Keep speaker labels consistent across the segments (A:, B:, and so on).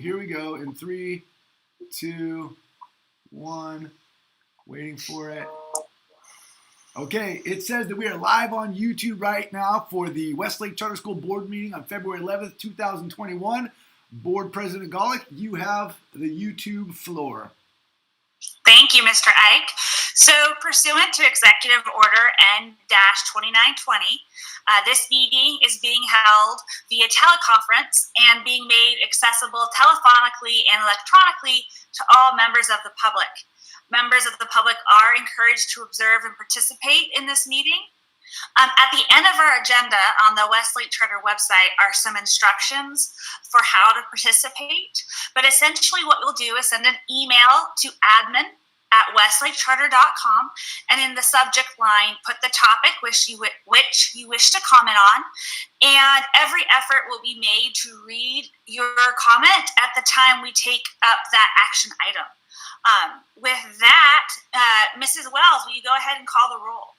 A: Here we go in 3, 2, 1. Waiting for it. Okay, it says that we are live on YouTube right now for the Westlake Charter School Board meeting on February 11th, 2021. Board President Golick, you have the YouTube floor.
B: Thank you, Mr. Ike. So, pursuant to Executive Order N-2920, this meeting is being held via teleconference and being made accessible telephonically and electronically to all members of the public. Members of the public are encouraged to observe and participate in this meeting. At the end of our agenda on the Westlake Charter website are some instructions for how to participate. But essentially what we'll do is send an email to admin@westlakecharter.com, and in the subject line, put the topic which you wish to comment on. And every effort will be made to read your comment at the time we take up that action item. With that, Mrs. Wells, will you go ahead and call the roll?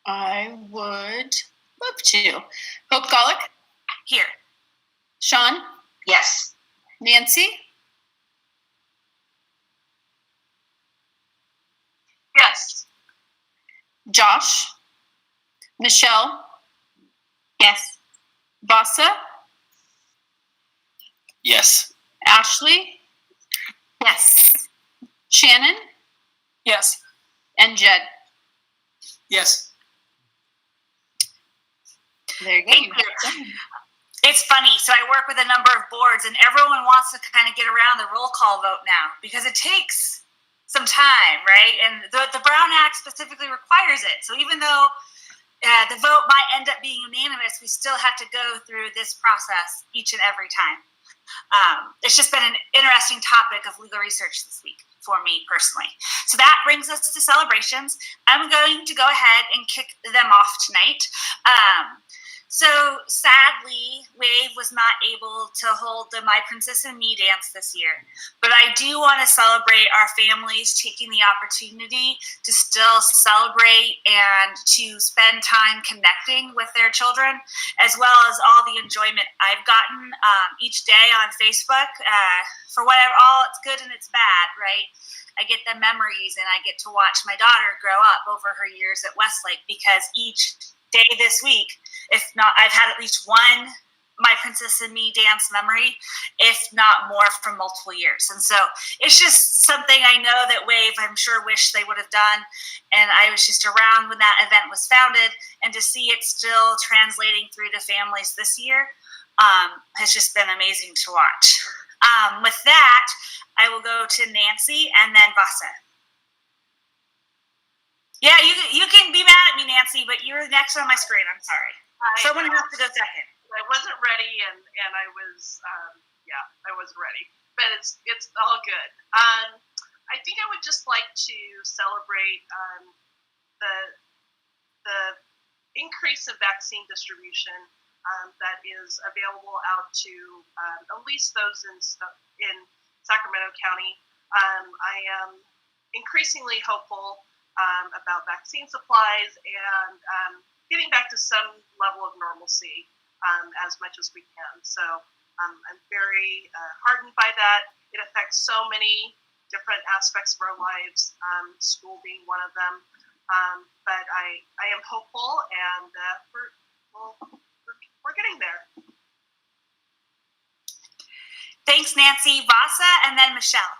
C: I would love to. Hope Golick?
B: Here.
C: Sean?
D: Yes.
C: Nancy?
D: Yes.
C: Josh? Michelle?
D: Yes.
C: Vasa?
E: Yes.
C: Ashley?
D: Yes.
C: Shannon?
D: Yes.
C: And Jed?
E: Yes.
C: There you go.
B: Thank you. It's funny. So I work with a number of boards, and everyone wants to kind of get around the roll call vote now because it takes some time, right? And the Brown Act specifically requires it. So even though the vote might end up being unanimous, we still have to go through this process each and every time. It's just been an interesting topic of legal research this week for me personally. So that brings us to celebrations. I'm going to go ahead and kick them off tonight. So sadly, Wave was not able to hold the My Princess and Me dance this year, but I do want to celebrate our families taking the opportunity to still celebrate and to spend time connecting with their children, as well as all the enjoyment I've gotten each day on Facebook for whatever, all it's good and it's bad, right? I get the memories and I get to watch my daughter grow up over her years at Westlake, because each day this week, if not, I've had at least one My Princess and Me dance memory, if not more, from multiple years. And so it's just something I know that Wave, I'm sure, wish they would have done. And I was just around when that event was founded, and to see it still translating through to families this year has just been amazing to watch. With that, I will go to Nancy and then Vasa. Yeah, you can be mad at me, Nancy, but you're next on my screen. I'm sorry. Someone has to go second.
D: I wasn't ready, and I was I wasn't ready, but it's all good. I think I would just like to celebrate the increase of vaccine distribution that is available out to at least those in Sacramento County. I am increasingly hopeful about vaccine supplies and getting back to some level of normalcy as much as we can. So I'm very heartened by that. It affects so many different aspects of our lives, school being one of them. But I am hopeful, and we're getting there.
B: Thanks, Nancy. Vasa, and then Michelle.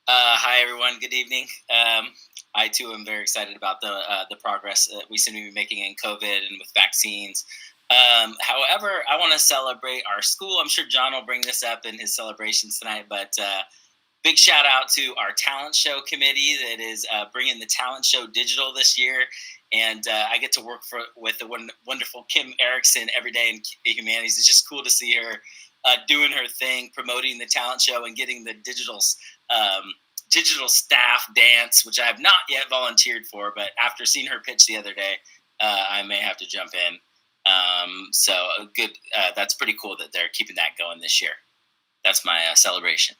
E: Hi, everyone. Good evening. I, too, am very excited about the progress that we seem to be making in COVID and with vaccines. However, I want to celebrate our school. I'm sure John will bring this up in his celebrations tonight, but big shout out to our talent show committee that is bringing the talent show digital this year. And I get to work with the wonderful Kim Erickson every day in Humanities. It's just cool to see her doing her thing, promoting the talent show and getting the digital staff dance, which I have not yet volunteered for, but after seeing her pitch the other day, I may have to jump in. So good. That's pretty cool that they're keeping that going this year. That's my celebration.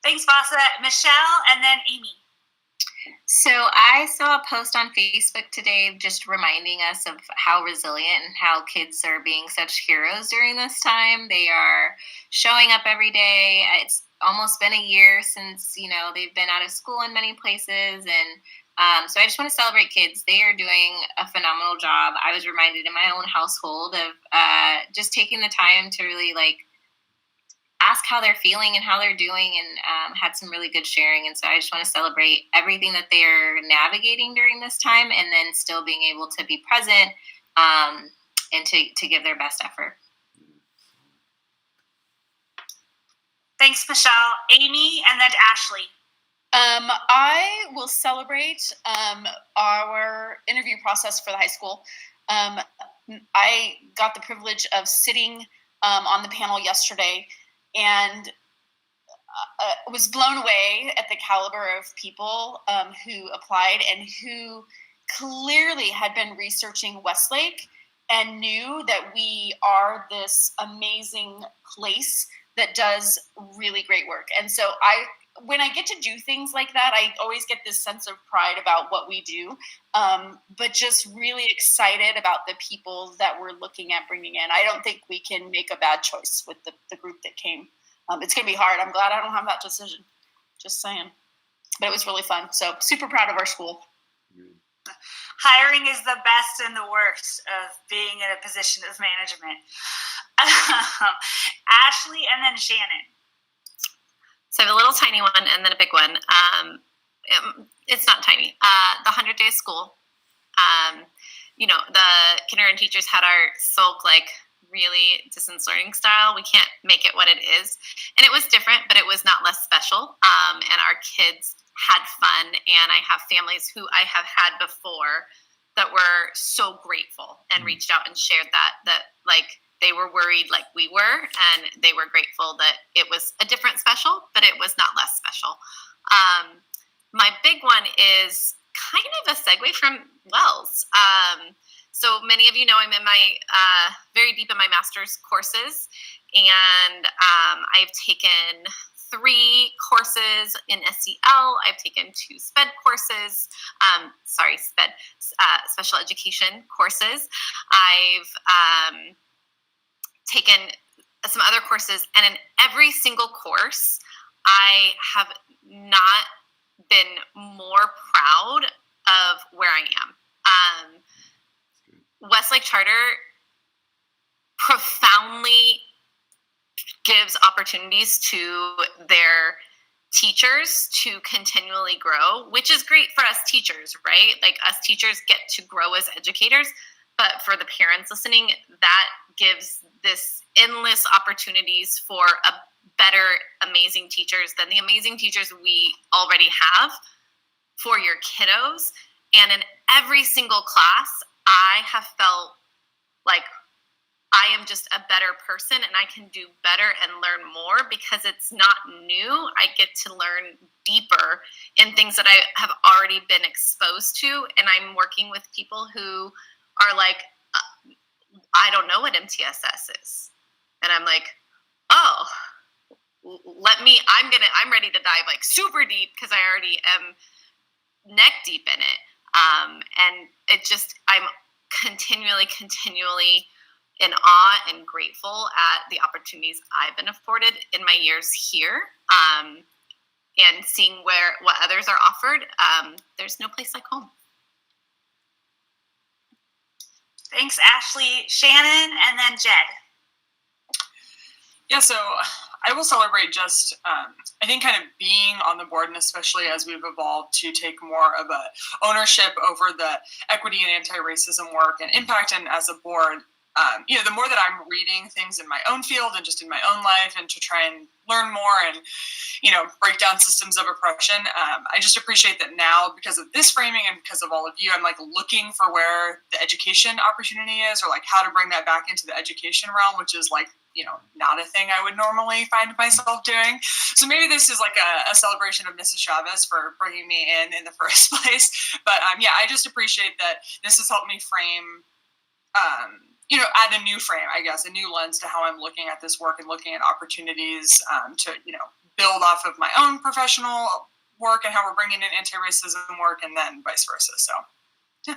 B: Thanks, Vasa. Michelle, and then Amy.
F: So I saw a post on Facebook today just reminding us of how resilient and how kids are being such heroes during this time. They are showing up every day. It's almost been a year since, they've been out of school in many places. And so I just want to celebrate kids. They are doing a phenomenal job. I was reminded in my own household of just taking the time to really ask how they're feeling and how they're doing, and had some really good sharing. And so I just want to celebrate everything that they're navigating during this time, and then still being able to be present and to give their best effort.
B: Thanks, Michelle. Amy, and then Ashley.
C: I will celebrate our interview process for the high school. I got the privilege of sitting on the panel yesterday, and was blown away at the caliber of people who applied and who clearly had been researching Westlake and knew that we are this amazing place that does really great work. And so when I get to do things like that, I always get this sense of pride about what we do, but just really excited about the people that we're looking at bringing in. I don't think we can make a bad choice with the group that came. It's going to be hard. I'm glad I don't have that decision. Just saying. But it was really fun. So super proud of our school.
B: Hiring is the best and the worst of being in a position of management. Ashley, and then Shannon.
F: So I have a little tiny one and then a big one. It's not tiny. The 100 Day of School. The kindergarten teachers had our sulk, really distance learning style. We can't make it what it is. And it was different, but it was not less special. And our kids had fun. And I have families who I have had before that were so grateful and reached out and shared that they were worried like we were, and they were grateful that it was a different special, but it was not less special. My big one is kind of a segue from Wells. So many of you know I'm in my very deep in my master's courses, and I've taken 3 courses in SEL. I've taken 2 SPED courses. Special education courses. I've taken some other courses, and in every single course, I have not been more proud of where I am. Westlake Charter profoundly gives opportunities to their teachers to continually grow, which is great for us teachers, right? Us teachers get to grow as educators, but for the parents listening, that gives this endless opportunities for a better, amazing teachers than the amazing teachers we already have for your kiddos. And in every single class, I have felt like I am just a better person and I can do better and learn more because it's not new. I get to learn deeper in things that I have already been exposed to. And I'm working with people who are like, I don't know what MTSS is. And I'm like, oh, I'm ready to dive super deep because I already am neck deep in it. And I'm continually in awe and grateful at the opportunities I've been afforded in my years here. And seeing what others are offered, there's no place like home.
B: Thanks, Ashley. Shannon, and then Jed.
G: Yeah, so I will celebrate just, I think, kind of being on the board, and especially as we've evolved to take more of a ownership over the equity and anti-racism work and impact, and as a board, the more that I'm reading things in my own field and just in my own life and to try and learn more and, break down systems of oppression, I just appreciate that now because of this framing and because of all of you, I'm looking for where the education opportunity is or how to bring that back into the education realm, which is not a thing I would normally find myself doing. So maybe this is a celebration of Mrs. Chavez for bringing me in the first place. But I just appreciate that this has helped me frame, add a new frame, I guess, a new lens to how I'm looking at this work and looking at opportunities to, build off of my own professional work and how we're bringing in anti-racism work, and then vice versa. So, yeah.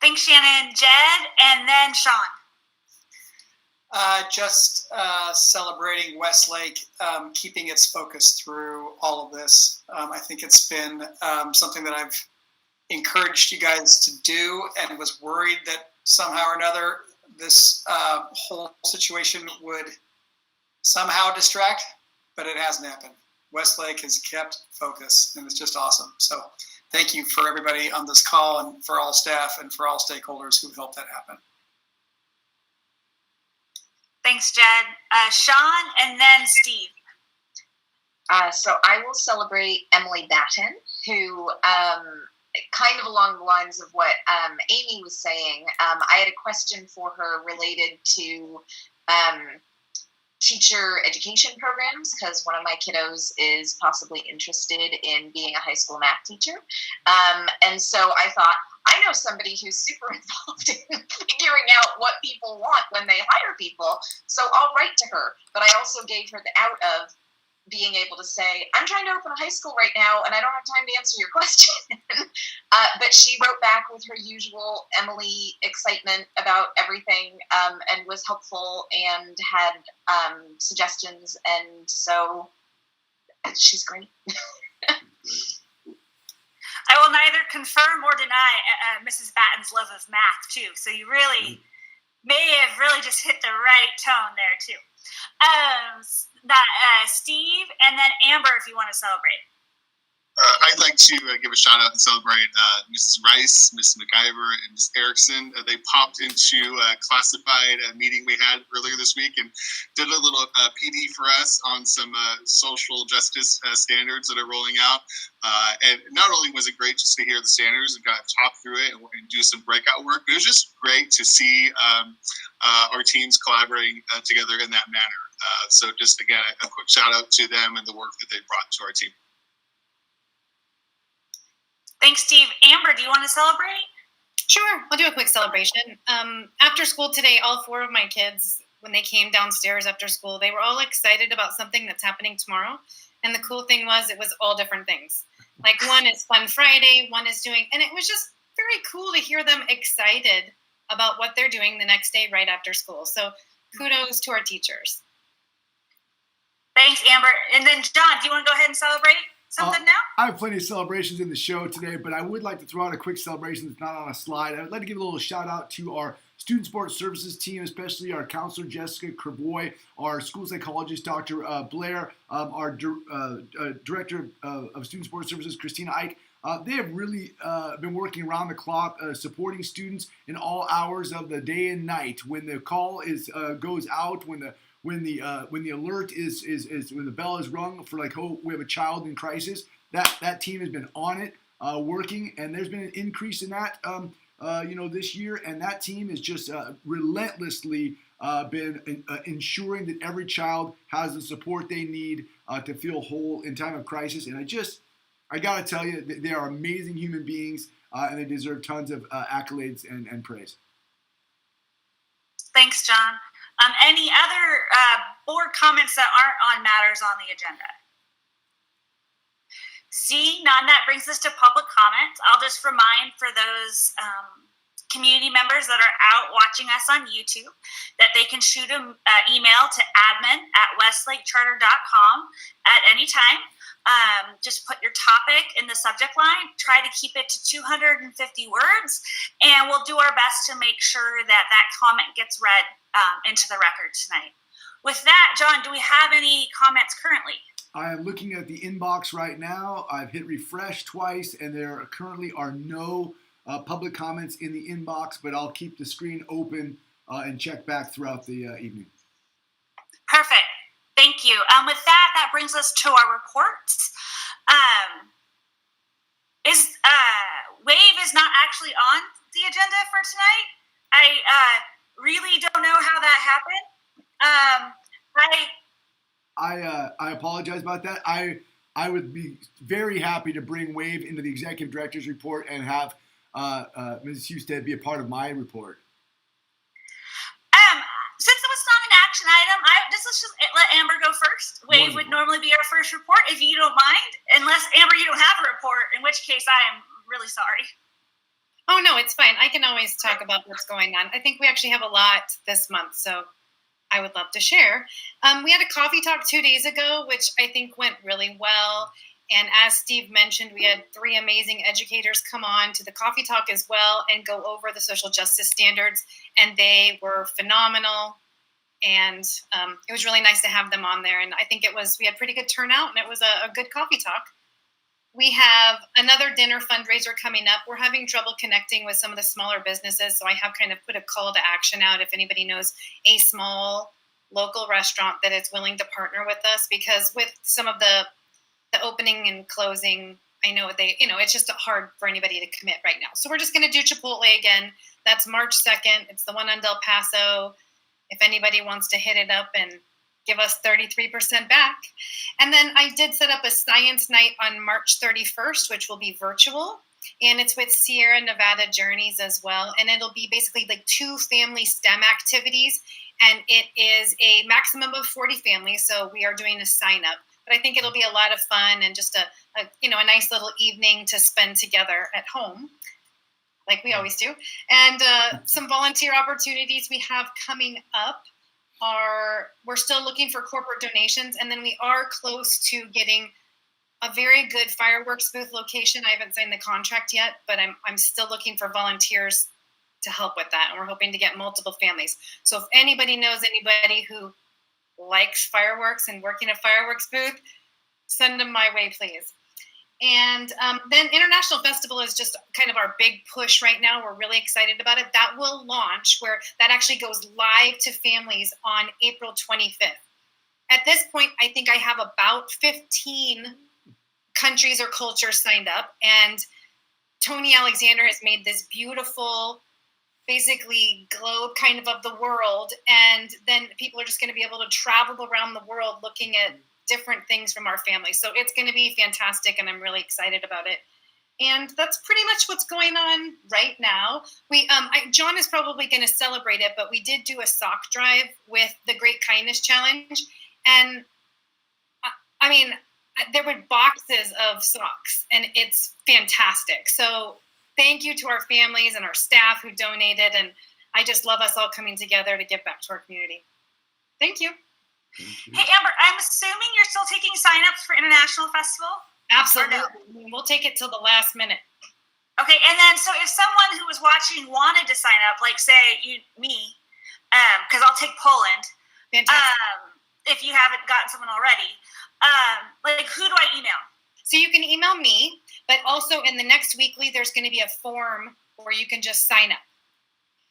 B: Thanks, Shannon. Jed, and then Sean.
H: Just celebrating Westlake, keeping its focus through all of this. I think it's been something that I've encouraged you guys to do, and was worried that somehow or another this whole situation would somehow distract, but it hasn't happened. Westlake has kept focus, and it's just awesome. So thank you for everybody on this call, and for all staff, and for all stakeholders who helped that happen.
B: Thanks, Jed. Sean, and then Steve.
I: So I will celebrate Emily Batten, who, kind of along the lines of what Amy was saying, I had a question for her related to teacher education programs, because one of my kiddos is possibly interested in being a high school math teacher. And so I thought, I know somebody who's super involved in figuring out what people want when they hire people, so I'll write to her. But I also gave her the out of being able to say, I'm trying to open a high school right now, and I don't have time to answer your question. But she wrote back with her usual Emily excitement about everything, and was helpful and had suggestions, and so she's great.
B: I will neither confirm or deny Mrs. Batten's love of math, too. So you really may have really just hit the right tone there, too. Steve, and then Amber, if you want to celebrate.
J: I'd like to give a shout out and celebrate Mrs. Rice, Mrs. McIver, and Ms. Erickson. They popped into a classified meeting we had earlier this week and did a little PD for us on some social justice standards that are rolling out. And not only was it great just to hear the standards and kind of talk through it and do some breakout work, but it was just great to see our teams collaborating together in that manner. So just, again, a quick shout out to them and the work that they brought to our team.
B: Thanks, Steve. Amber, do you want to celebrate?
K: Sure, I'll do a quick celebration. After school today, all 4 of my kids, when they came downstairs after school, they were all excited about something that's happening tomorrow. And the cool thing was, it was all different things. Like, one is Fun Friday, one is doing, and it was just very cool to hear them excited about what they're doing the next day right after school. So kudos to our teachers.
B: Thanks, Amber. And then John, do you want to go ahead and celebrate something now?
A: I have plenty of celebrations in the show today, but I would like to throw out a quick celebration that's not on a slide. I would like to give a little shout out to our Student Sports Services team, especially our counselor, Jessica Kerboy, our school psychologist, Dr. Blair, our Director of Student Sports Services, Christina Ike. They have really been working around the clock, supporting students in all hours of the day and night. When the call goes out, when the alert is when the bell is rung for, like, oh, we have a child in crisis, that team has been on it, working, and there's been an increase in that this year, and that team has just relentlessly been ensuring that every child has the support they need to feel whole in time of crisis. And I gotta tell you, they are amazing human beings, and they deserve tons of accolades and praise.
B: Thanks, John. Any other board comments that aren't on matters on the agenda? See, none. That brings us to public comments. I'll just remind for those community members that are out watching us on YouTube that they can shoot an email to admin@westlakecharter.com at any time. Just put your topic in the subject line. Try to keep it to 250 words, and we'll do our best to make sure that comment gets read into the record tonight. With that, John, do we have any comments currently?
A: I am looking at the inbox right now. I've hit refresh twice, and there currently are no public comments in the inbox, but I'll keep the screen open and check back throughout the evening.
B: Perfect. Thank you. With that brings us to our reports. WAVE is not actually on the agenda for tonight. I really don't know how that happened.
A: I apologize about that. I would be very happy to bring WAVE into the executive director's report and have Ms. Husted be a part of my report.
B: Since it was not an action item. Let's just let Amber go first. Wave would normally be our first report, if you don't mind. Unless, Amber, you don't have a report, in which case I am really sorry.
K: Oh, no, it's fine. I can always talk about what's going on. I think we actually have a lot this month, so I would love to share. We had a coffee talk 2 days ago, which I think went really well. And as Steve mentioned, we had 3 amazing educators come on to the coffee talk as well and go over the social justice standards. And they were phenomenal. And it was really nice to have them on there. And I think we had pretty good turnout, and it was a good coffee talk. We have another dinner fundraiser coming up. We're having trouble connecting with some of the smaller businesses. So I have kind of put a call to action out if anybody knows a small local restaurant that is willing to partner with us, because with some of the opening and closing, I know it's just hard for anybody to commit right now. So we're just going to do Chipotle again. That's March 2nd. It's the one on Del Paso. If anybody wants to hit it up and give us 33% back. And then I did set up a science night on March 31st, which will be virtual. And it's with Sierra Nevada Journeys as well. And it'll be basically like 2 family STEM activities. And it is a maximum of 40 families. So we are doing a sign up. But I think it'll be a lot of fun and just a nice little evening to spend together at home, like we always do. And some volunteer opportunities we have coming up we're still looking for corporate donations, and then we are close to getting a very good fireworks booth location. I haven't signed the contract yet, but I'm still looking for volunteers to help with that, and we're hoping to get multiple families. So if anybody knows anybody who likes fireworks and working a fireworks booth, send them my way, please. And then International Festival is just kind of our big push right now. We're really excited about it. That will launch, where that actually goes live to families on April 25th. At this point, I think I have about 15 countries or cultures signed up. And Tony Alexander has made this beautiful, basically globe kind of the world. And then people are just going to be able to travel around the world looking at different things from our family. So it's going to be fantastic, and I'm really excited about it. And that's pretty much what's going on right now. John is probably going to celebrate it, but we did do a sock drive with the Great Kindness Challenge. And I mean, there were boxes of socks, and it's fantastic. So thank you to our families and our staff who donated. And I just love us all coming together to give back to our community. Thank you.
B: Hey, Amber, I'm assuming you're still taking signups for International Festival?
K: Absolutely. No? We'll take it till the last minute.
B: Okay, and then so if someone who was watching wanted to sign up, like say me, because I'll take Poland.
K: Fantastic.
B: If you haven't gotten someone already, like who do I email?
K: So you can email me, but also in the next weekly, there's going to be a form where you can just sign up.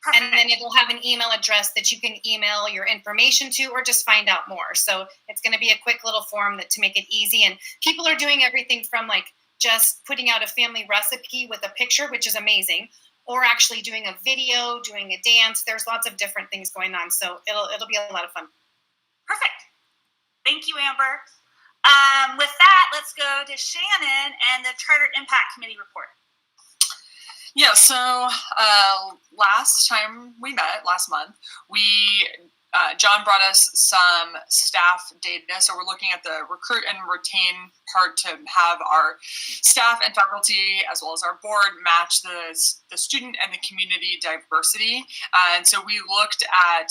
K: Perfect. And then it will have an email address that you can email your information to or just find out more. So it's going to be a quick little form to make it easy. And people are doing everything from like just putting out a family recipe with a picture, which is amazing, or actually doing a video, doing a dance. There's lots of different things going on. So it'll be a lot of fun.
B: Perfect. Thank you, Amber. With that, let's go to Shannon and the Charter Impact Committee report.
G: Yeah, so last time we met, last month, John brought us some staff data. So we're looking at the recruit and retain part to have our staff and faculty, as well as our board, match the student and the community diversity. And so we looked at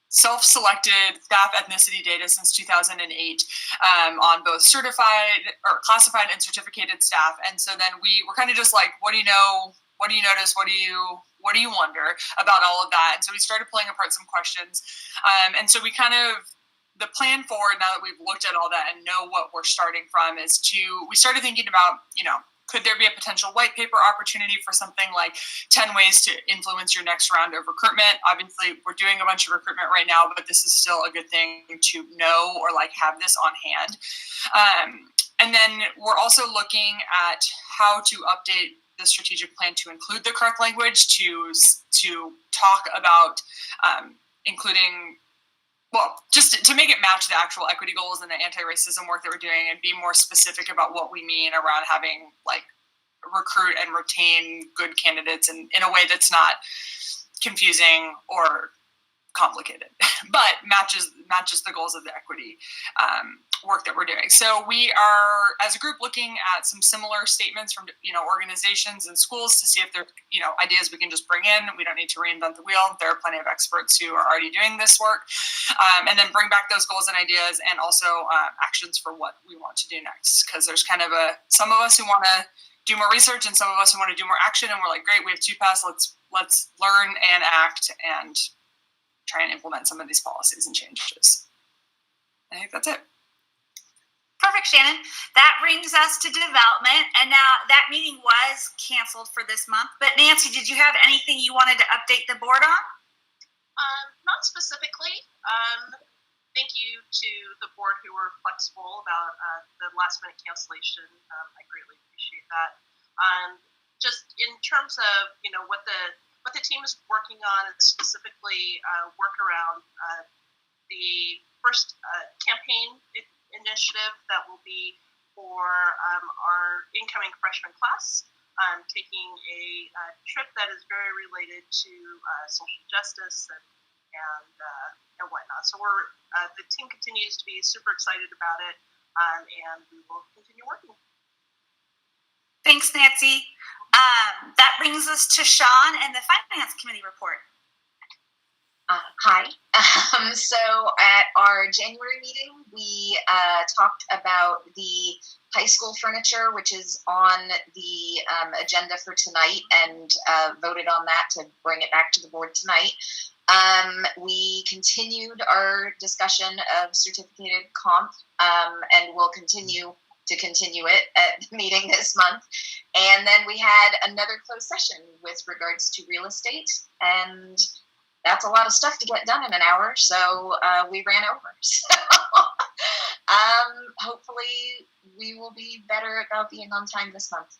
G: self-selected staff ethnicity data since 2008 on both certified or classified and certificated staff. And so then we were kind of just like, what do you know? What do you notice? What do you wonder about all of that? And so we started pulling apart some questions. And so we the plan forward, now that we've looked at all that and know what we're starting from, is we started thinking about, could there be a potential white paper opportunity for something like 10 ways to influence your next round of recruitment? Obviously, we're doing a bunch of recruitment right now, but this is still a good thing to know or have this on hand. And then we're also looking at how to update the strategic plan to include the correct language, to talk about including, just to make it match the actual equity goals and the anti-racism work that we're doing, and be more specific about what we mean around having recruit and retain good candidates in a way that's not confusing or complicated. but matches the goals of the equity work that we're doing. So we are, as a group, looking at some similar statements from organizations and schools to see if there are ideas we can just bring in. We don't need to reinvent the wheel. There are plenty of experts who are already doing this work, and then bring back those goals and ideas, and also actions for what we want to do next. Because there's kind of some of us who want to do more research, and some of us who want to do more action. And we're like, great, we have 2 paths. Let's learn and act and try and implement some of these policies and changes. I think that's it.
B: Perfect, Shannon. That brings us to development. And now that meeting was canceled for this month. But Nancy, did you have anything you wanted to update the board on?
D: Not specifically. Thank you to the board who were flexible about the last minute cancellation. I greatly appreciate that. Just in terms of what the team is working on, and specifically work around the first campaign initiative that will be for our incoming freshman class, taking a trip that is very related to social justice and whatnot. So the team continues to be super excited about it, and we will continue working.
B: Thanks, Nancy. That brings us to Sean and the Finance Committee report.
I: Hi. So at our January meeting, we talked about the high school furniture, which is on the agenda for tonight, and voted on that to bring it back to the board tonight. We continued our discussion of certificated comp, and we'll continue it at the meeting this month. And then we had another closed session with regards to real estate, and that's a lot of stuff to get done in an hour, so we ran over. So hopefully we will be better about being on time this month.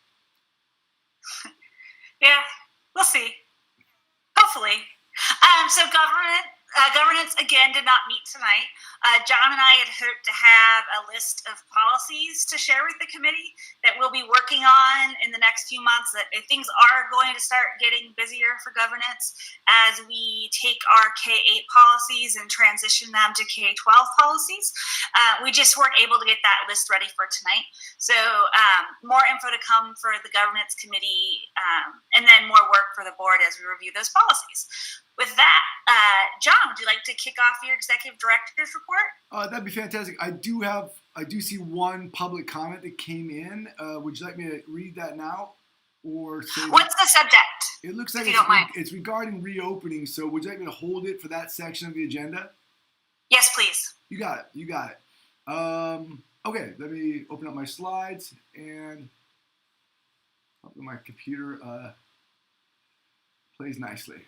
B: Yeah, we'll see. Hopefully. So governance again did not meet tonight. John and I had hoped to have a list of policies to share with the committee that we'll be working on in the next few months. That things are going to start getting busier for governance as we take our K-8 policies and transition them to K-12 policies. We just weren't able to get that list ready for tonight. So more info to come for the governance committee, and then more work for the board as we review those policies. With that, John, would you like to kick off your executive director's report?
A: That'd be fantastic. I do see one public comment that came in. Would you like me to read that now, or say
B: what's the subject?
A: It looks like it's regarding reopening. So would you like me to hold it for that section of the agenda?
B: Yes, please.
A: You got it. Okay, let me open up my slides, and hopefully my computer plays nicely.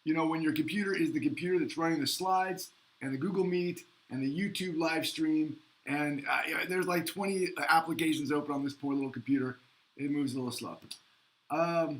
A: When your computer is the computer that's running the slides and the Google Meet and the YouTube live stream, and there's like 20 applications open on this poor little computer, it moves a little slow. Well,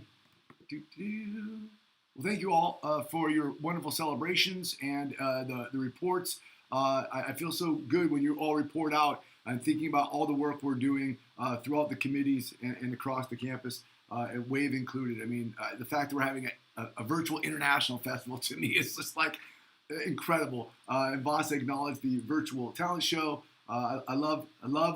A: thank you all for your wonderful celebrations and the reports. I feel so good when you all report out. I'm thinking about all the work we're doing throughout the committees and across the campus, and WAVE included. I mean, the fact that we're having a virtual international festival, to me, is just like incredible. And Voss acknowledged the virtual talent show. I love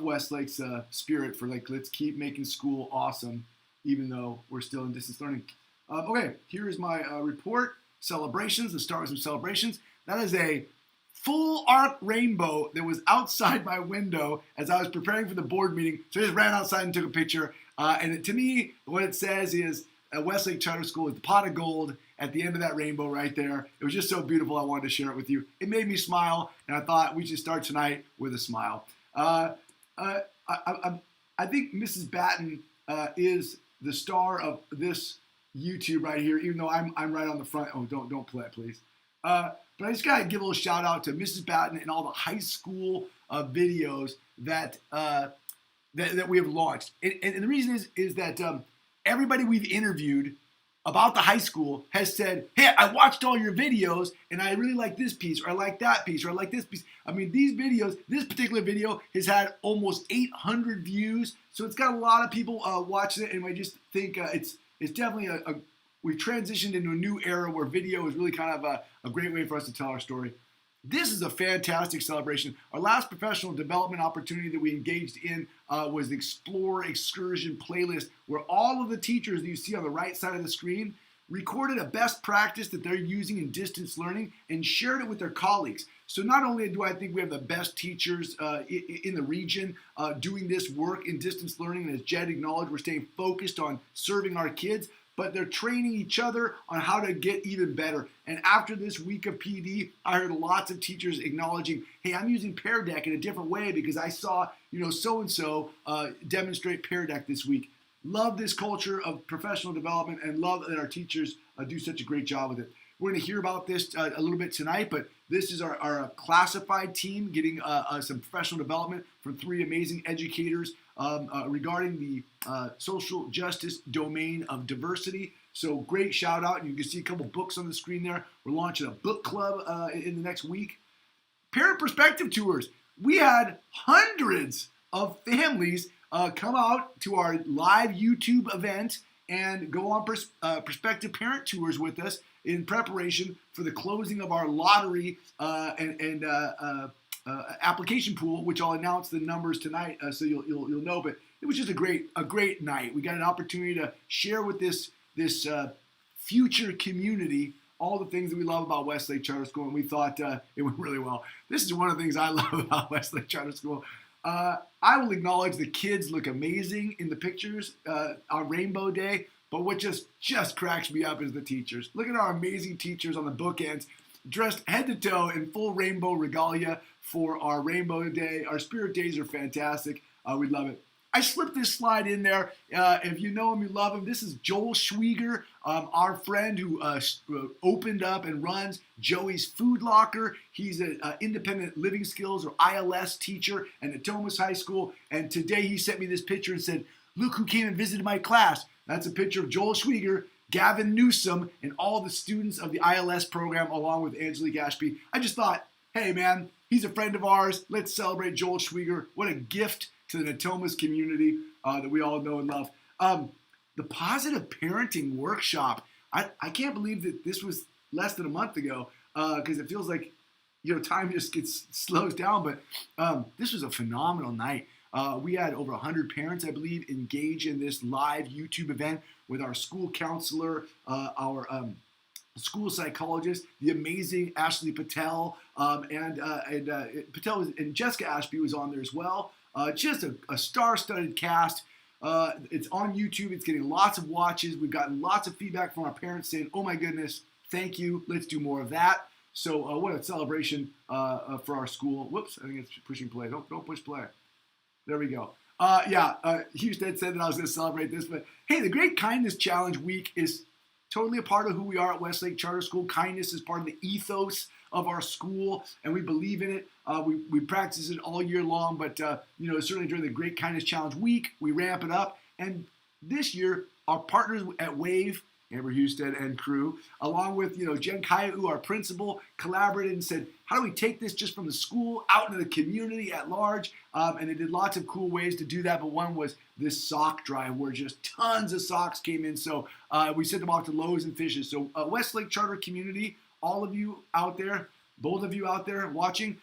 A: Westlake's spirit for let's keep making school awesome, even though we're still in distance learning. Okay, here is my report. Celebrations. Let's start with some celebrations. That is a full arc rainbow that was outside my window as I was preparing for the board meeting. So I just ran outside and took a picture. And to me, what it says is Westlake Charter School is the pot of gold at the end of that rainbow right there. It was just so beautiful. I wanted to share it with you. It made me smile, and I thought we should start tonight with a smile. I think Mrs. Batten is the star of this YouTube right here, even though I'm right on the front. Oh, don't play it, please. But I just gotta give a little shout out to Mrs. Batten and all the high school videos that we have launched. And the reason is that everybody we've interviewed about the high school has said, hey, I watched all your videos and I really like this piece, or I like that piece, or I like this piece. I mean, these videos, this particular video has had almost 800 views. So it's got a lot of people watching it. And I just think it's definitely we've transitioned into a new era where video is really kind of a great way for us to tell our story. This is a fantastic celebration. Our last professional development opportunity that we engaged in was the Explore Excursion playlist, where all of the teachers that you see on the right side of the screen recorded a best practice that they're using in distance learning and shared it with their colleagues. So not only do I think we have the best teachers in the region doing this work in distance learning, and as Jed acknowledged, we're staying focused on serving our kids, but they're training each other on how to get even better. And after this week of PD, I heard lots of teachers acknowledging, hey, I'm using Pear Deck in a different way because I saw, so-and-so demonstrate Pear Deck this week. Love this culture of professional development and love that our teachers do such a great job with it. We're going to hear about this a little bit tonight, but this is our classified team getting some professional development from 3 amazing educators regarding the social justice domain of diversity. So great shout out. You can see a couple books on the screen there. We're launching a book club in the next week. Parent perspective tours. We had hundreds of families come out to our live YouTube event and go on prospective parent tours with us in preparation for the closing of our lottery and application pool, which I'll announce the numbers tonight, so you'll know. But it was just a great night. We got an opportunity to share with this future community all the things that we love about Westlake Charter School, and we thought it went really well. This is one of the things I love about Westlake Charter School. I will acknowledge the kids look amazing in the pictures on Rainbow Day, but what just cracks me up is the teachers. Look at our amazing teachers on the bookends, dressed head to toe in full rainbow regalia for our Rainbow Day. Our Spirit Days are fantastic. We love it. I slipped this slide in there. If you know him, you love him. This is Joel Schwieger, our friend who opened up and runs Joey's Food Locker. He's an independent living skills or ILS teacher at Natomas High School. And today he sent me this picture and said, look who came and visited my class. That's a picture of Joel Schwieger, Gavin Newsom, and all the students of the ILS program, along with Angelique Ashby. I just thought, hey man, he's a friend of ours. Let's celebrate Joel Schwieger. What a gift to the Natomas community that we all know and love. The Positive Parenting Workshop. I can't believe that this was less than a month ago because it feels like time just slows down. But this was a phenomenal night. We had over 100 parents, I believe, engage in this live YouTube event with our school counselor, our school psychologist, the amazing Ashley Patel, and Patel and Jessica Ashby was on there as well. Just a star-studded cast. It's on YouTube. It's getting lots of watches. We've gotten lots of feedback from our parents saying, oh my goodness, thank you. Let's do more of that. So what a celebration for our school. Whoops, I think it's pushing play. Don't push play. There we go. Houston said that I was going to celebrate this, but hey, the Great Kindness Challenge week is totally a part of who we are at Westlake Charter School. Kindness is part of the ethos of our school, and we believe in it. We practice it all year long, but certainly during the Great Kindness Challenge week, we ramp it up. And this year, our partners at WAVE, Amber Husted and crew, along with Jen Kayau, our principal, collaborated and said, how do we take this just from the school out into the community at large? And they did lots of cool ways to do that, but one was this sock drive where just tons of socks came in. So we sent them off to Loaves and Fishes. So Westlake Charter community, all of you out there, both of you out there watching,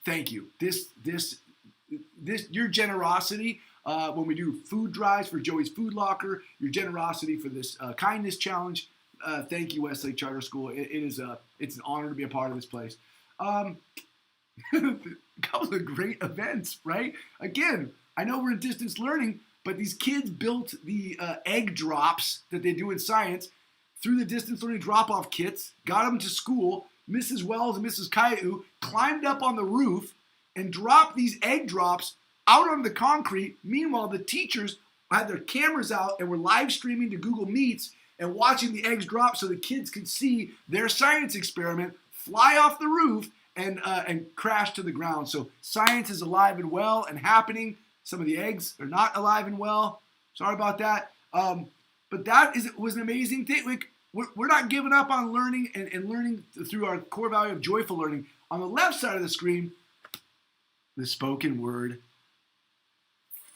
A: thank you. This your generosity when we do food drives for Joey's Food Locker, your generosity for this kindness challenge. Thank you, Westlake Charter School. It's an honor to be a part of this place. A couple of great events, right? Again, I know we're in distance learning, but these kids built the egg drops that they do in science through the distance learning drop-off kits, got them to school. Mrs. Wells and Mrs. Kayau climbed up on the roof and dropped these egg drops out on the concrete. Meanwhile, the teachers had their cameras out and were live streaming to Google Meets and watching the eggs drop so the kids could see their science experiment fly off the roof and crash to the ground. So science is alive and well and happening. Some of the eggs are not alive and well. Sorry about that. But that was an amazing thing. Like, we're not giving up on learning and learning through our core value of joyful learning. On the left side of the screen, the spoken word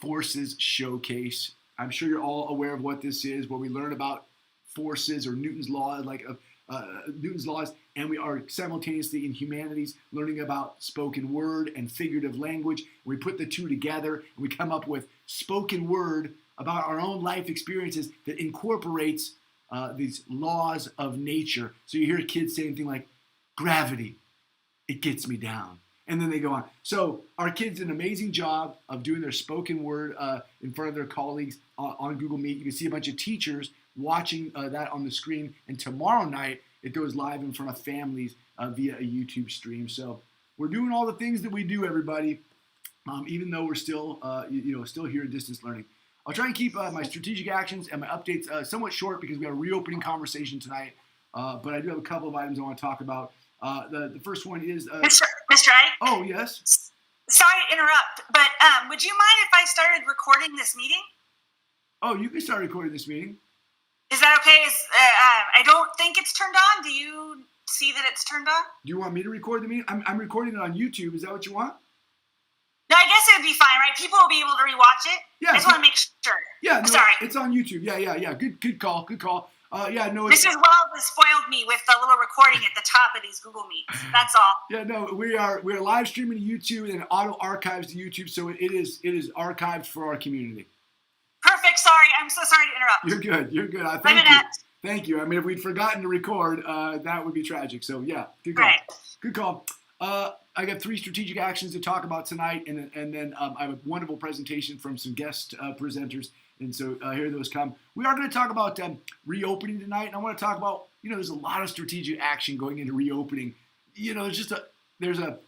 A: forces showcase. I'm sure you're all aware of what this is, where we learn about forces or Newton's law, Newton's laws, and we are simultaneously in humanities learning about spoken word and figurative language. We put the two together and we come up with spoken word about our own life experiences that incorporates these laws of nature. So you hear kids say anything like, gravity, it gets me down. And then they go on. So our kids did an amazing job of doing their spoken word in front of their colleagues on Google Meet. You can see a bunch of teachers watching that on the screen. And tomorrow night, it goes live in front of families via a YouTube stream. So we're doing all the things that we do, everybody, even though we're still, still here in distance learning. I'll try and keep my strategic actions and my updates somewhat short because we have a reopening conversation tonight. But I do have a couple of items I want to talk about. The first one is...
B: Mr. Ike?
A: Oh, yes?
B: Sorry to interrupt, but would you mind if I started recording this meeting?
A: Oh, you can start recording this meeting.
B: Is that okay? I don't think it's turned on. Do you see that it's turned on?
A: Do you want me to record the meeting? I'm recording it on YouTube. Is that what you want?
B: No, I guess it would be fine, right? People will be able to rewatch it.
A: Yeah,
B: I just want to make sure.
A: Yeah, no,
B: sorry.
A: It's on YouTube. Yeah. Good call.
B: Mrs. Wells has spoiled me with the little recording at the top of these Google Meets. That's all.
A: Yeah, no, we're live streaming to YouTube and auto archives to YouTube, so it is archived for our community.
B: Perfect. Sorry, I'm so sorry to interrupt.
A: You're good. Thank you. I mean, if we'd forgotten to record, that would be tragic. So yeah, good call.
B: Right.
A: Good call. I got 3 strategic actions to talk about tonight, and then I have a wonderful presentation from some guest presenters. And so here those come. We are going to talk about reopening tonight, and I want to talk about, there's a lot of strategic action going into reopening. There's a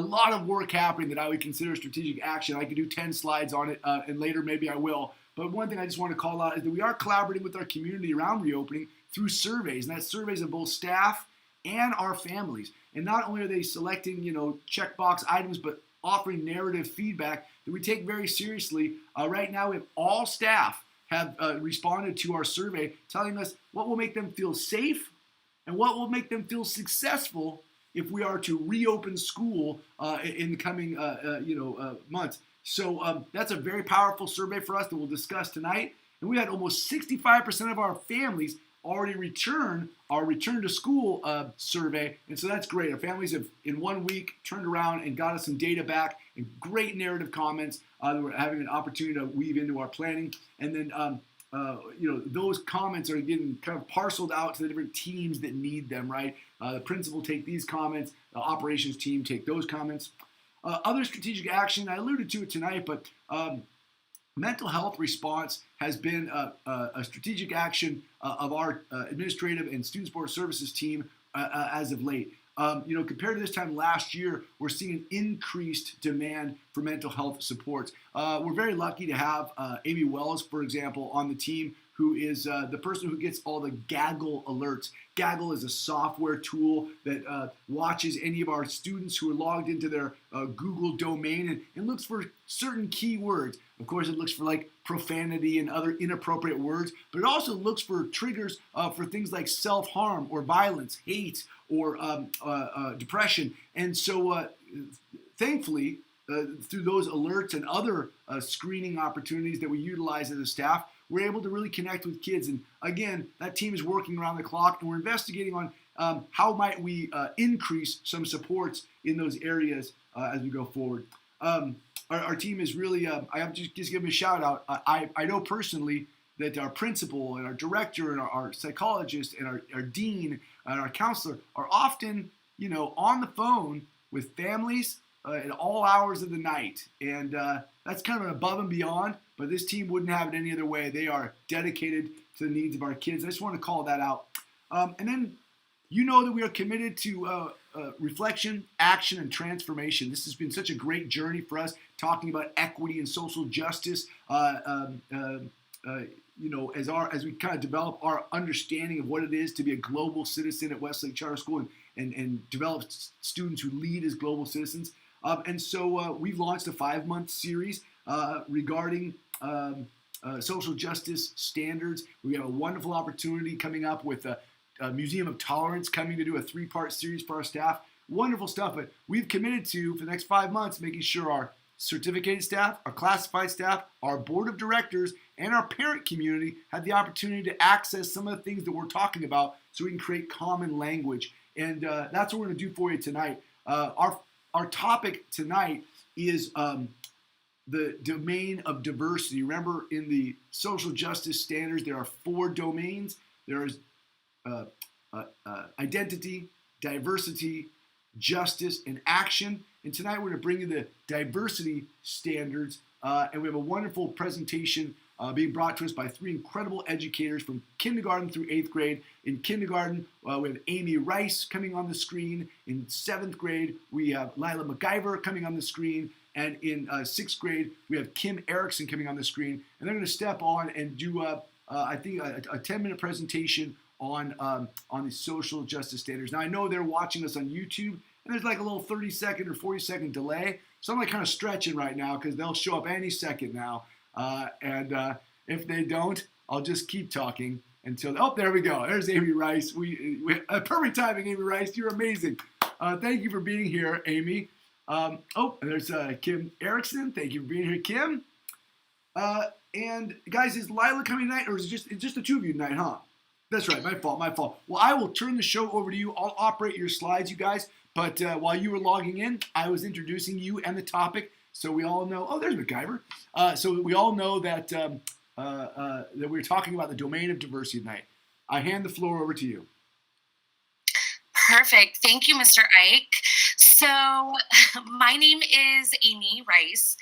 A: lot of work happening that I would consider strategic action. I could do 10 slides on it, and later maybe I will. But one thing I just want to call out is that we are collaborating with our community around reopening through surveys, and that's surveys of both staff and our families. And not only are they selecting, checkbox items, but offering narrative feedback that we take very seriously. Right now, we have all staff have responded to our survey, telling us what will make them feel safe and what will make them feel successful if we are to reopen school in the coming months. So that's a very powerful survey for us that we'll discuss tonight. And we had almost 65% of our families already return our return to school survey, and so that's great. Our families have in 1 week turned around and got us some data back and great narrative comments that we're having an opportunity to weave into our planning. And then those comments are getting kind of parceled out to the different teams that need them, right? The principal take these comments, the operations team take those comments. Other strategic action, I alluded to it tonight, but mental health response has been a strategic action of our administrative and student support services team as of late. Compared to this time last year, we're seeing an increased demand for mental health supports. We're very lucky to have Amy Wells, for example, on the team, who is the person who gets all the Gaggle alerts. Gaggle is a software tool that watches any of our students who are logged into their Google domain and looks for certain keywords. Of course, it looks for like profanity and other inappropriate words, but it also looks for triggers for things like self-harm or violence, hate, or depression. And so thankfully, through those alerts and other screening opportunities that we utilize as a staff, we're able to really connect with kids. And again, that team is working around the clock, and we're investigating on how might we increase some supports in those areas as we go forward. Our team is really, I have to just give them a shout out. I know personally that our principal and our director and our psychologist and our dean and our counselor are often, on the phone with families at all hours of the night. And that's kind of an above and beyond, but this team wouldn't have it any other way. They are dedicated to the needs of our kids. I just want to call that out. And then that we are committed to reflection, action, and transformation. This has been such a great journey for us, talking about equity and social justice. As we kind of develop our understanding of what it is to be a global citizen at Westlake Charter School and develop students who lead as global citizens. And so we've launched a 5-month series regarding social justice standards. We have a wonderful opportunity coming up with a Museum of Tolerance coming to do a 3-part series for our staff. Wonderful stuff, but we've committed to, for the next 5 months, making sure our certificated staff, our classified staff, our board of directors, and our parent community have the opportunity to access some of the things that we're talking about so we can create common language. And that's what we're going to do for you tonight. Our topic tonight is the domain of diversity. Remember, in the social justice standards, there are 4 domains. There is identity, diversity, justice, and action. And tonight we're going to bring you the diversity standards. And we have a wonderful presentation being brought to us by 3 incredible educators from kindergarten through 8th grade. In kindergarten, we have Amy Rice coming on the screen. In 7th grade, we have Lila MacGyver coming on the screen. And in 6th grade, we have Kim Erickson coming on the screen. And they're going to step on and do, I think, a 10-minute presentation on the social justice standards. Now, I know they're watching us on YouTube, and there's like a little 30-second or 40-second delay. So I'm like kind of stretching right now because they'll show up any second now. And if they don't, I'll just keep talking until, oh, there we go. There's Amy Rice. Perfect timing, Amy Rice. You're amazing. Thank you for being here, Amy. There's Kim Erickson. Thank you for being here, Kim. And guys, is Lila coming tonight, or is it just the 2 of you tonight, huh? That's right, my fault. Well, I will turn the show over to you. I'll operate your slides, you guys. But while you were logging in, I was introducing you and the topic, so we all know. Oh, there's MacGyver. So we all know that that we're talking about the domain of diversity tonight. I hand the floor over to you.
F: Perfect. Thank you, Mr. Ike. So my name is Amy Rice,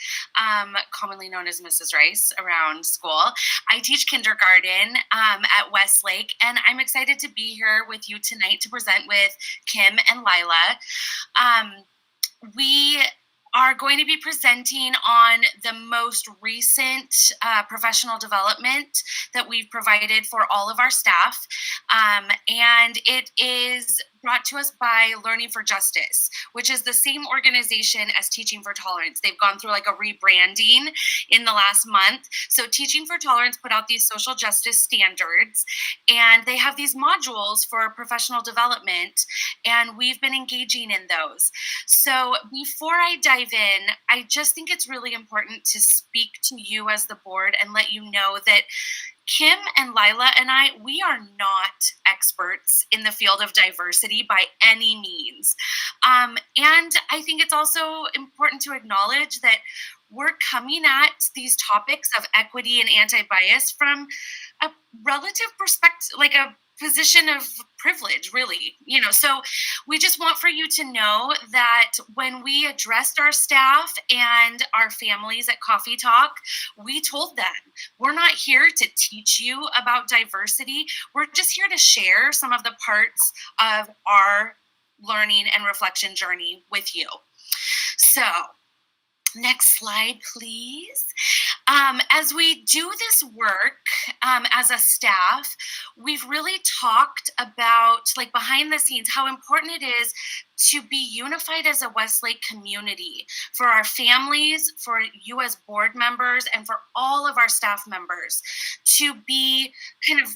F: commonly known as Mrs. Rice around school. I teach kindergarten at Westlake, and I'm excited to be here with you tonight to present with Kim and Lila. We are going to be presenting on the most recent professional development that we've provided for all of our staff. And it is brought to us by Learning for Justice, which is the same organization as Teaching for Tolerance. They've gone through like a rebranding in the last month. So Teaching for Tolerance put out these social justice standards, and they have these modules for professional development, and we've been engaging in those. So before I dive in, I just think it's really important to speak to you as the board and let you know that Kim and Lila and we are not experts in the field of diversity by any means. And I think it's also important to acknowledge that we're coming at these topics of equity and anti-bias from a relative perspective, like a position of privilege, really. So we just want for you to know that when we addressed our staff and our families at Coffee Talk, we told them, we're not here to teach you about diversity. We're just here to share some of the parts of our learning and reflection journey with you. So, next slide, please. As we do this work as a staff, we've really talked about, like behind the scenes, how important it is to be unified as a Westlake community for our families, for you as board members, and for all of our staff members to be kind of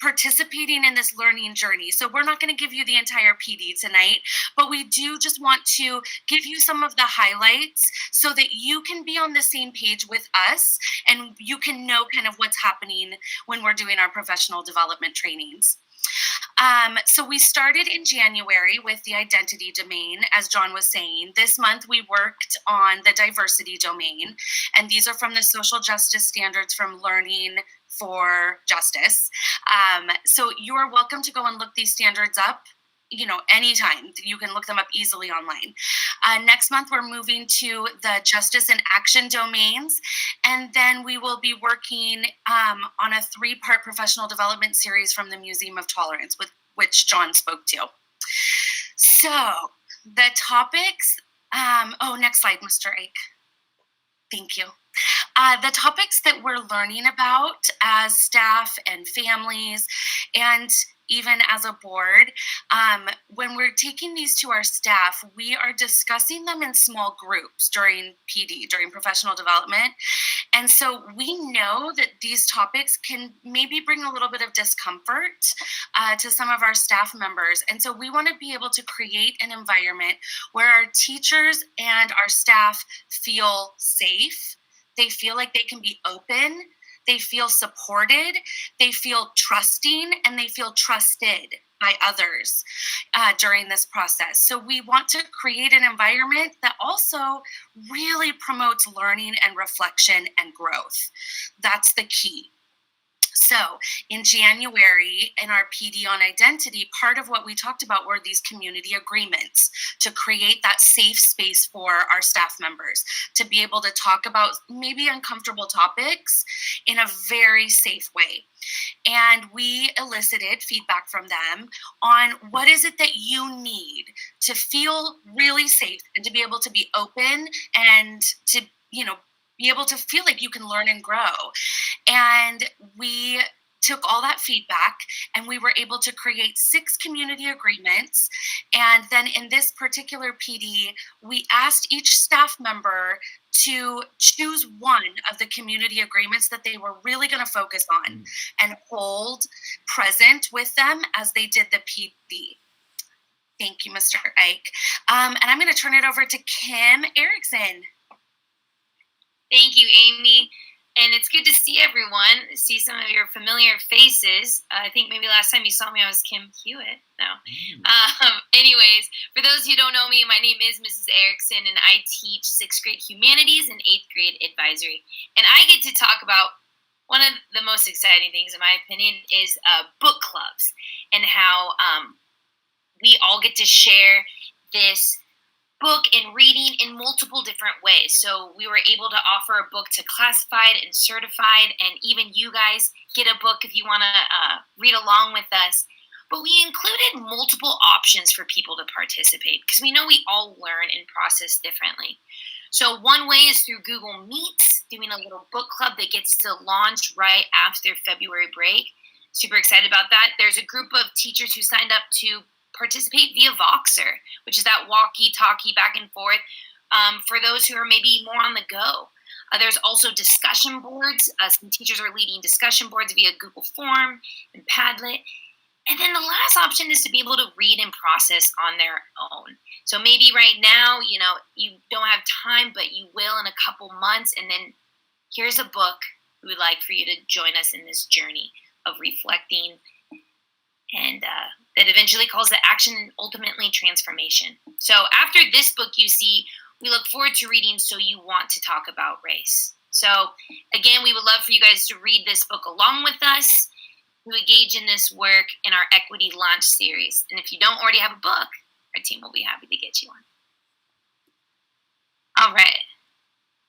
F: participating in this learning journey. So we're not going to give you the entire PD tonight, but we do just want to give you some of the highlights so that you can be on the same page with us and you can know kind of what's happening when we're doing our professional development trainings. So we started in January with the identity domain, as John was saying. This month we worked on the diversity domain, and these are from the social justice standards from Learning for Justice. So you are welcome to go and look these standards up, anytime. You can look them up easily online. Next month, we're moving to the justice and action domains, and then we will be working on a 3-part professional development series from the Museum of Tolerance, with which John spoke to. So the topics, next slide, Mr. Ake. Thank you. The topics that we're learning about as staff and families, and even as a board, when we're taking these to our staff, we are discussing them in small groups during PD, during professional development. And so we know that these topics can maybe bring a little bit of discomfort to some of our staff members. And so we want to be able to create an environment where our teachers and our staff feel safe. They feel like they can be open. They feel supported, they feel trusting, and they feel trusted.
L: by others during this process. So we want to create an environment that also really promotes learning and reflection and growth. That's the key. So in January, in our PD on identity, part of what we talked about were these community agreements to create that safe space for our staff members to be able to talk about maybe uncomfortable topics in a very safe way. And we elicited feedback from them on what is it that you need to feel really safe and to be able to be open and to, be able to feel like you can learn and grow. And we took all that feedback and we were able to create 6 community agreements. And then in this particular PD, we asked each staff member to choose one of the community agreements that they were really going to focus on and hold present with them as they did the PD. Thank you, Mr. Ike. And I'm going to turn it over to Kim Erickson.
M: Thank you, Amy. And it's good to see everyone, see some of your familiar faces. I think maybe last time you saw me, I was Kim Hewitt. No. Anyways, for those who don't know me, my name is Mrs. Erickson, and I teach 6th grade humanities and 8th grade advisory. And I get to talk about one of the most exciting things, in my opinion, is book clubs and how we all get to share this book and reading in multiple different ways. So we were able to offer a book to classified and certified, and even you guys get a book if you want to read along with us. But we included multiple options for people to participate because we know we all learn and process differently. So one way is through Google Meets, doing a little book club that gets to launch right after February break. Super excited about that. There's a group of teachers who signed up to participate via Voxer, which is that walkie-talkie back and forth for those who are maybe more on the go. There's also discussion boards. Some teachers are leading discussion boards via Google Form and Padlet. And then the last option is to be able to read and process on their own. So maybe right now, you don't have time, but you will in a couple months. And then here's a book we would like for you to join us in this journey of reflecting and that eventually calls to action and ultimately transformation. So after this book you see, we look forward to reading So You Want to Talk About Race. So again, we would love for you guys to read this book along with us, to engage in this work in our Equity Launch Series. And if you don't already have a book, our team will be happy to get you one. All right.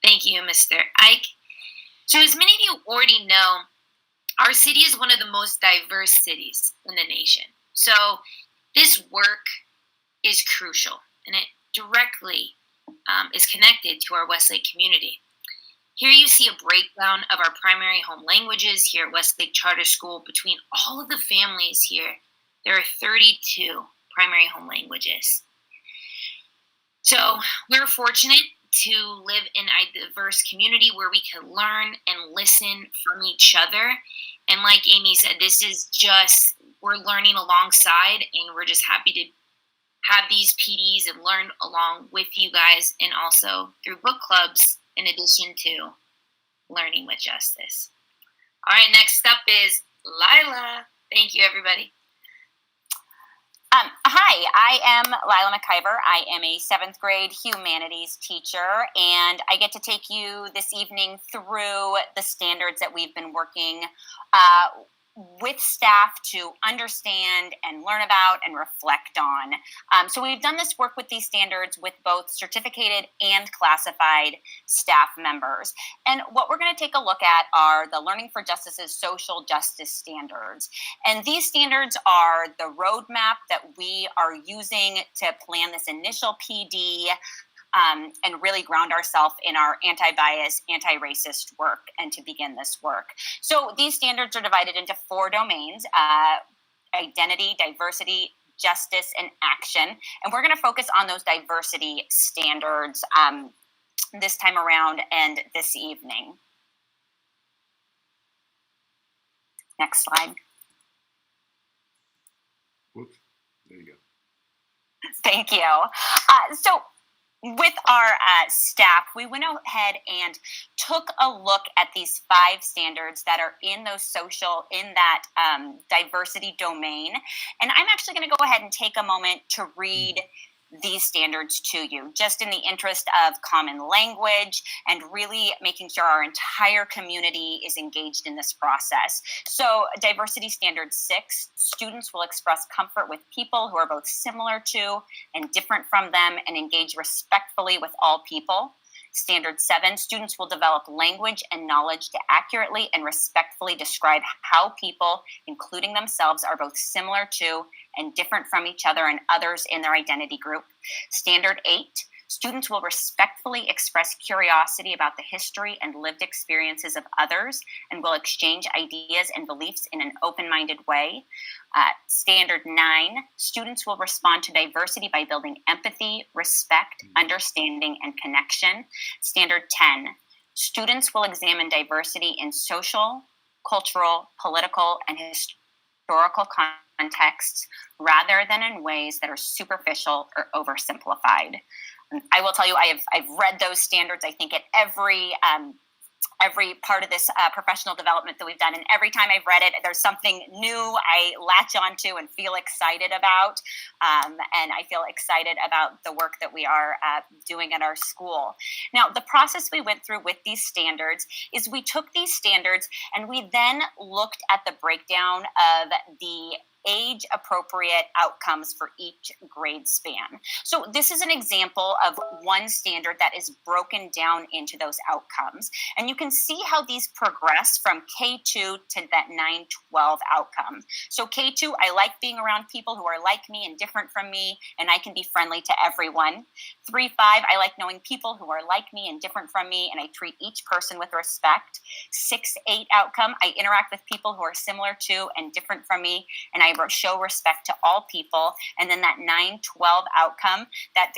M: Thank you, Mr. Ike. So as many of you already know, our city is one of the most diverse cities in the nation. So this work is crucial, and it directly is connected to our Westlake community. Here you see a breakdown of our primary home languages here at Westlake Charter School. Between all of the families here, there are 32 primary home languages. So we're fortunate to live in a diverse community where we can learn and listen from each other. And like Amy said, this is just, we're learning alongside, and we're just happy to have these PDs and learn along with you guys, and also through book clubs in addition to learning with justice. All right, next up is Lila. Thank you, everybody.
N: Hi, I am Lila McIver. I am a 7th grade humanities teacher, and I get to take you this evening through the standards that we've been working with staff to understand and learn about and reflect on. So we've done this work with these standards with both certificated and classified staff members. And what we're going to take a look at are the Learning for Justice's social justice standards. And these standards are the roadmap that we are using to plan this initial PD and really ground ourselves in our anti-bias, anti-racist work and to begin this work. So these standards are divided into 4 domains: identity, diversity, justice, and action. And we're going to focus on those diversity standards this time around and this evening. Next slide.
A: Whoops. There you go.
N: Thank you. So with our staff, we went ahead and took a look at these 5 standards that are in that diversity domain. And I'm actually going to go ahead and take a moment to read these standards to you, just in the interest of common language and really making sure our entire community is engaged in this process. So diversity standard 6, students will express comfort with people who are both similar to and different from them and engage respectfully with all people. Standard 7, students will develop language and knowledge to accurately and respectfully describe how people, including themselves, are both similar to and different from each other and others in their identity group. Standard 8, students will respectfully express curiosity about the history and lived experiences of others and will exchange ideas and beliefs in an open-minded way. Standard 9, students will respond to diversity by building empathy, respect, understanding, and connection. Standard 10, students will examine diversity in social, cultural, political, and historical contexts rather than in ways that are superficial or oversimplified. I will tell you, I've read those standards, I think, at every part of this professional development that we've done. And every time I've read it, there's something new I latch onto and feel excited about. And I feel excited about the work that we are doing at our school. Now, the process we went through with these standards is we took these standards and we then looked at the breakdown of the age-appropriate outcomes for each grade span. So this is an example of one standard that is broken down into those outcomes. And you can see how these progress from K2 to that 9-12 outcome. So K2, I like being around people who are like me and different from me, and I can be friendly to everyone. 3-5, I like knowing people who are like me and different from me, and I treat each person with respect. 6-8 outcome, I interact with people who are similar to and different from me, and I show respect to all people. And then that 9-12 outcome that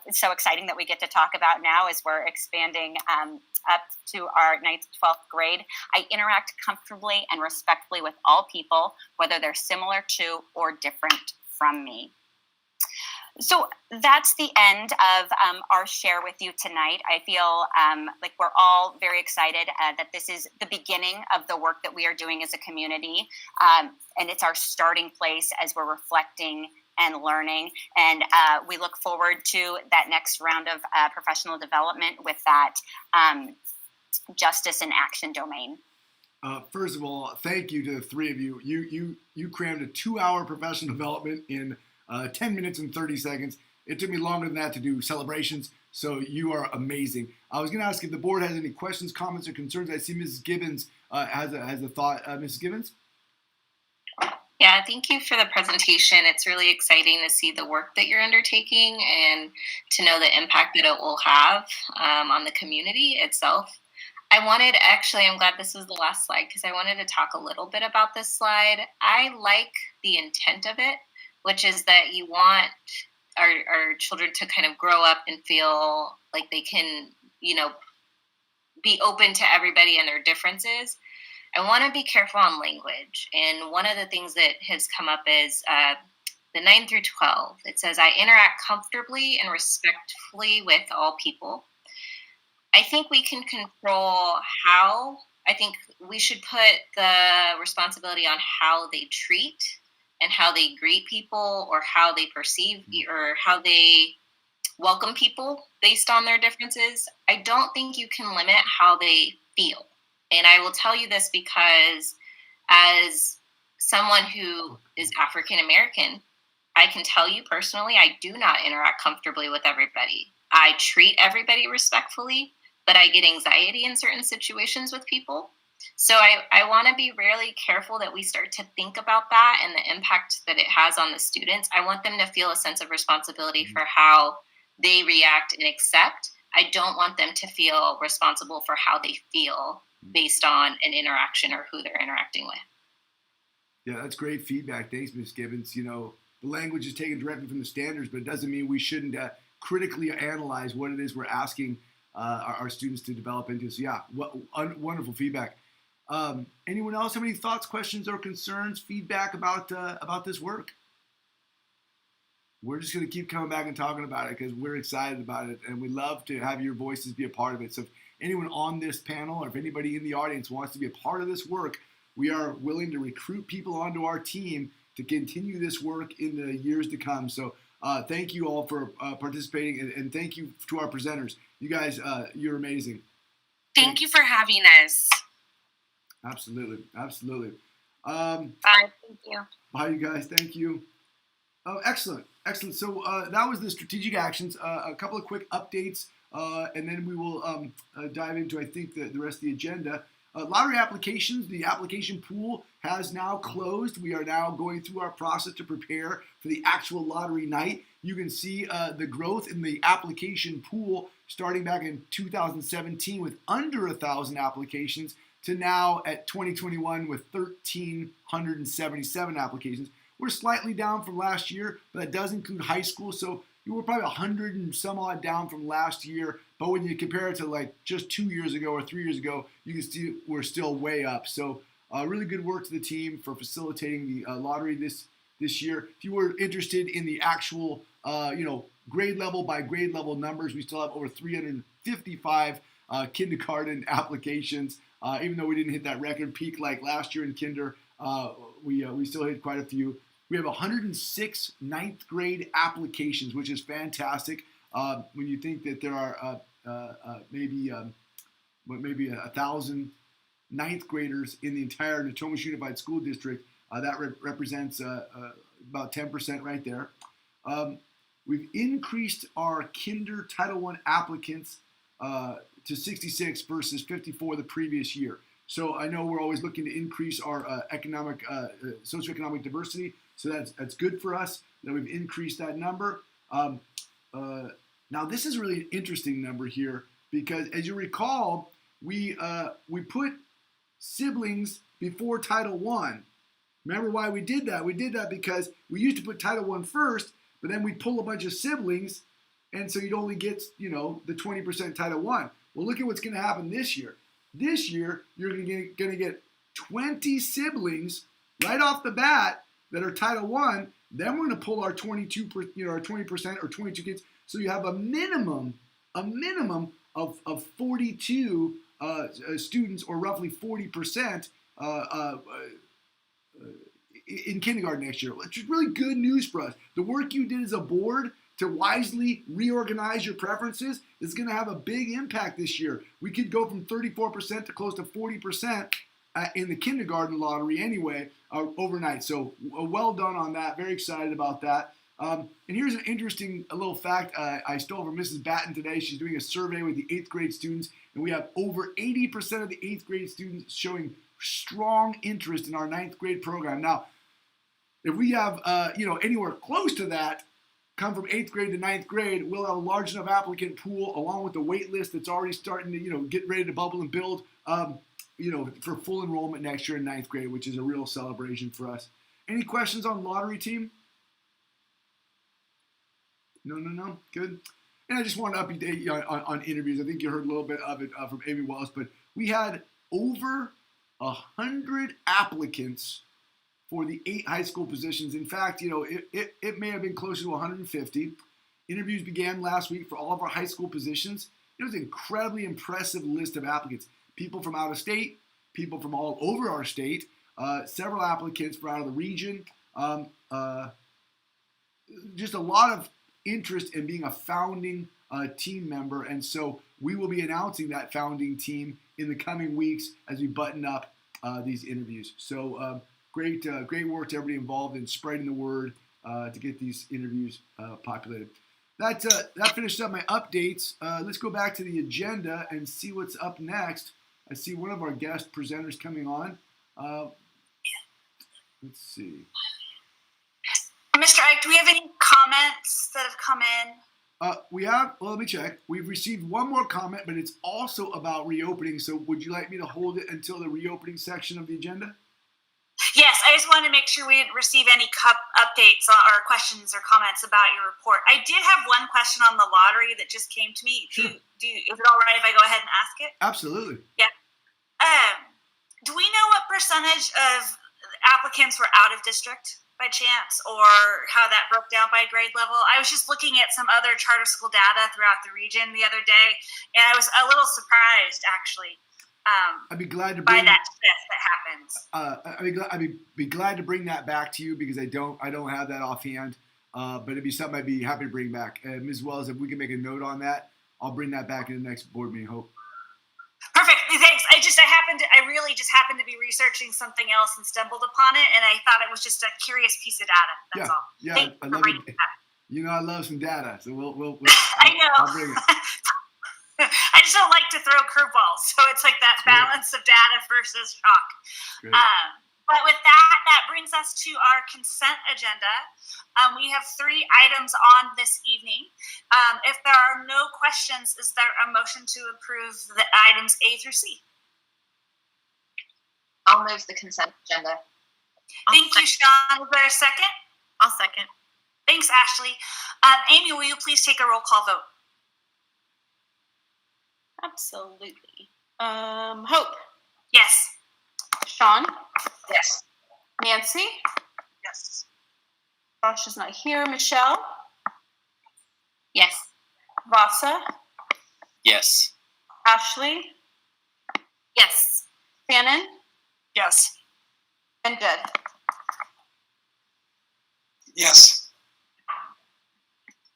N: is so exciting that we get to talk about now as we're expanding up to our 9th to 12th grade. I interact comfortably and respectfully with all people, whether they're similar to or different from me. So that's the end of our share with you tonight. I feel like we're all very excited that this is the beginning of the work that we are doing as a community. And it's our starting place as we're reflecting and learning. And we look forward to that next round of professional development with that justice and action domain.
A: First of all, thank you to the 3 of you. You crammed a 2-hour professional development in 10 minutes and 30 seconds. It took me longer than that to do celebrations, so you are amazing. I was going to ask if the board has any questions, comments, or concerns. I see Mrs. Gibbons has a thought. Mrs. Gibbons?
O: Yeah, thank you for the presentation. It's really exciting to see the work that you're undertaking and to know the impact that it will have on the community itself. I'm glad this was the last slide because I wanted to talk a little bit about this slide. I like the intent of it, which is that you want our children to kind of grow up and feel like they can, be open to everybody and their differences. I want to be careful on language. And one of the things that has come up is the 9 through 12. It says, I interact comfortably and respectfully with all people. I think we can control how. I think we should put the responsibility on how they treat and how they greet people or how they perceive or how they welcome people based on their differences. I don't think you can limit how they feel. And I will tell you this because as someone who is African American, I can tell you personally, I do not interact comfortably with everybody. I treat everybody respectfully, but I get anxiety in certain situations with people. So I want to be really careful that we start to think about that and the impact that it has on the students. I want them to feel a sense of responsibility for how they react and accept. I don't want them to feel responsible for how they feel based on an interaction or who they're interacting with.
A: Yeah, that's great feedback. Thanks, Ms. Gibbons. The language is taken directly from the standards, but it doesn't mean we shouldn't critically analyze what it is we're asking our students to develop into. So yeah, wonderful feedback. Anyone else have any thoughts, questions, or concerns, feedback about this work? we're just going to keep coming back and talking about it because we're excited about it, and we love to have your voices be a part of it. So if anyone on this panel or if anybody in the audience wants to be a part of this work, we are willing to recruit people onto our team to continue this work in the years to come. So thank you all for participating, and thank you to our presenters. You guys, you're amazing.
L: Thank you for having us.
A: Absolutely. Absolutely.
M: Bye. Thank you.
A: Bye, you guys. Thank you. Oh, excellent. Excellent. So that was the strategic actions. A couple of quick updates, and then we will dive into, I think, the rest of the agenda. Lottery applications, the application pool has now closed. We are now going through our process to prepare for the actual lottery night. You can see the growth in the application pool starting back in 2017 with under 1,000 applications to now at 2021 with 1,377 applications. We're slightly down from last year, but that does include high school. So you were probably 100 and some odd down from last year. But when you compare it to like just 2 years ago or 3 years ago, you can see we're still way up. So really good work to the team for facilitating the lottery this year. If you were interested in the actual, grade level by grade level numbers, we still have over 355 kindergarten applications. Even though we didn't hit that record peak like last year in kinder, we still hit quite a few. We have 106 ninth grade applications, which is fantastic. When you think that there are maybe 1,000 ninth graders in the entire Natomas Unified School District, that represents about 10% right there. We've increased our kinder Title I applicants to 66 versus 54 the previous year. So I know we're always looking to increase our socioeconomic diversity. So that's good for us that we've increased that number. Now this is really an interesting number here because as you recall, we put siblings before Title I. Remember why we did that? We did that because we used to put Title I first, but then we'd pull a bunch of siblings, and so you'd only get, the 20% Title I. Well, look at what's going to happen this year. This year, you're going to get 20 siblings right off the bat that are Title I. Then we're going to pull our 22%, our 20% or 22 kids. So you have a minimum of 42 students, or roughly 40% in kindergarten next year. Which is really good news for us. The work you did as a board to wisely reorganize your preferences is going to have a big impact this year. We could go from 34% to close to 40% in the kindergarten lottery anyway, overnight. So well done on that. Very excited about that. And here's an interesting little fact I stole from Mrs. Batten today. She's doing a survey with the 8th grade students, and we have over 80% of the 8th grade students showing strong interest in our 9th grade program. Now, if we have anywhere close to that come from 8th grade to 9th grade, we'll have a large enough applicant pool along with the wait list that's already starting to get ready to bubble and build for full enrollment next year in 9th grade, which is a real celebration for us. Any questions on lottery team? No. Good. And I just want to update you on interviews. I think you heard a little bit of it from Amy Wallace, but we had over 100 applicants for the 8 high school positions. In fact, it may have been closer to 150. Interviews began last week for all of our high school positions. It was an incredibly impressive list of applicants. People from out of state, people from all over our state, several applicants from out of the region. Just a lot of interest in being a founding team member. And so we will be announcing that founding team in the coming weeks as we button up these interviews. So great work to everybody involved in spreading the word to get these interviews populated. That finishes up my updates. Let's go back to the agenda and see what's up next. I see one of our guest presenters coming on. Let's see.
B: Mr. Ike, do we have any comments that have come in?
A: We have, well, let me check. We've received one more comment, but it's also about reopening. So would you like me to hold it until the reopening section of the agenda?
B: Yes, I just wanted to make sure we didn't receive any updates or questions or comments about your report. I did have one question on the lottery that just came to me. Sure. Is it all right if I go ahead and ask it?
A: Absolutely.
B: Yeah. Do we know what percentage of applicants were out of district? by chance, or how that broke down by grade level? I was just looking at some other charter school data throughout the region the other day, and I was a little surprised, actually,
A: I'd be glad to
B: by
A: bring
B: that shift that happens.
A: I'd be glad to bring that back to you because I don't have that offhand. But it'd be something I'd be happy to bring back. Ms. Wells, if we can make a note on that, I'll bring that back in the next board meeting. Hope.
B: Perfect. Thanks. I really just happened to be researching something else and stumbled upon it, and I thought it was just a curious piece of data. That's all.
A: Yeah,
B: Thanks
A: I
B: for
A: love
B: bringing
A: it.
B: that.
A: You know, I love some data, so we'll
B: I know.
A: I'll bring it.
B: I just don't like to throw curveballs, so it's like that balance of data versus shock.
A: Great.
B: But with that brings us to our consent agenda. We have 3 items on this evening. If there are no questions, is there a motion to approve the items A through C?
I: I'll move the consent agenda.
B: Thank you, Sean. Is there a second?
F: I'll second.
B: Thanks, Ashley. Amy, will you please take a roll call vote?
C: Absolutely. Hope.
B: Yes.
C: Sean.
I: Yes.
C: Nancy.
D: Yes.
C: Josh is not here. Michelle.
F: Yes.
C: Vasa.
E: Yes.
C: Ashley.
F: Yes.
C: Shannon.
G: Yes.
C: And Jed.
H: Yes.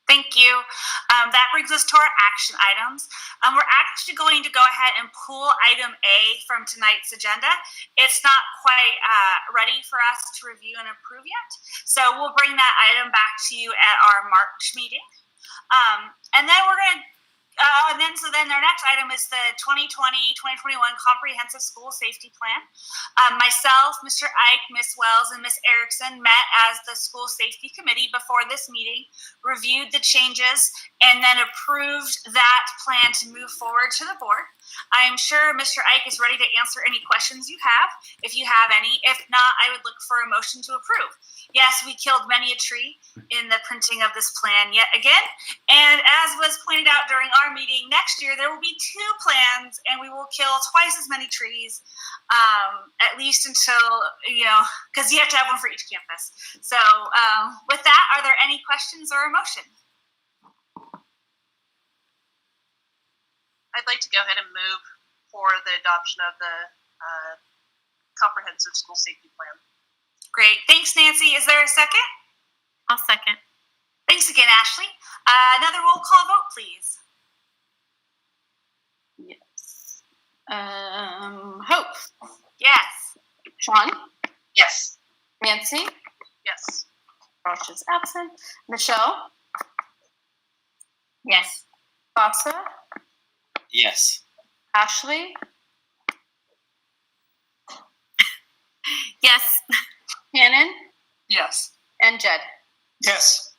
B: Thank you. That brings us to our action items. We're actually going to go ahead and pull item A from tonight's agenda. It's not quite ready for us to review and approve yet. So we'll bring that item back to you at our March meeting. And then we're going to then our next item is the 2020-2021 Comprehensive School Safety Plan. Myself, Mr. Ike, Ms. Wells, and Ms. Erickson met as the School Safety Committee before this meeting, reviewed the changes, and then approved that plan to move forward to the board. I am sure Mr. Ike is ready to answer any questions you have, if you have any. If not, I would look for a motion to approve. Yes, we killed many a tree in the printing of this plan yet again. And as was pointed out during our meeting, next year there will be 2 plans and we will kill twice as many trees, at least until, because you have to have one for each campus. So with that, are there any questions or a motion?
D: I'd like to go ahead and move for the adoption of the Comprehensive School Safety Plan.
B: Great. Thanks, Nancy. Is there a second?
F: I'll second.
B: Thanks again, Ashley. Another roll call vote, please.
C: Yes. Hope.
B: Yes.
C: Sean.
I: Yes.
C: Nancy.
D: Yes.
C: Josh is absent. Michelle.
F: Yes.
C: Vasa.
E: Yes.
C: Ashley.
F: Yes.
C: Shannon.
G: Yes.
C: And Jed.
H: Yes.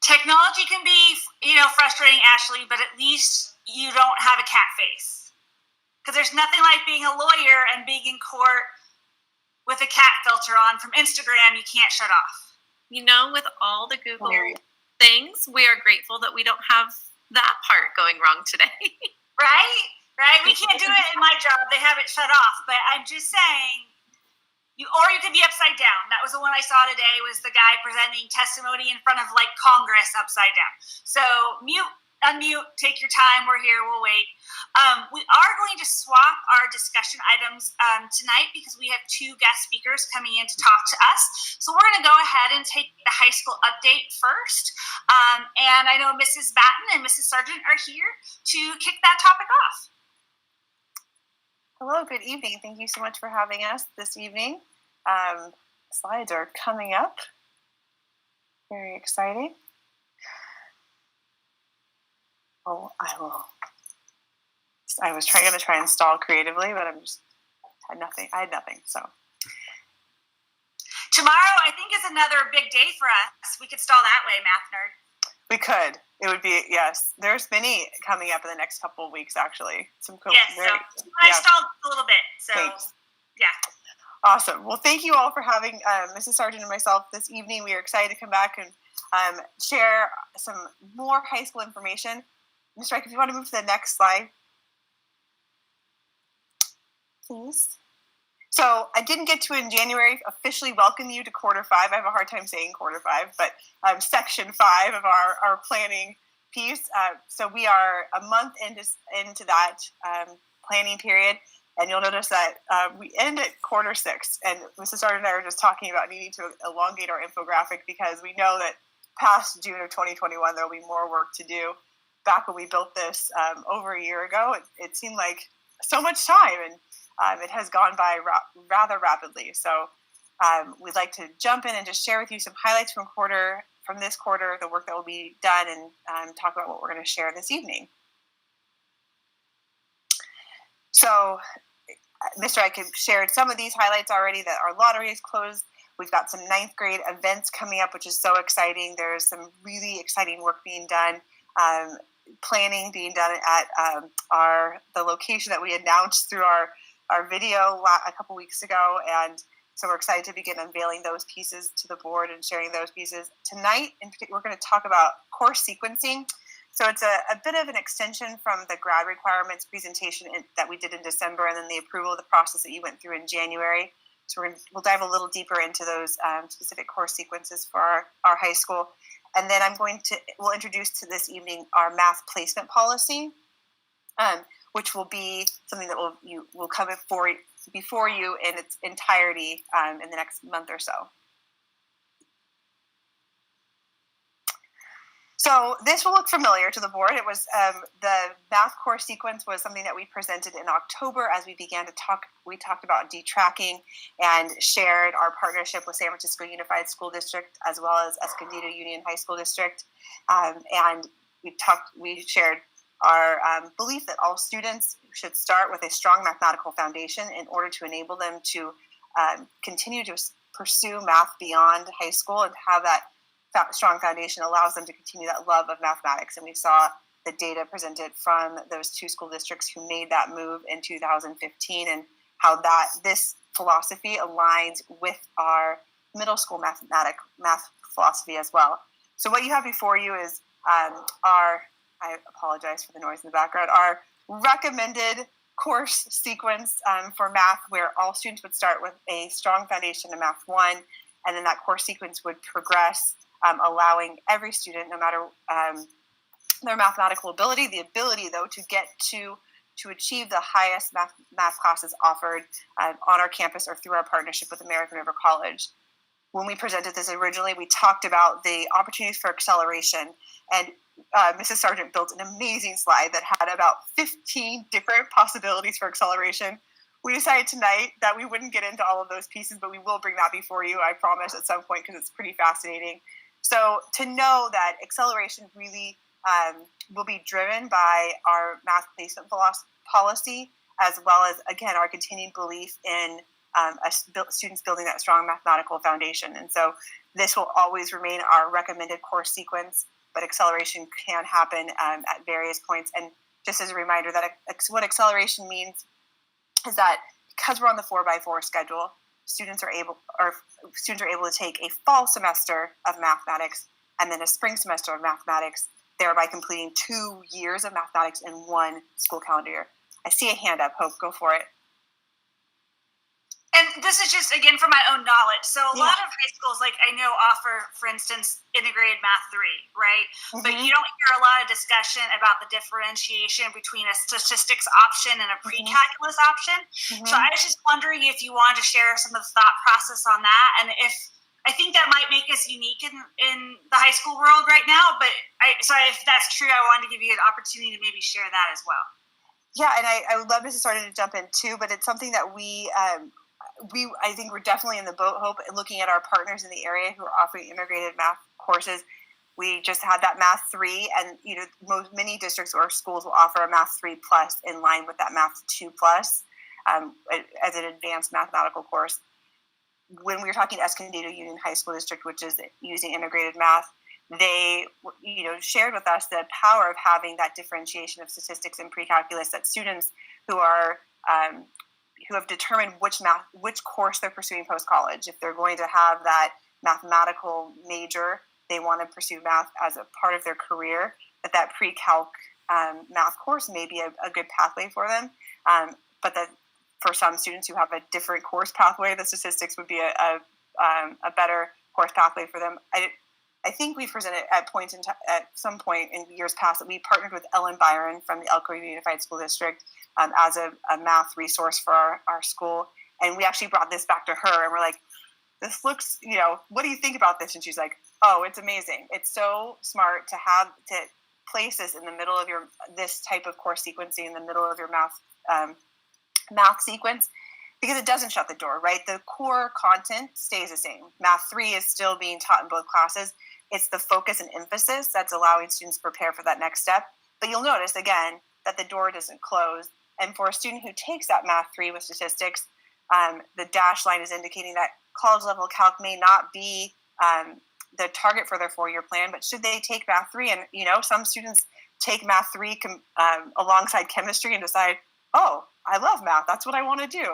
B: Technology can be, frustrating, Ashley, but at least you don't have a cat face. Because there's nothing like being a lawyer and being in court with a cat filter on from Instagram you can't shut off.
F: With all the Google things, we are grateful that we don't have that part going wrong today.
B: Right? We can't do it in my job. They have it shut off. But I'm just saying, you could be upside down. That was the one I saw today, was the guy presenting testimony in front of Congress upside down. So unmute, take your time. We're here. We'll wait. We are going to swap our discussion items tonight because we have 2 guest speakers coming in to talk to us. So we're going to go ahead and take the high school update first. And I know Mrs. Batten and Mrs. Sargent are here to kick that topic off.
P: Hello, good evening. Thank you so much for having us this evening. Slides are coming up. Very exciting. Oh, I was going to try and stall creatively, but I had nothing. So
B: tomorrow, I think, is another big day for us. We could stall that way, math nerd.
P: We could. It would be, yes. There's many coming up in the next couple of weeks, actually. Some cool.
B: Yes, I stalled a little bit. So,
P: thanks.
B: Yeah.
P: Awesome. Well, thank you all for having Mrs. Sargent and myself this evening. We are excited to come back and share some more high school information. Mr. Ike, if you want to move to the next slide, please. So I didn't get to in January officially welcome you to quarter 5. I have a hard time saying quarter 5, but section 5 of our planning piece. So we are a month into that planning period, and you'll notice that we end at quarter 6. And Mrs. Sargent and I are just talking about needing to elongate our infographic because we know that past June of 2021 there will be more work to do. Back when we built this over a year ago, it seemed like so much time, and it has gone by rather rapidly. So we'd like to jump in and just share with you some highlights from this quarter, the work that will be done, and talk about what we're going to share this evening. So Mr. Ike shared some of these highlights already, that our lottery is closed. We've got some 9th grade events coming up, which is so exciting. There's some really exciting work being done, planning being done at the location that we announced through our video a couple weeks ago. And so we're excited to begin unveiling those pieces to the board and sharing those pieces. Tonight, in particular, we're going to talk about course sequencing. So it's a bit of an extension from the grad requirements presentation that we did in December, and then the approval of the process that you went through in January. So we'll dive a little deeper into those specific course sequences for our high school. And then we'll introduce to this evening our math placement policy, which will be something that will come before you in its entirety in the next month or so. So this will look familiar to the board. It was the math course sequence was something that we presented in October as we began to talk. We talked about detracking and shared our partnership with San Francisco Unified School District as well as Escondido Union High School District, and we shared our belief that all students should start with a strong mathematical foundation in order to enable them to continue to pursue math beyond high school, and have that strong foundation allows them to continue that love of mathematics. And we saw the data presented from those 2 school districts who made that move in 2015, and how this philosophy aligns with our middle school math philosophy as well. So what you have before you is I apologize for the noise in the background, our recommended course sequence for math, where all students would start with a strong foundation in Math 1, and then that course sequence would progress, allowing every student, no matter their mathematical ability, the ability, though, to get to achieve the highest math classes offered on our campus or through our partnership with American River College. When we presented this originally, we talked about the opportunities for acceleration, and Mrs. Sargent built an amazing slide that had about 15 different possibilities for acceleration. We decided tonight that we wouldn't get into all of those pieces, but we will bring that before you, I promise, at some point, because it's pretty fascinating. So to know that acceleration really will be driven by our math placement policy, as well as, again, our continued belief in students building that strong mathematical foundation. And so this will always remain our recommended course sequence, but acceleration can happen at various points. And just as a reminder, that what acceleration means is that because we're on the 4x4 schedule, students are able to take a fall semester of mathematics and then a spring semester of mathematics, thereby completing 2 years of mathematics in 1 school calendar year. I see a hand up. Hope, go for it.
B: And this is just, again, from my own knowledge. So a lot of high schools, like I know, offer, for instance, integrated math 3, right? Mm-hmm. But you don't hear a lot of discussion about the differentiation between a statistics option and a pre-calculus option. Mm-hmm. So I was just wondering if you wanted to share some of the thought process on that, and if I think that might make us unique in the high school world right now. But so if that's true, I wanted to give you an opportunity to maybe share that as well.
P: Yeah, and I would love Mrs. Sargent to jump in too, but it's something that I think we're definitely in the boat, Hope, looking at our partners in the area who are offering integrated math courses. We just had that Math 3, and many districts or schools will offer a Math 3 Plus in line with that Math 2 Plus as an advanced mathematical course. When we were talking to Escondido Union High School District, which is using integrated math, they shared with us the power of having that differentiation of statistics and pre-calculus, that students who have determined which course they're pursuing post-college, if they're going to have that mathematical major, they want to pursue math as a part of their career, that pre-calc math course may be a good pathway for them. But that for some students who have a different course pathway, the statistics would be a better course pathway for them. I think we presented at some point in years past that we partnered with Ellen Byron from the Elko Unified School District as a math resource for our school. And we actually brought this back to her and we're like, this looks, what do you think about this? And she's like, oh, it's amazing. It's so smart to place this in the middle of this type of course sequencing in the middle of your math sequence, because it doesn't shut the door, right? The core content stays the same. Math 3 is still being taught in both classes. It's the focus and emphasis that's allowing students to prepare for that next step. But you'll notice, again, that the door doesn't close. And for a student who takes that Math 3 with statistics, the dash line is indicating that college level calc may not be the target for their 4-year plan, but should they take Math 3? And, some students take Math 3 alongside chemistry and decide, oh, I love math. That's what I want to do.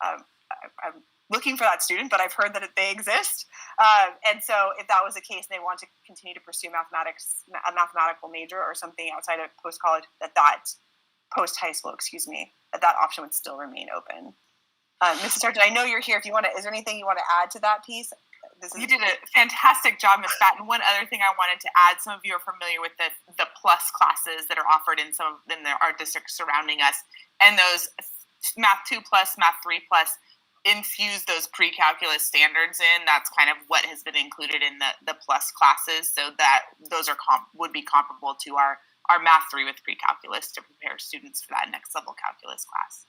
P: I'm looking for that student, but I've heard that they exist. And so if that was the case, and they want to continue to pursue mathematics, a mathematical major or something outside of post-college, post-high school, that option would still remain open. Mrs. Sargent, I know you're here. Is there anything you want to add to that piece?
Q: You did a fantastic job, Ms. Fat. And one other thing I wanted to add, some of you are familiar with the plus classes that are offered in our districts surrounding us. And those Math 2 plus, Math 3 plus, infuse those pre-calculus standards in. That's kind of what has been included in the plus classes, so that those would be comparable to our Math 3 with pre-calculus to prepare students for that next level calculus class.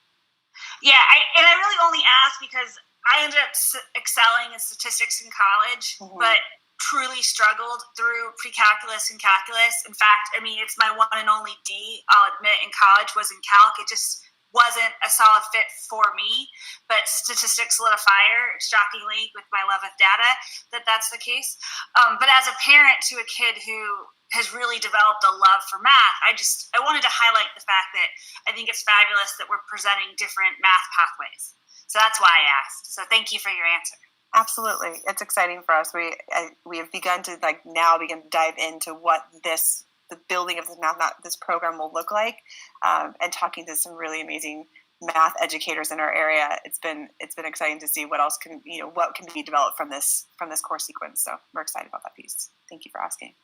B: Yeah, I really only asked because I ended up excelling in statistics in college, but truly struggled through pre-calculus and calculus. In fact, it's my one and only D, I'll admit, in college was in calc. It just wasn't a solid fit for me, but statistics lit a fire, shockingly, with my love of data, that's the case. But as a parent to a kid who has really developed a love for math, I wanted to highlight the fact that I think it's fabulous that we're presenting different math pathways. So that's why I asked. So thank you for your answer.
P: Absolutely. It's exciting for us. We have begun to dive into what the building of this program will look like, and talking to some really amazing math educators in our area. It's been exciting to see what else can be developed from this course sequence. So we're excited about that piece. Thank you for asking.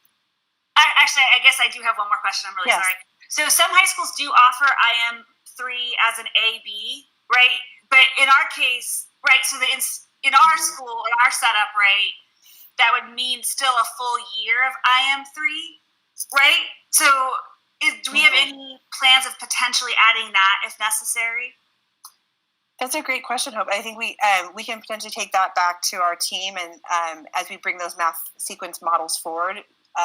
B: Actually, I guess I do have one more question. I'm really sorry. So some high schools do offer IM3 as an AB, right? But in our case, right, so in our school, in our setup, right, that would mean still a full year of IM3, right? So do we have any plans of potentially adding that if necessary?
P: That's a great question, Hope. I think we can potentially take that back to our team, and as we bring those math sequence models forward,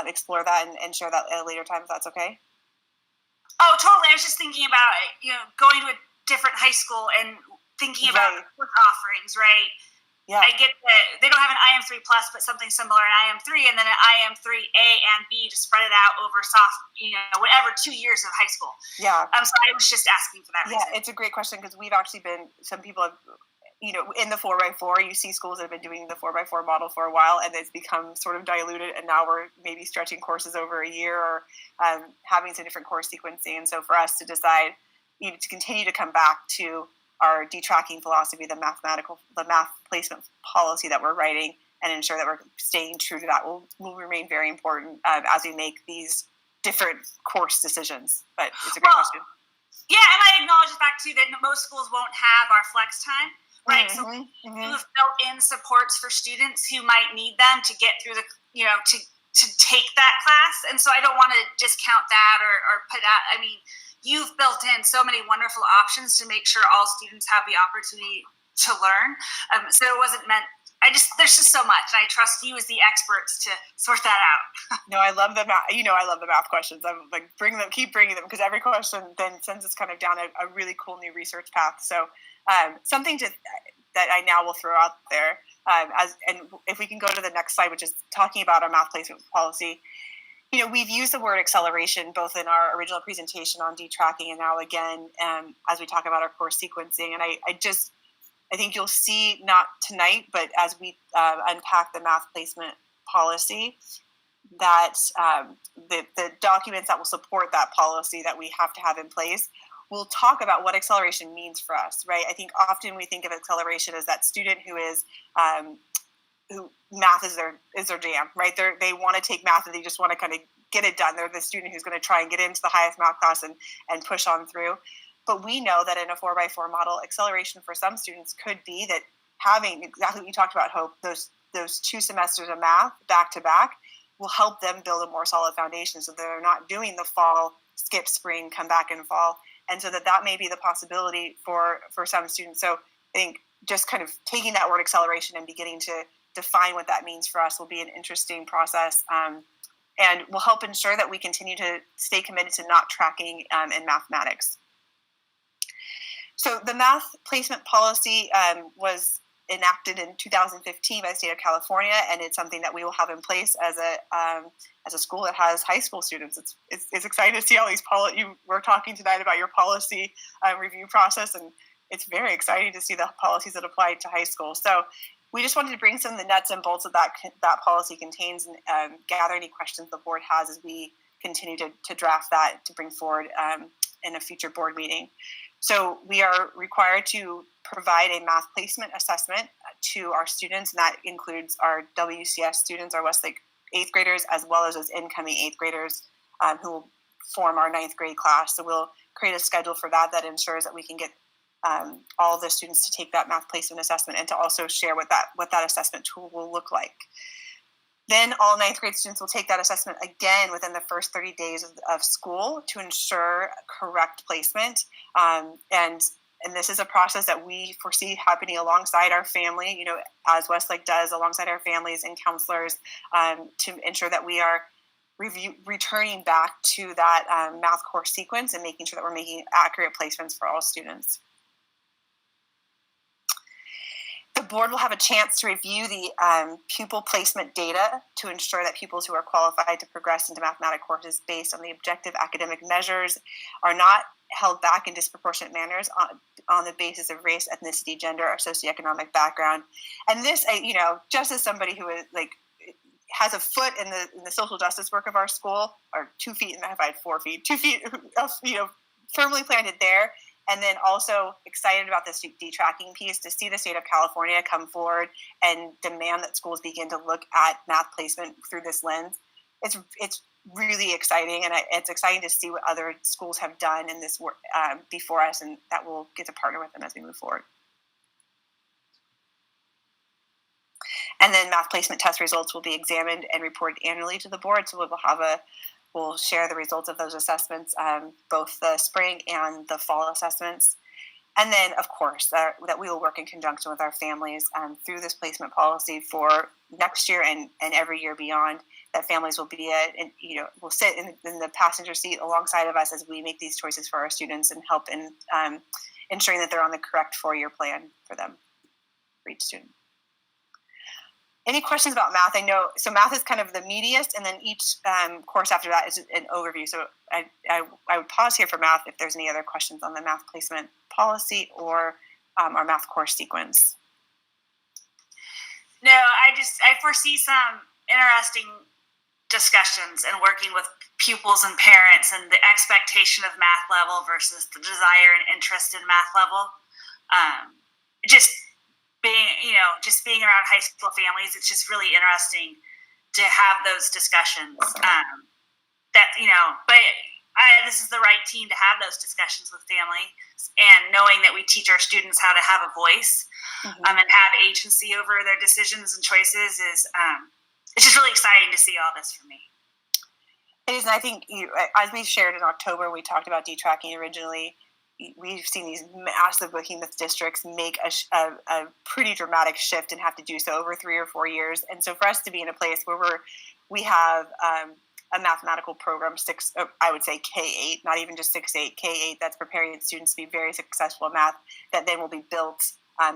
P: explore that and share that at a later time, if that's okay.
B: Oh, totally. I was just thinking about going to a different high school and thinking about course offerings, right? Yeah. I get that they don't have an IM3 plus, but something similar in IM3, and then an IM3A and B to spread it out over whatever 2 years of high school. Yeah. So I was just asking for that reason. Yeah, it's a great question because we've actually some people have, in the 4x4, you see schools that have been doing the 4x4 model for a while, and it's become sort of diluted, and now we're maybe stretching courses over a year or having some different course sequencing. And so for us to decide, to continue to come back to our detracking philosophy, the math placement policy that we're writing, and ensure that we're staying true to that will remain very important as we make these different course decisions. But it's a great question. Yeah, and I acknowledge the fact too that most schools won't have our flex time, right? So we have built in supports for students who might need them to get through to take that class, and so I don't want to discount that or put out. You've built in so many wonderful options to make sure all students have the opportunity to learn. So it wasn't meant. There's just so much, and I trust you as the experts to sort that out. No, I love the math. I love the math questions. I'm like, keep bringing them, because every question then sends us kind of down a really cool new research path. So something that I now will throw out there, and if we can go to the next slide, which is talking about our math placement policy. We've used the word acceleration both in our original presentation on detracking and now again as we talk about our course sequencing. And I think you'll see, not tonight, but as we unpack the math placement policy, that the documents that will support that policy that we have to have in place
P: we'll talk about what acceleration means for us, right? I think often we think of acceleration as that student who is who math is their jam, right? They want to take math and they just want to kind of get it done. They're the student who's going to try and get into the highest math class and push on through. But we know that in a 4x4 model, acceleration for some students could be that having exactly what you talked about, Hope, those 2 semesters of math back to back will help them build a more solid foundation, so they're not doing the fall, skip spring, come back in fall. And so that may be the possibility for some students. So I think just kind of taking that word acceleration and beginning to define what that means for us will be an interesting process, and will help ensure that we continue to stay committed to not tracking in mathematics. So the math placement policy was enacted in 2015 by the state of California, and it's something that we will have in place as a school that has high school students. It's exciting to see all these we're talking tonight about your policy review process, and it's very exciting to see the policies that apply to high school. So we just wanted to bring some of the nuts and bolts of that policy contains, and gather any questions the board has as we continue to draft that to bring forward in a future board meeting. So we are required to provide a math placement assessment to our students, and that includes our WCS students, our Westlake 8th graders, as well as those incoming 8th graders who will form our 9th grade class. So we'll create a schedule for that ensures that we can get all the students to take that math placement assessment, and to also share what that assessment tool will look like. Then all 9th grade students will take that assessment again within the first 30 days of school to ensure correct placement. And this is a process that we foresee happening alongside our family, as Westlake does, alongside our families and counselors, to ensure that we are returning back to that math course sequence and making sure that we're making accurate placements for all students. The board will have a chance to review the pupil placement data to ensure that pupils who are qualified to progress into mathematics courses based on the objective academic measures are not held back in disproportionate manners on the basis of race, ethnicity, gender, or socioeconomic background. And this, just as somebody who is has a foot in the social justice work of our school, or 2 feet, and if I had 4 feet, 2 feet, firmly planted there. And then also excited about this detracking piece, to see the state of California come forward and demand that schools begin to look at math placement through this lens. It's really exciting, and it's exciting to see what other schools have done in this work before us, and that we'll get to partner with them as we move forward. And then math placement test results will be examined and reported annually to the board, so we'll share the results of those assessments, both the spring and the fall assessments. And then, of course, that we will work in conjunction with our families through this placement policy for next year and every year beyond. That families will be will sit in the passenger seat alongside of us as we make these choices for our students and help in ensuring that they're on the correct 4-year plan for them, for each student. Any questions about math? I know, so math is kind of the meatiest, and then each course after that is an overview. So I would pause here for math if there's any other questions on the math placement policy or our math course sequence.
B: No, I foresee some interesting discussions and working with pupils and parents, and the expectation of math level versus the desire and interest in math level. Being around high school families, it's just really interesting to have those discussions. This is the right team to have those discussions with families, and knowing that we teach our students how to have a voice and have agency over their decisions and choices is it's just really exciting to see all this for me.
P: It is, and I think as we shared in October, we talked about detracking originally. We've seen these massive behemoth districts make a pretty dramatic shift and have to do so over 3 or 4 years. And so for us to be in a place where we have a mathematical program, I would say K-8, not even just 6-8, K-8, that's preparing students to be very successful in math, that then will be built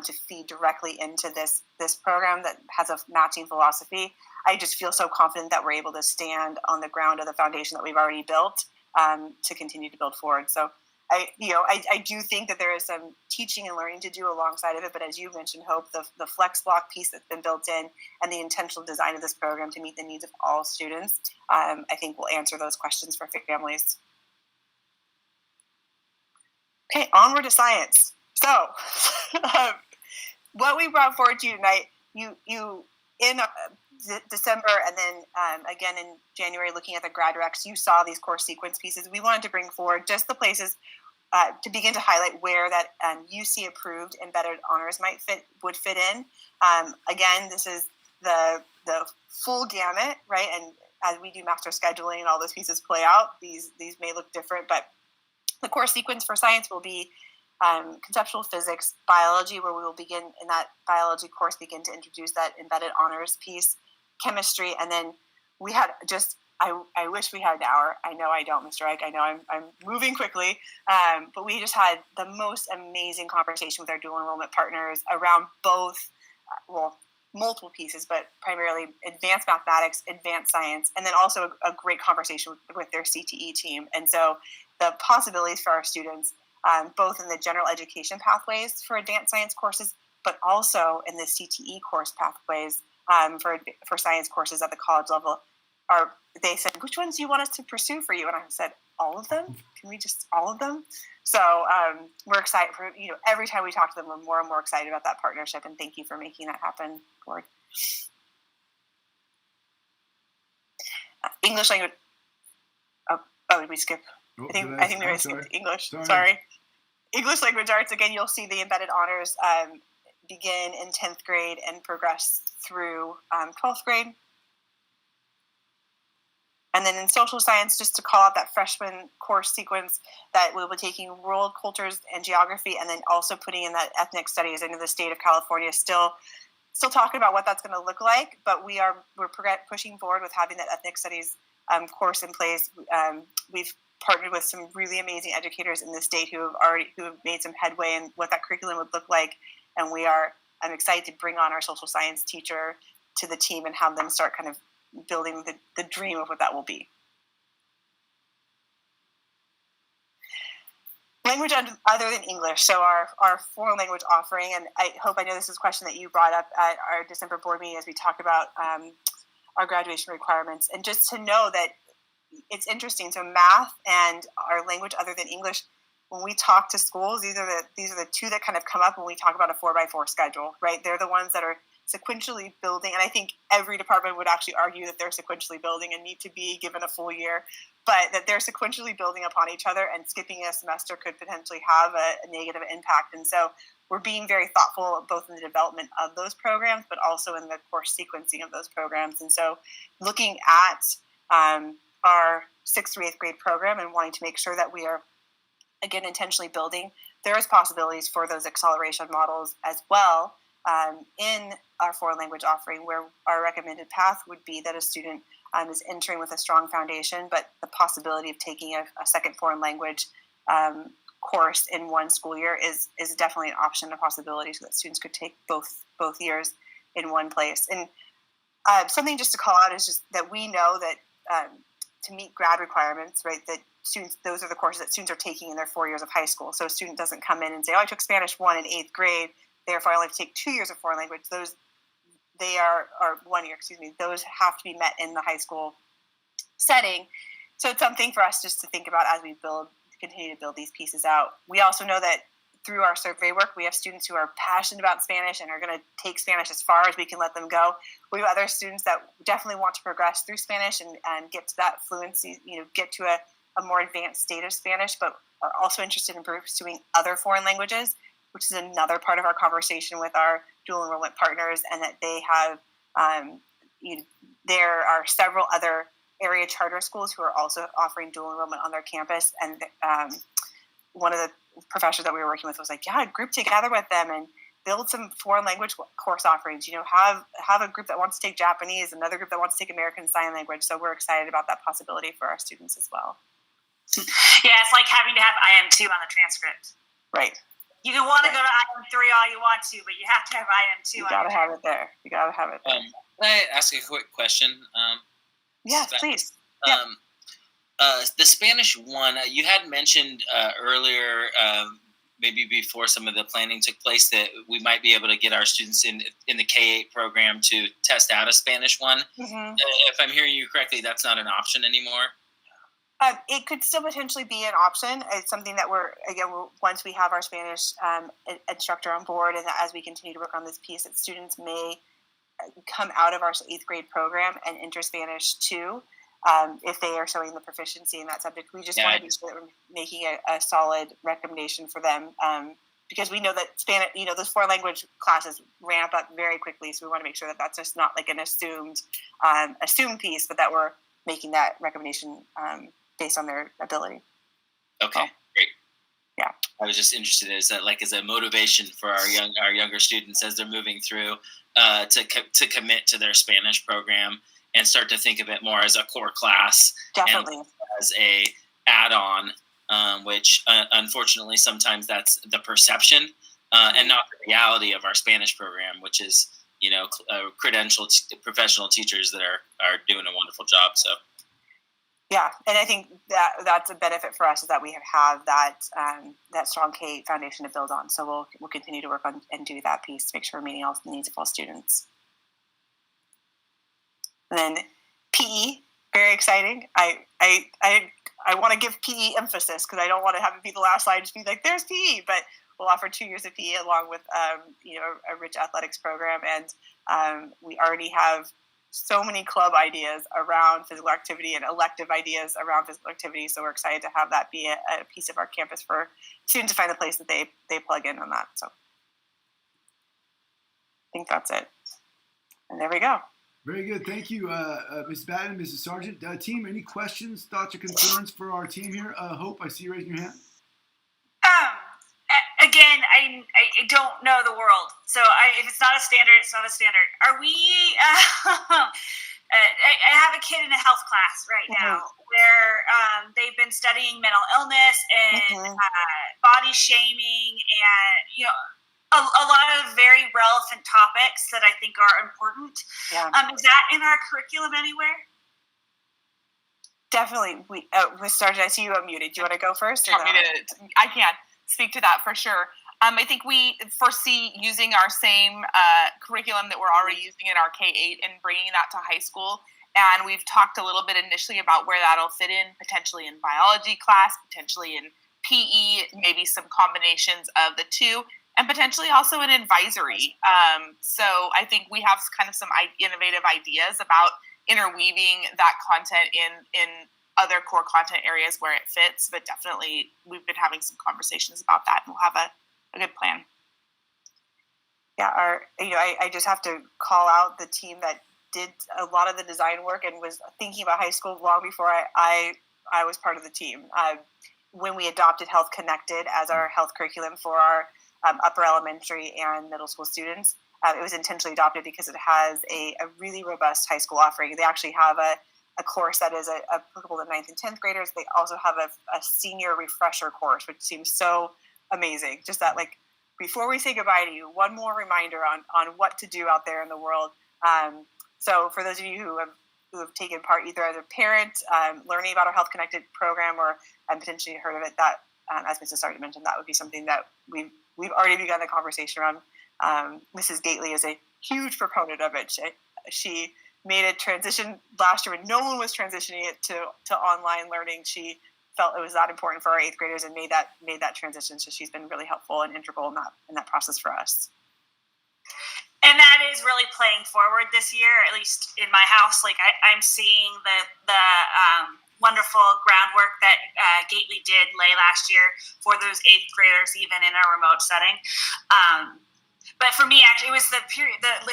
P: to feed directly into this program that has a matching philosophy. I just feel so confident that we're able to stand on the ground of the foundation that we've already built to continue to build forward. So I do think that there is some teaching and learning to do alongside of it, but as you mentioned, Hope, the flex block piece that's been built in and the intentional design of this program to meet the needs of all students, I think will answer those questions for families. Okay, onward to science. So, what we brought forward to you tonight, you in December and then again in January, looking at the grad recs, you saw these course sequence pieces. We wanted to bring forward just the places to begin to highlight where that UC approved embedded honors would fit in. Again, this is the full gamut, right? And as we do master scheduling and all those pieces play out, these may look different, but the course sequence for science will be conceptual physics, biology, where we will begin in that biology course, begin to introduce that embedded honors piece, chemistry, and then we had just, I wish we had an hour. I know I don't, Mr. Ike. I know I'm moving quickly, but we just had the most amazing conversation with our dual enrollment partners around both, multiple pieces, but primarily advanced mathematics, advanced science, and then also a great conversation with their CTE team. And so the possibilities for our students, both in the general education pathways for advanced science courses, but also in the CTE course pathways for science courses at the college level, they said, which ones do you want us to pursue for you? And I said, all of them? Can we just, all of them? So we're excited for, every time we talk to them, we're more and more excited about that partnership, and thank you for making that happen, Board. English language. Oh, did we skip? I think we skipped English. Sorry. English language arts, again, you'll see the embedded honors begin in 10th grade and progress through 12th grade. And then in social science, just to call out that freshman course sequence that we'll be taking world cultures and geography, and then also putting in that ethnic studies into the state of California, still talking about what that's going to look like, but we're pushing forward with having that ethnic studies course in place. We've partnered with some really amazing educators in the state who have made some headway in what that curriculum would look like, and I'm excited to bring on our social science teacher to the team and have them start kind of building the dream of what that will be. Language other than English, so our foreign language offering, and I know this is a question that you brought up at our December board meeting as we talked about our graduation requirements, and just to know that it's interesting. So math and our language other than English, when we talk to schools, these are the two that kind of come up when we talk about a 4x4 schedule, right? They're the ones that are sequentially building, and I think every department would actually argue that they're sequentially building and need to be given a full year, but that they're sequentially building upon each other, and skipping a semester could potentially have a negative impact. And so we're being very thoughtful both in the development of those programs, but also in the course sequencing of those programs. And so looking at our 6th through 8th grade program and wanting to make sure that we are, again, intentionally building, there is possibilities for those acceleration models as well in our foreign language offering, where our recommended path would be that a student is entering with a strong foundation, but the possibility of taking a second foreign language course in one school year is definitely an option, a possibility, so that students could take both years in one place. And something just to call out is just that we know that to meet grad requirements, right, that students, those are the courses that students are taking in their 4 years of high school. So a student doesn't come in and say, I took Spanish 1 in 8th grade, therefore I only have to take 2 years of foreign language. Those, they are 1 year, those have to be met in the high school setting. So it's something for us just to think about as we continue to build these pieces out. We also know that through our survey work, we have students who are passionate about Spanish and are going to take Spanish as far as we can let them go. We have other students that definitely want to progress through Spanish and get to that fluency, get to a more advanced state of Spanish, but are also interested in pursuing other foreign languages, which is another part of our conversation with our dual enrollment partners, and that they have, there are several other area charter schools who are also offering dual enrollment on their campus. And one of the professors that we were working with was like, yeah, group together with them and build some foreign language course offerings, have a group that wants to take Japanese, another group that wants to take American Sign Language. So we're excited about that possibility for our students as well.
B: Yeah, it's like having to have IM2 on the transcript.
P: Right.
B: You can want to go to IM3 all you want to, but you have to have IM2.
P: You got to have it there. You got to have it there.
E: Can I ask a quick question?
P: Yes, please.
E: The Spanish one, you had mentioned earlier, maybe before some of the planning took place, that we might be able to get our students in the K-8 program to test out a Spanish one. Mm-hmm. If I'm hearing you correctly, that's not an option anymore?
P: It could still potentially be an option. It's something that once we have our Spanish instructor on board, and as we continue to work on this piece, that students may come out of our 8th grade program and enter Spanish too, if they are showing the proficiency in that subject. We just want to be sure that we're making a solid recommendation for them, because we know that Spanish, those foreign language classes ramp up very quickly. So we want to make sure that that's just not like an assumed piece, but that we're making that recommendation based on their ability.
E: Okay, great.
P: Yeah,
E: I was just interested as a motivation for our younger students as they're moving through to commit to their Spanish program and start to think of it more as a core class,
P: definitely,
E: and as a add-on, which unfortunately sometimes that's the perception and not the reality of our Spanish program, which is credentialed professional teachers that are doing a wonderful job. So.
P: Yeah, and I think that's a benefit for us, is that we have that strong K foundation to build on. So we'll continue to work on and do that piece to make sure we're meeting all the needs of all students. And then PE, very exciting. I want to give PE emphasis, because I don't want to have it be the last slide, just be like, there's PE, but we'll offer 2 years of PE along with a rich athletics program, and we already have so many club ideas around physical activity and elective ideas around physical activity. So we're excited to have that be a piece of our campus for students to find a place that they plug in on that. So I think that's it. And there we go.
A: Very good. Thank you, Mrs. Batten, Mrs. Sargent. Team, any questions, thoughts, or concerns for our team here? Hope, I see you raising your hand.
B: Again, I don't know the world, so if it's not a standard, it's not a standard. Are we? I have a kid in a health class right now where they've been studying mental illness and body shaming, and a lot of very relevant topics that I think are important.
P: Yeah.
B: Is that in our curriculum anywhere?
P: Definitely. Ms. Sargent, I see you unmuted. Do you want to go first?
Q: I can speak to that for sure. I think we foresee using our same curriculum that we're already using in our K-8 and bringing that to high school. And we've talked a little bit initially about where that'll fit in, potentially in biology class, potentially in PE, maybe some combinations of the two, and potentially also in advisory. So I think we have kind of some innovative ideas about interweaving that content in other core content areas where it fits, but definitely we've been having some conversations about that, and we'll have a good plan.
P: Yeah, I just have to call out the team that did a lot of the design work and was thinking about high school long before I was part of the team. When we adopted Health Connected as our health curriculum for our upper elementary and middle school students, it was intentionally adopted because it has a really robust high school offering. They actually have a course that is applicable to 9th and 10th graders. They also have a senior refresher course, which seems so amazing. Just that, like, before we say goodbye to you, one more reminder on what to do out there in the world. So for those of you who have taken part either as a parent, learning about our Health Connected program, or potentially heard of it, that, as Mrs. Sargent mentioned, that would be something that we've already begun the conversation around. Mrs. Gately is a huge proponent of it. She made a transition last year when no one was transitioning it to online learning. She felt it was that important for our 8th graders and made that transition. So she's been really helpful and integral in that process for us.
B: And that is really playing forward this year, at least in my house. Like I'm seeing the wonderful groundwork that Gately did lay last year for those 8th graders, even in a remote setting. But for me, actually, it was the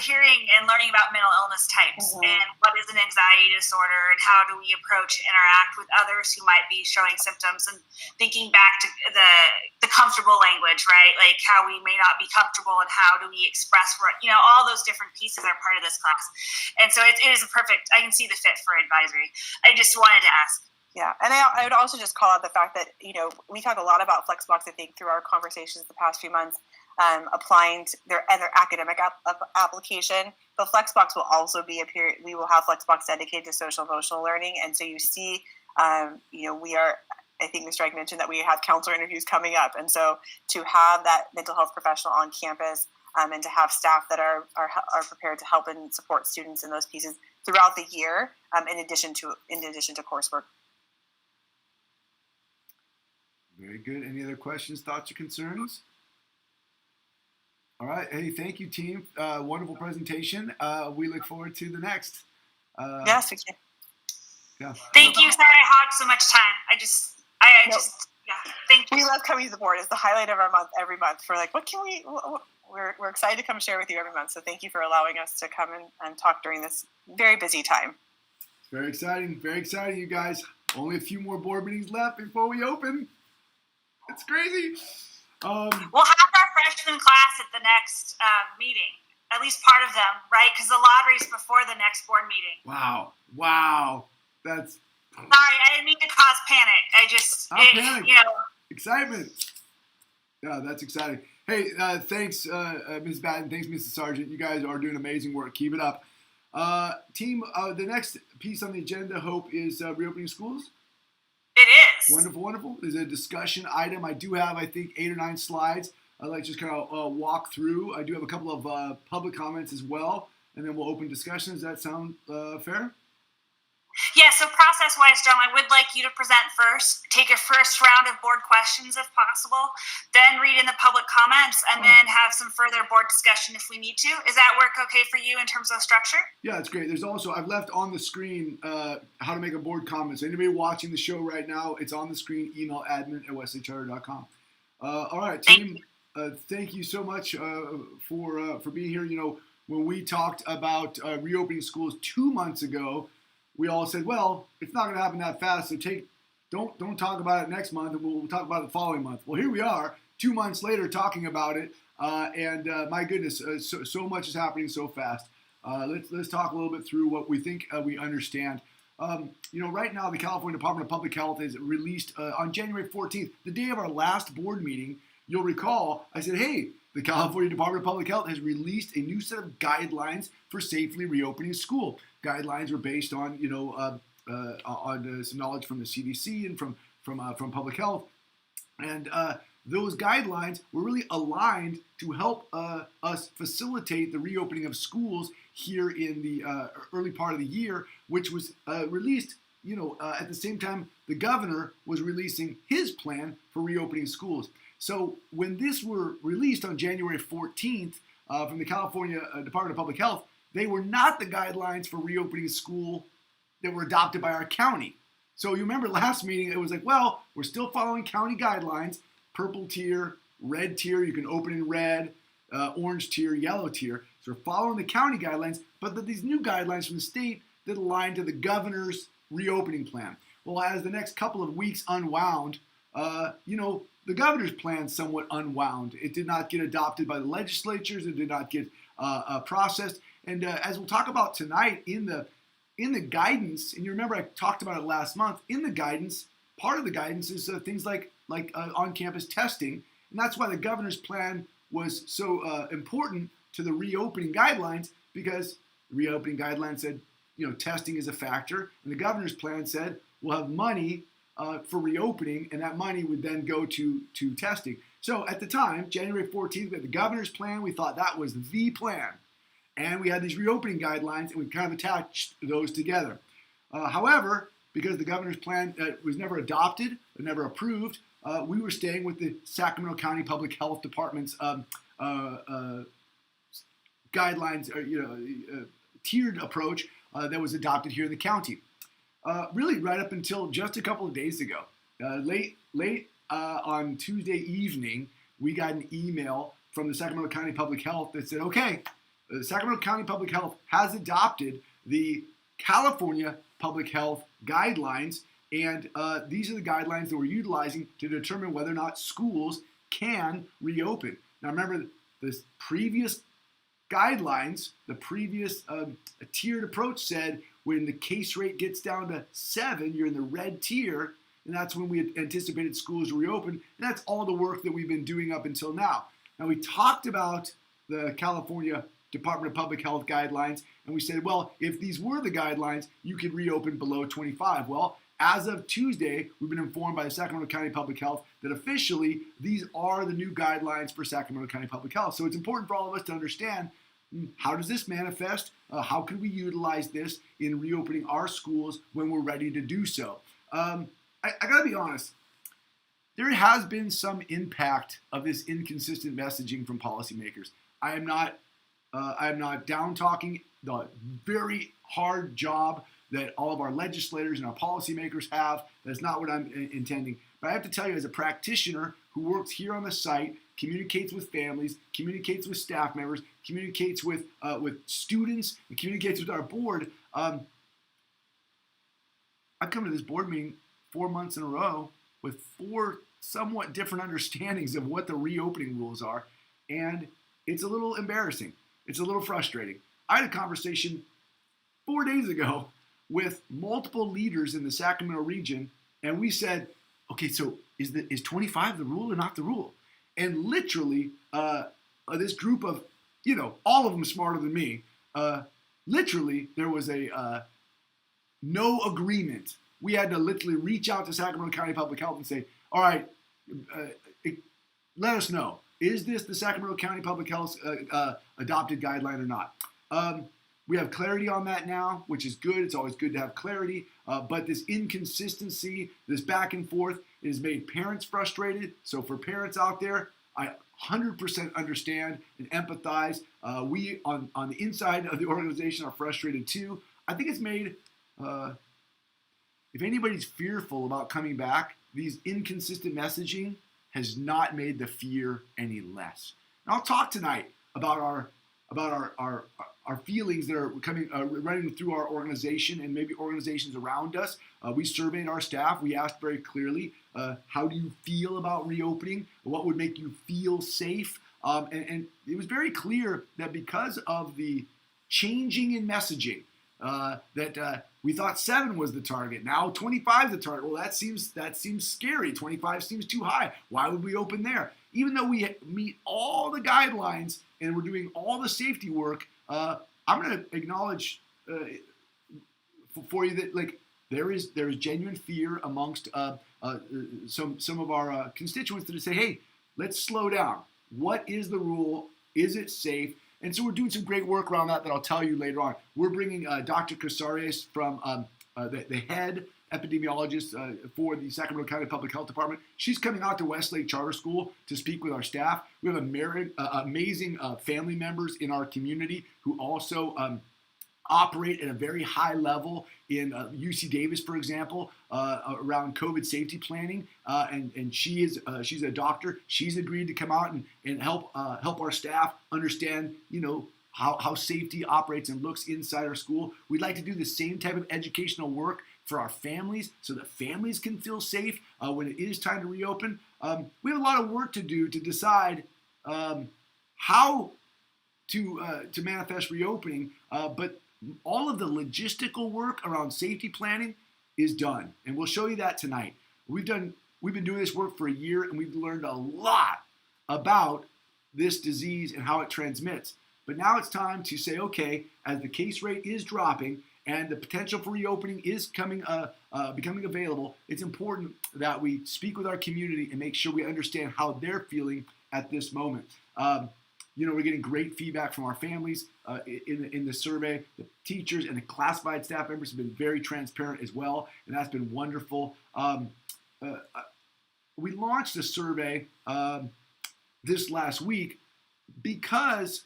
B: hearing and learning about mental illness types and what is an anxiety disorder and how do we approach and interact with others who might be showing symptoms, and thinking back to the comfortable language, right? Like how we may not be comfortable and how do we express, all those different pieces are part of this class. And so it is a perfect, I can see the fit for advisory. I just wanted to ask.
P: Yeah, and I would also just call out the fact that, we talk a lot about Flexbox, I think, through our conversations the past few months, applying to their academic application. But Flexbox will also be we will have Flexbox dedicated to social emotional learning. And so you see, we are, I think Mr. Ike mentioned that we have counselor interviews coming up. And so to have that mental health professional on campus, and to have staff that are prepared to help and support students in those pieces throughout the year, in addition to coursework.
A: Very good. Any other questions, thoughts, or concerns? All right. Hey, thank you, team. Wonderful presentation. We look forward to the next.
P: Yes, we can.
A: Yeah.
B: Thank you. Sorry I hogged so much time. Thank you.
P: We love coming to the board. It's the highlight of our month every month. We're like, what can we? We're excited to come share with you every month. So thank you for allowing us to come and talk during this very busy time.
A: It's very exciting. Very exciting, you guys. Only a few more board meetings left before we open. It's crazy.
B: We'll have our freshman class at the next meeting. At least part of them, right? Because the lottery's before the next board meeting.
A: Wow. That's.
B: Sorry, I didn't mean to cause panic.
A: Panic.
B: You know.
A: Excitement. Yeah, that's exciting. Hey, thanks, Ms. Batten. Thanks, Mrs. Sargent. You guys are doing amazing work. Keep it up. Team, the next piece on the agenda, Hope, is reopening schools.
B: It is.
A: Wonderful. There's a discussion item. I do have, I think, 8 or 9 slides. I'd like to just kind of walk through. I do have a couple of public comments as well, and then we'll open discussion. Does that sound fair?
B: Yeah, so process-wise, John, I would like you to present first, take your first round of board questions if possible, then read in the public comments, and then have some further board discussion if we need to. Is that work okay for you in terms of structure?
A: Yeah, it's great. There's also, I've left on the screen how to make a board comment. So anybody watching the show right now, it's on the screen. Email admin@westlakeCharter.com. All right, team, thank you so much for being here. You know, when we talked about reopening schools 2 months ago, we all said, well, it's not going to happen that fast, so don't talk about it next month, and we'll talk about it the following month. Well, here we are, 2 months later, talking about it, and my goodness, so much is happening so fast. Let's talk a little bit through what we think we understand. You know, right now, the California Department of Public Health has released on January 14th, the day of our last board meeting. You'll recall, I said, hey, the California Department of Public Health has released a new set of guidelines for safely reopening school. Guidelines are based on, you know, on some knowledge from the CDC and from public health, and those guidelines were really aligned to help us facilitate the reopening of schools here in the early part of the year, which was released, you know, at the same time the governor was releasing his plan for reopening schools. So when this were released on January 14th from the California Department of Public Health, they were not the guidelines for reopening a school that were adopted by our county. So you remember last meeting, it was like, well, we're still following county guidelines, purple tier, red tier, you can open in red, orange tier, yellow tier. So we're following the county guidelines, but these new guidelines from the state that align to the governor's reopening plan. Well, as the next couple of weeks unwound, you know, the governor's plan somewhat unwound. It did not get adopted by the legislatures. It did not get processed. And as we'll talk about tonight, in the guidance, and you remember I talked about it last month, in the guidance, part of the guidance is things like on-campus testing, and that's why the governor's plan was so important to the reopening guidelines, because the reopening guidelines said, you know, testing is a factor, and the governor's plan said we'll have money for reopening, and that money would then go to testing. So at the time, January 14th, we had the governor's plan. We thought that was the plan. And we had these reopening guidelines, and we kind of attached those together. However, because the governor's plan was never adopted, never approved, we were staying with the Sacramento County Public Health Department's guidelines, or, you know, tiered approach that was adopted here in the county. Really, right up until just a couple of days ago, late on Tuesday evening, we got an email from the Sacramento County Public Health that said, okay, the Sacramento County Public Health has adopted the California Public Health guidelines, and these are the guidelines that we're utilizing to determine whether or not schools can reopen. Now remember, this previous guidelines, the previous tiered approach said when the case rate gets down to 7, you're in the red tier, and that's when we had anticipated schools to reopen, and that's all the work that we've been doing up until now. Now we talked about the California Department of Public Health guidelines, and we said, well, if these were the guidelines, you could reopen below 25. Well, as of Tuesday, we've been informed by the Sacramento County Public Health that officially these are the new guidelines for Sacramento County Public Health. So it's important for all of us to understand, how does this manifest? How can we utilize this in reopening our schools when we're ready to do so? I gotta be honest, there has been some impact of this inconsistent messaging from policymakers. I am not down talking the very hard job that all of our legislators and our policymakers have. That's not what I'm intending. But I have to tell you, as a practitioner who works here on the site, communicates with families, communicates with staff members, communicates with students, and communicates with our board, I've come to this board meeting 4 months in a row with 4 somewhat different understandings of what the reopening rules are, and it's a little embarrassing. It's a little frustrating. I had a conversation 4 days ago with multiple leaders in the Sacramento region, and we said, okay, so is 25 the rule or not the rule? And literally, this group of, all of them smarter than me, literally there was a no agreement. We had to literally reach out to Sacramento County Public Health and say, all right, let us know. Is this the Sacramento County Public Health adopted guideline or not? We have clarity on that now, which is good. It's always good to have clarity. But this inconsistency, this back and forth, has made parents frustrated. So for parents out there, I 100% understand and empathize. We on the inside of the organization are frustrated too. I think it's made, if anybody's fearful about coming back, these inconsistent messaging has not made the fear any less. And I'll talk tonight about our feelings that are coming running through our organization and maybe organizations around us. We surveyed our staff. We asked very clearly, how do you feel about reopening? What would make you feel safe? And it was very clear that because of the changing in messaging, that we thought 7 was the target. Now 25 is the target. Well, that seems scary. 25 seems too high. Why would we open there? Even though we meet all the guidelines and we're doing all the safety work, I'm going to acknowledge for you that there is genuine fear amongst some of our constituents that say, hey, let's slow down. What is the rule? Is it safe? And so we're doing some great work around that I'll tell you later on. We're bringing Dr. Casares from the head epidemiologist for the Sacramento County Public Health Department. She's coming out to Westlake Charter School to speak with our staff. We have amazing family members in our community who also operate at a very high level in UC Davis, for example, around COVID safety planning. And she's a doctor. She's agreed to come out and help our staff understand, how safety operates and looks inside our school. We'd like to do the same type of educational work for our families so that families can feel safe when it is time to reopen. We have a lot of work to do to decide how to manifest reopening, but all of the logistical work around safety planning is done, and we'll show you that tonight. We've been doing this work for a year, and we've learned a lot about this disease and how it transmits. But now it's time to say, okay, as the case rate is dropping and the potential for reopening is becoming available, it's important that we speak with our community and make sure we understand how they're feeling at this moment. We're getting great feedback from our families in the survey. The teachers and the classified staff members have been very transparent as well, and that's been wonderful. We launched the survey this last week because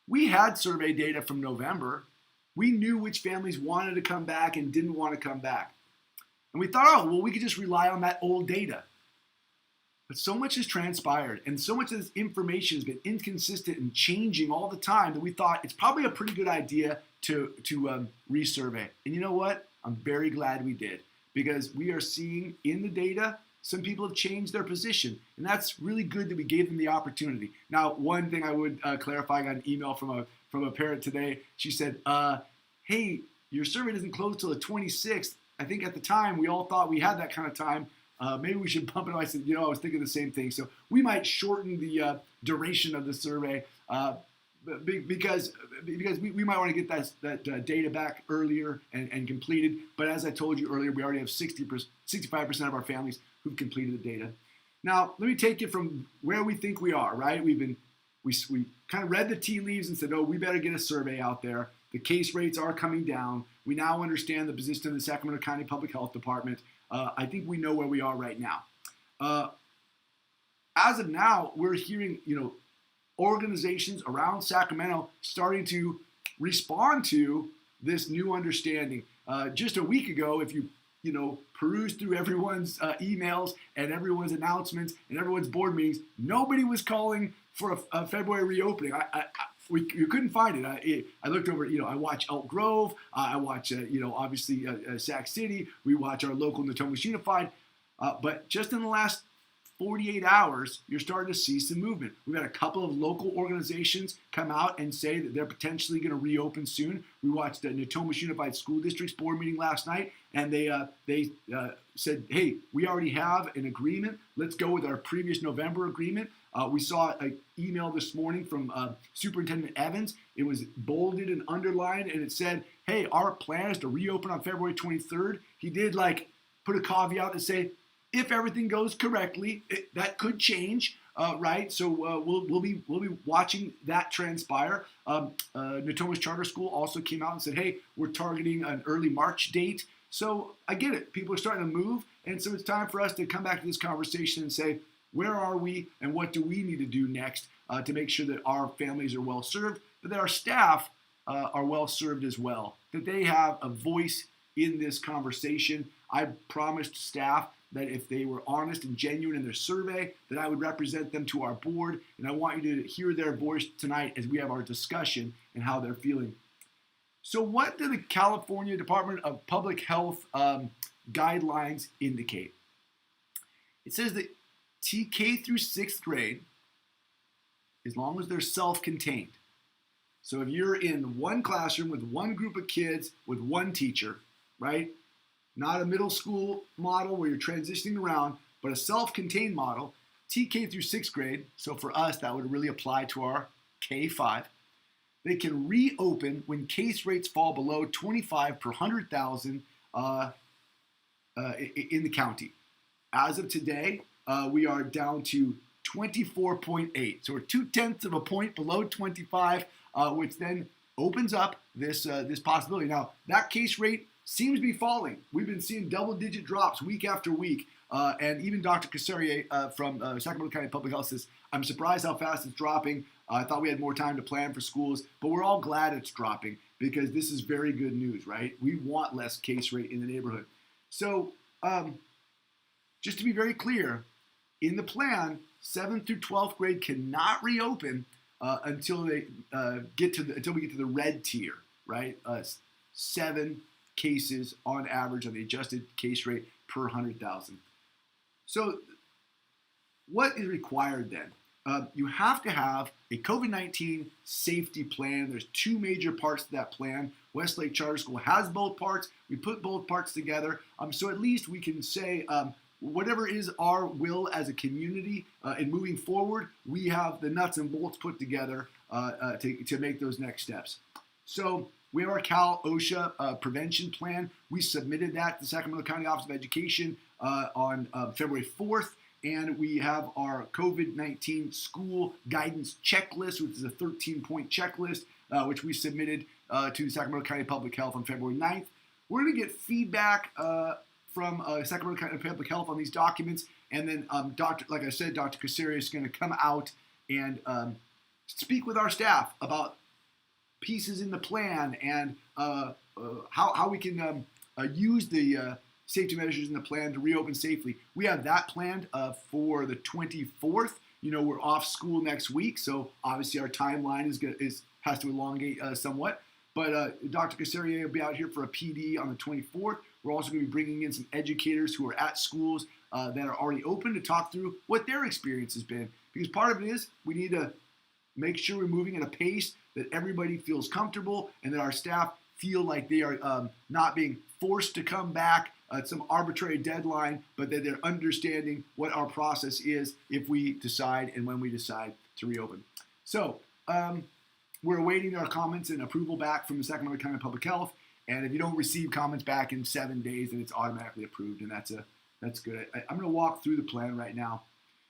A: we had survey data from November. We knew which families wanted to come back and didn't want to come back. And we thought, we could just rely on that old data. But so much has transpired, and so much of this information has been inconsistent and changing all the time that we thought it's probably a pretty good idea to resurvey. And you know what? I'm very glad we did, because we are seeing in the data some people have changed their position, and that's really good that we gave them the opportunity. Now, one thing I would clarify, I got an email from a parent today. She said, hey, your survey doesn't close till the 26th. I think at the time we all thought we had that kind of time. Maybe we should bump it up. I said, I was thinking the same thing. So we might shorten the duration of the survey because we might want to get that data back earlier and completed. But as I told you earlier, we already have 65% of our families who've completed the data. Now, let me take it from where we think we are, right? We kind of read the tea leaves and said, we better get a survey out there. The case rates are coming down. We now understand the position of the Sacramento County Public Health Department. I think we know where we are right now. as of now, we're hearing, organizations around Sacramento starting to respond to this new understanding. Just a week ago, if you peruse through everyone's emails and everyone's announcements and everyone's board meetings, nobody was calling for a February reopening. You couldn't find it. I looked over, I watch Elk Grove, I watch, obviously Sac City, we watch our local Natomas Unified, but just in the last 48 hours, you're starting to see some movement. We've had a couple of local organizations come out and say that they're potentially going to reopen soon. We watched the Natomas Unified School District's board meeting last night, and they said, hey, we already have an agreement. Let's go with our previous November agreement. We saw an email this morning from Superintendent Evans. It was bolded and underlined, and it said, hey, our plan is to reopen on February 23rd. He did put a caveat to say, if everything goes correctly, that could change, right? So we'll be watching that transpire. Natomas Charter School also came out and said, hey, we're targeting an early March date. So I get it. People are starting to move, and so it's time for us to come back to this conversation and say, where are we and what do we need to do next to make sure that our families are well served, but that our staff are well served as well, that they have a voice in this conversation. I promised staff that if they were honest and genuine in their survey, that I would represent them to our board, and I want you to hear their voice tonight as we have our discussion and how they're feeling. So what do the California Department of Public Health guidelines indicate? It says that TK through 6th grade, as long as they're self-contained. So if you're in one classroom with one group of kids with one teacher, right? Not a middle school model where you're transitioning around, but a self-contained model, TK through 6th grade, so for us that would really apply to our K-5, they can reopen when case rates fall below 25 per 100,000 in the county. As of today, we are down to 24.8, so we're 0.2 of a point below 25, which then opens up this possibility. Now, that case rate seems to be falling. We've been seeing double-digit drops week after week. And even Dr. Casserier from Sacramento County Public Health says, I'm surprised how fast it's dropping. I thought we had more time to plan for schools, but we're all glad it's dropping because this is very good news, right? We want less case rate in the neighborhood. So just to be very clear, in the plan, 7th through 12th grade cannot reopen until we get to the red tier, right? 7 cases on average on the adjusted case rate per 100,000. So what is required then? You have to have a COVID-19 safety plan. There's 2 major parts to that plan. Westlake Charter School has both parts. We put both parts together. So at least we can say whatever is our will as a community in moving forward, we have the nuts and bolts put together to make those next steps. So we have our Cal OSHA prevention plan. We submitted that to the Sacramento County Office of Education on February 4th. And we have our COVID-19 school guidance checklist, which is a 13-point checklist, which we submitted to Sacramento County Public Health on February 9th. We're going to get feedback from Sacramento County Public Health on these documents. And then, like I said, Dr. Casserier is going to come out and speak with our staff about pieces in the plan and how we can use the safety measures in the plan to reopen safely. We have that planned for the 24th. We're off school next week, so obviously our timeline has to elongate somewhat. But Dr. Casserier will be out here for a PD on the 24th. We're also going to be bringing in some educators who are at schools that are already open to talk through what their experience has been. Because part of it is we need to make sure we're moving at a pace that everybody feels comfortable and that our staff feel like they are not being forced to come back at some arbitrary deadline, but that they're understanding what our process is if we decide and when we decide to reopen. So we're awaiting our comments and approval back from the Sacramento County Public Health. And if you don't receive comments back in 7 days, then it's automatically approved, and that's good. I'm going to walk through the plan right now.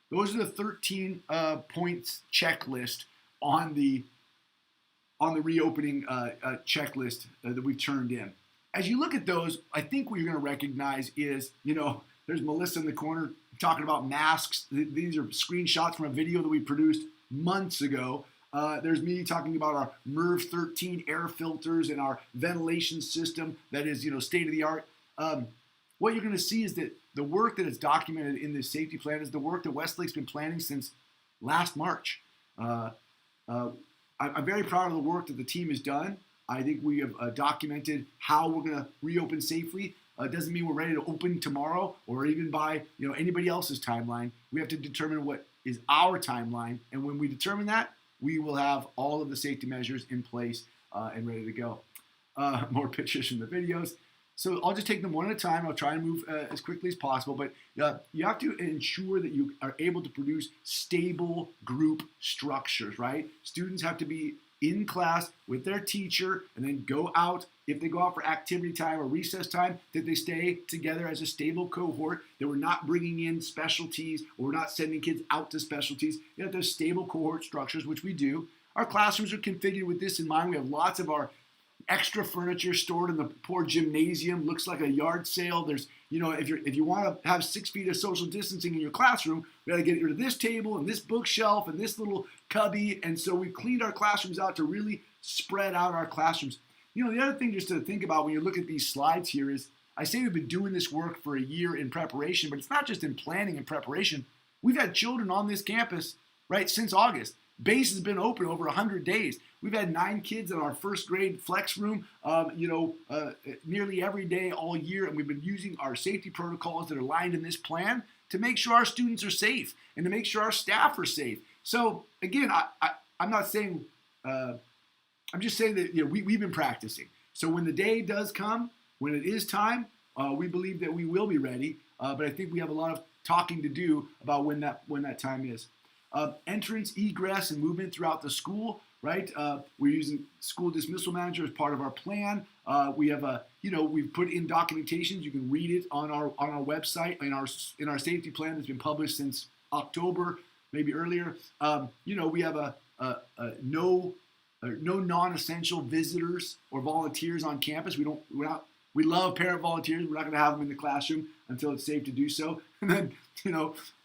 A: Those are the 13 points checklist on the reopening checklist that we've turned in. As you look at those, I think what you're going to recognize is, there's Melissa in the corner talking about masks. These are screenshots from a video that we produced months ago. There's me talking about our MERV 13 air filters and our ventilation system that is, state of the art. What you're going to see is that the work that is documented in this safety plan is the work that Westlake's been planning since last March. I'm very proud of the work that the team has done. I think we have documented how we're going to reopen safely. It doesn't mean we're ready to open tomorrow or even by anybody else's timeline. We have to determine what is our timeline, and when we determine that, we will have all of the safety measures in place and ready to go. More pictures from the videos. So I'll just take them one at a time. I'll try and move as quickly as possible, but you have to ensure that you are able to produce stable group structures, right? Students have to be in class with their teacher and then go out. If they go out for activity time or recess time, that they stay together as a stable cohort, that we're not bringing in specialties or we're not sending kids out to specialties. You have those stable cohort structures, which we do. Our classrooms are configured with this in mind. We have lots of our extra furniture stored in the poor gymnasium. Looks like a yard sale. There's, if you want to have 6 feet of social distancing in your classroom, we got to get rid of this table and this bookshelf and this little cubby. And so we cleaned our classrooms out to really spread out our classrooms. The other thing just to think about when you look at these slides here is, I say we've been doing this work for a year in preparation, but it's not just in planning and preparation. We've had children on this campus, right, since August. Base has been open over 100 days. We've had 9 kids in our first grade flex room, nearly every day all year, and we've been using our safety protocols that are lined in this plan to make sure our students are safe and to make sure our staff are safe. So again, I'm not saying, I'm just saying that we've been practicing. So when the day does come, when it is time, we believe that we will be ready. But I think we have a lot of talking to do about when that time is. Entrance, egress, and movement throughout the school, right? We're using school dismissal manager as part of our plan. We have we've put in documentations. You can read it on our website in our safety plan that's been published since October, maybe earlier. We have no non-essential visitors or volunteers on campus. We love parent volunteers. We're not going to have them in the classroom until it's safe to do so. And then,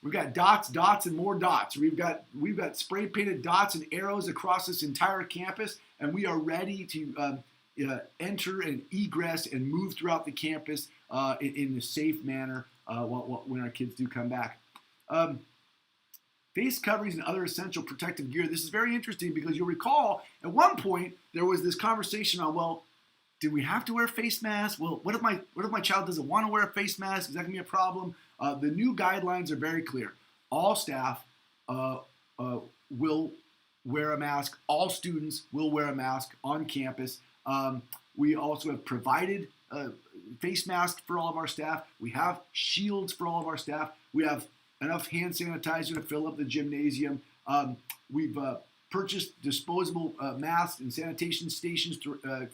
A: we've got dots, and more dots. We've got spray painted dots and arrows across this entire campus, and we are ready to enter and egress and move throughout the campus in a safe manner when our kids do come back. Face coverings and other essential protective gear. This is very interesting because you'll recall at one point there was this conversation on, do we have to wear face masks? Well, what if my child doesn't want to wear a face mask? Is that going to be a problem? The new guidelines are very clear. All staff will wear a mask. All students will wear a mask on campus. We also have provided face masks for all of our staff. We have shields for all of our staff. We have enough hand sanitizer to fill up the gymnasium. We've purchased disposable masks and sanitation stations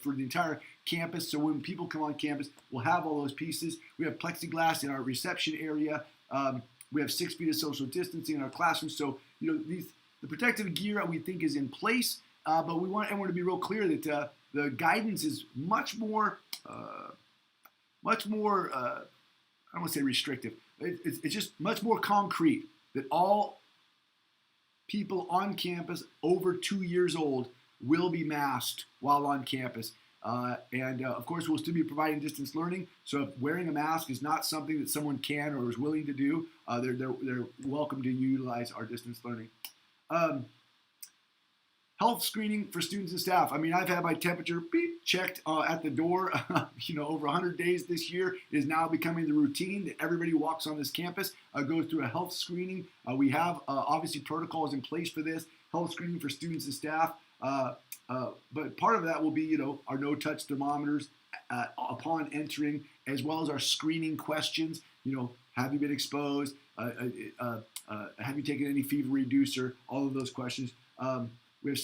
A: for the entire campus. So when people come on campus, we'll have all those pieces. We have plexiglass in our reception area. We have 6 feet of social distancing in our classrooms. So the protective gear we think is in place, but we want everyone to be real clear that the guidance is much more. I don't want to say restrictive. It's just much more concrete that all people on campus over 2 years old will be masked while on campus. And of course, we'll still be providing distance learning. So if wearing a mask is not something that someone can or is willing to do, they're welcome to utilize our distance learning. Health screening for students and staff. I mean, I've had my temperature checked at the door, over 100 days this year. It is now becoming the routine that everybody who walks on this campus goes through a health screening. We have obviously protocols in place for this, health screening for students and staff. But part of that will be, our no-touch thermometers upon entering, as well as our screening questions. Have you been exposed? Have you taken any fever reducer? All of those questions. We have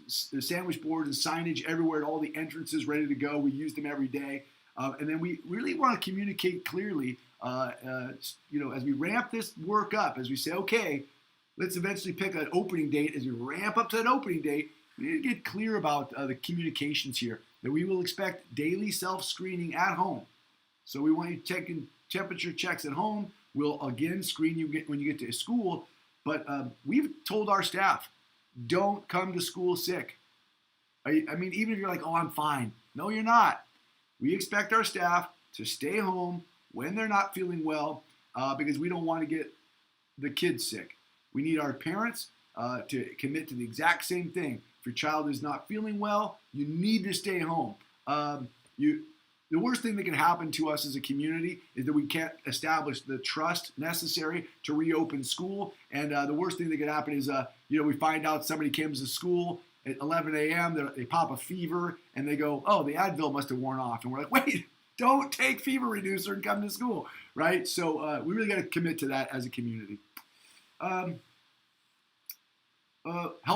A: sandwich boards and signage everywhere at all the entrances ready to go. We use them every day. And then we really want to communicate clearly, as we ramp this work up, as we say, okay, let's eventually pick an opening date. As we ramp up to that opening date, we need to get clear about the communications here, that we will expect daily self-screening at home. So we want you taking temperature checks at home. We'll again screen you when you get to school, but we've told our staff, don't come to school sick. I mean, even if you're like, oh, I'm fine. No, you're not. We expect our staff to stay home when they're not feeling well because we don't want to get the kids sick. We need our parents to commit to the exact same thing. If your child is not feeling well, you need to stay home. The worst thing that can happen to us as a community is that we can't establish the trust necessary to reopen school. And the worst thing that can happen is, we find out somebody comes to school at 11 a.m., they pop a fever, and they go, oh, the Advil must have worn off. And we're like, wait, don't take fever reducer and come to school, right? So we really got to commit to that as a community. Health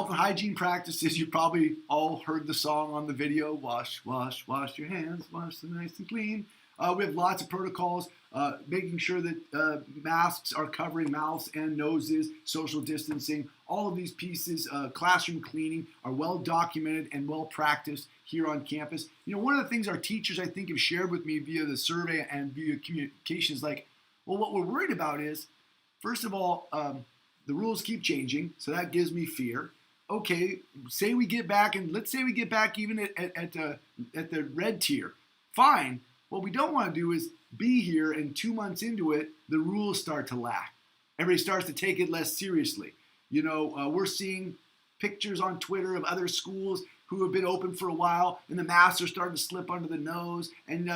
A: and hygiene practices, you probably all heard the song on the video, wash, wash, wash your hands, wash them nice and clean. We have lots of protocols, making sure that masks are covering mouths and noses, social distancing, all of these pieces, classroom cleaning are well documented and well practiced here on campus. One of the things our teachers, I think, have shared with me via the survey and via communications, like, well, what we're worried about is, first of all, the rules keep changing, so that gives me fear. Okay, say we get back, and let's say we get back even at the red tier. Fine. What we don't want to do is be here, and 2 months into it, the rules start to lack. Everybody starts to take it less seriously. We're seeing pictures on Twitter of other schools who have been open for a while, and the masks are starting to slip under the nose, and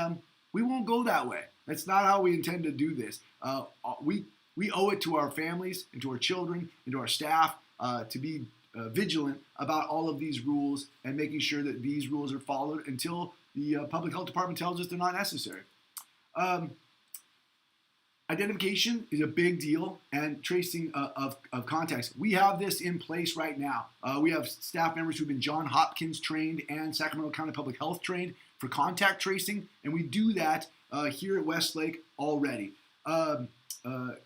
A: we won't go that way. That's not how we intend to do this. We owe it to our families and to our children and to our staff to be vigilant about all of these rules and making sure that these rules are followed until the public health department tells us they're not necessary. Identification is a big deal, and tracing of contacts. We have this in place right now. We have staff members who've been Johns Hopkins trained and Sacramento County Public Health trained for contact tracing, and we do that here at Westlake already.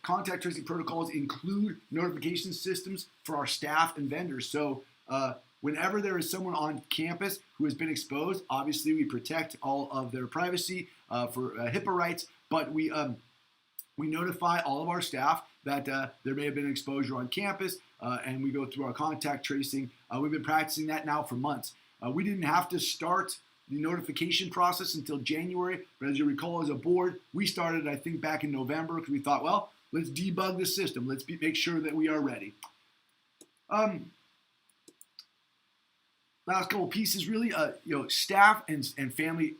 A: Contact tracing protocols include notification systems for our staff and vendors. So whenever there is someone on campus who has been exposed, obviously we protect all of their privacy for HIPAA rights, but we notify all of our staff that there may have been an exposure on campus, and we go through our contact tracing. We've been practicing that now for months. We didn't have to start the notification process until January, but as you recall, as a board, we started, I think, back in November because we thought, well, let's debug the system. Let's make sure that we are ready. Last couple pieces, really, staff and family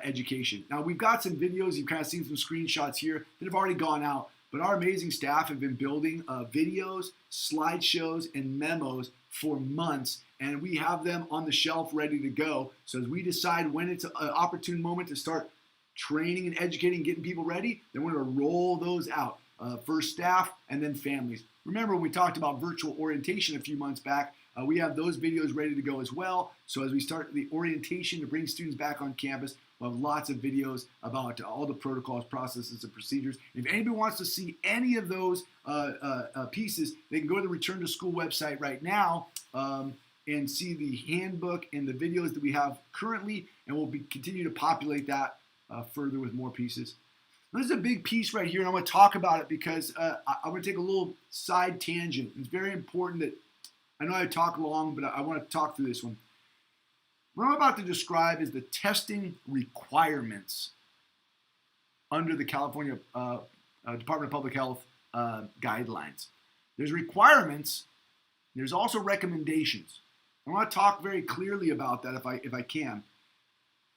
A: education. Now, we've got some videos. You've kind of seen some screenshots here that have already gone out, but our amazing staff have been building videos, slideshows, and memos for months, and we have them on the shelf ready to go. So as we decide when it's an opportune moment to start training and educating, getting people ready, then we're going to roll those out. First staff and then families. Remember, when we talked about virtual orientation a few months back, we have those videos ready to go as well. So as we start the orientation to bring students back on campus, we'll have lots of videos about all the protocols, processes, and procedures. If anybody wants to see any of those pieces, they can go to the Return to School website right now and see the handbook and the videos that we have currently, and we'll continue to populate that further with more pieces. This is a big piece right here, and I want to talk about it because I want to take a little side tangent. It's very important that, I know I talk long, but I want to talk through this one. What I'm about to describe is the testing requirements under the California Department of Public Health guidelines. There's requirements, there's also recommendations. I want to talk very clearly about that if I can.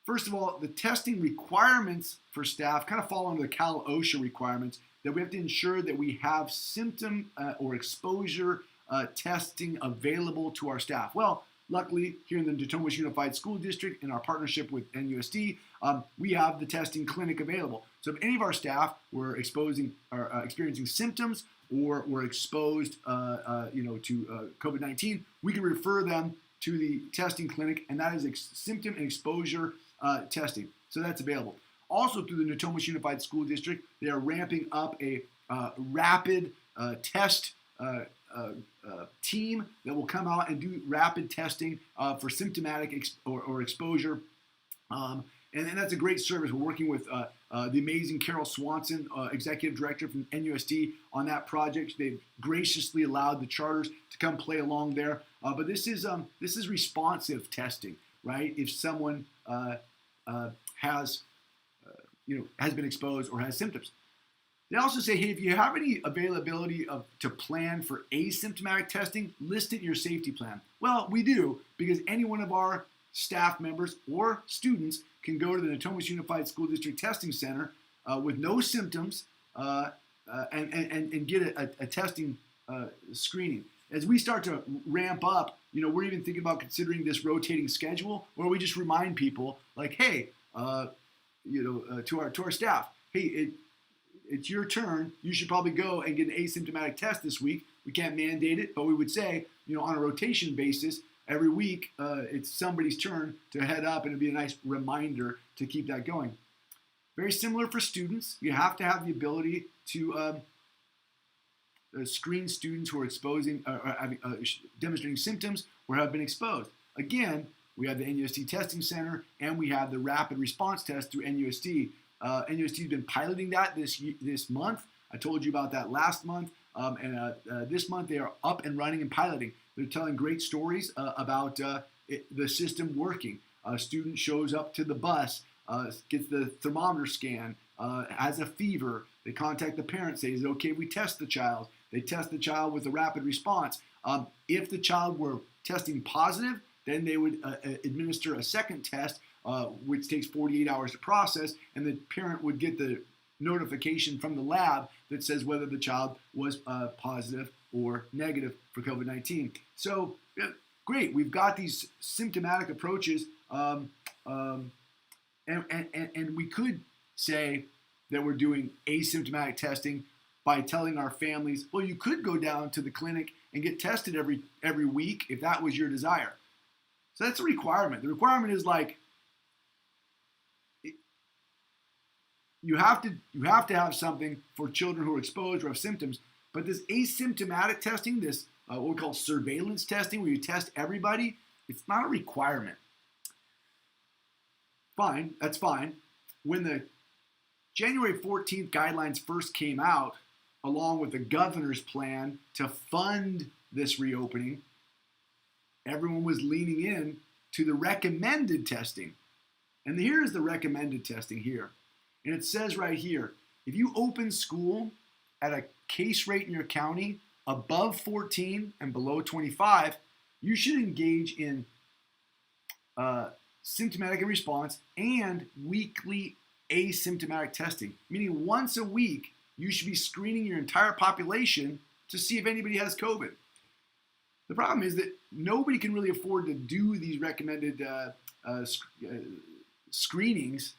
A: First of all, the testing requirements for staff kind of fall under the Cal OSHA requirements that we have to ensure that we have symptom or exposure testing available to our staff. Well, luckily, here in the Natomas Unified School District, in our partnership with NUSD, we have the testing clinic available. So if any of our staff were experiencing symptoms or were exposed to COVID-19, we can refer them to the testing clinic, and that is symptom and exposure testing. So that's available. Also, through the Natomas Unified School District, they are ramping up a rapid test team that will come out and do rapid testing for symptomatic or exposure. And that's a great service. We're working with the amazing Carol Swanson, Executive Director from NUSD, on that project. They've graciously allowed the charters to come play along there. But this is responsive testing, right? If someone has been exposed or has symptoms. They also say, hey, if you have any availability to plan for asymptomatic testing, list it in your safety plan. Well, we do, because any one of our staff members or students can go to the Natomas Unified School District Testing Center with no symptoms and get a testing screening. As we start to ramp up, we're even thinking about considering this rotating schedule, where we just remind people, like, hey, to our staff, hey, it's your turn. You should probably go and get an asymptomatic test this week. We can't mandate it, but we would say, on a rotation basis, every week it's somebody's turn to head up, and it'd be a nice reminder to keep that going. Very similar for students. You have to have the ability to screen students who are demonstrating symptoms or have been exposed. Again, we have the NUSD Testing Center, and we have the rapid response test through NUSD. NUSD has been piloting that this month. I told you about that last month. And this month they are up and running and piloting. They're telling great stories about the system working. A student shows up to the bus, gets the thermometer scan, has a fever. They contact the parent, say, is it okay if we test the child? They test the child with a rapid response. If the child were testing positive, then they would administer a second test, which takes 48 hours to process, and the parent would get the notification from the lab that says whether the child was positive or negative for COVID-19. So, great, we've got these symptomatic approaches, and we could say that we're doing asymptomatic testing by telling our families, well, you could go down to the clinic and get tested every week if that was your desire. So that's a requirement. The requirement is like, you have to have something for children who are exposed or have symptoms. But this asymptomatic testing, this what we call surveillance testing, where you test everybody, it's not a requirement. Fine, that's fine. When the January 14th guidelines first came out, along with the governor's plan to fund this reopening, everyone was leaning in to the recommended testing. And here's the recommended testing here. And it says right here, if you open school at a case rate in your county above 14 and below 25, you should engage in symptomatic response and weekly asymptomatic testing. Meaning once a week, you should be screening your entire population to see if anybody has COVID. The problem is that nobody can really afford to do these recommended screenings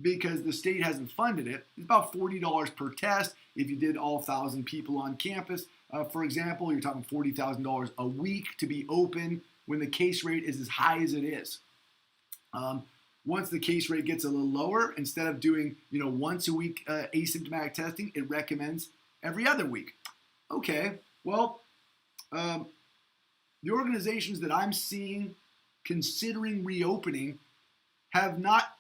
A: because the state hasn't funded it. It's about $40 per test if you did all 1,000 people on campus. For example, you're talking $40,000 a week to be open when the case rate is as high as it is. Once the case rate gets a little lower, instead of doing once a week asymptomatic testing, it recommends every other week. Okay, well, the organizations that I'm seeing considering reopening have not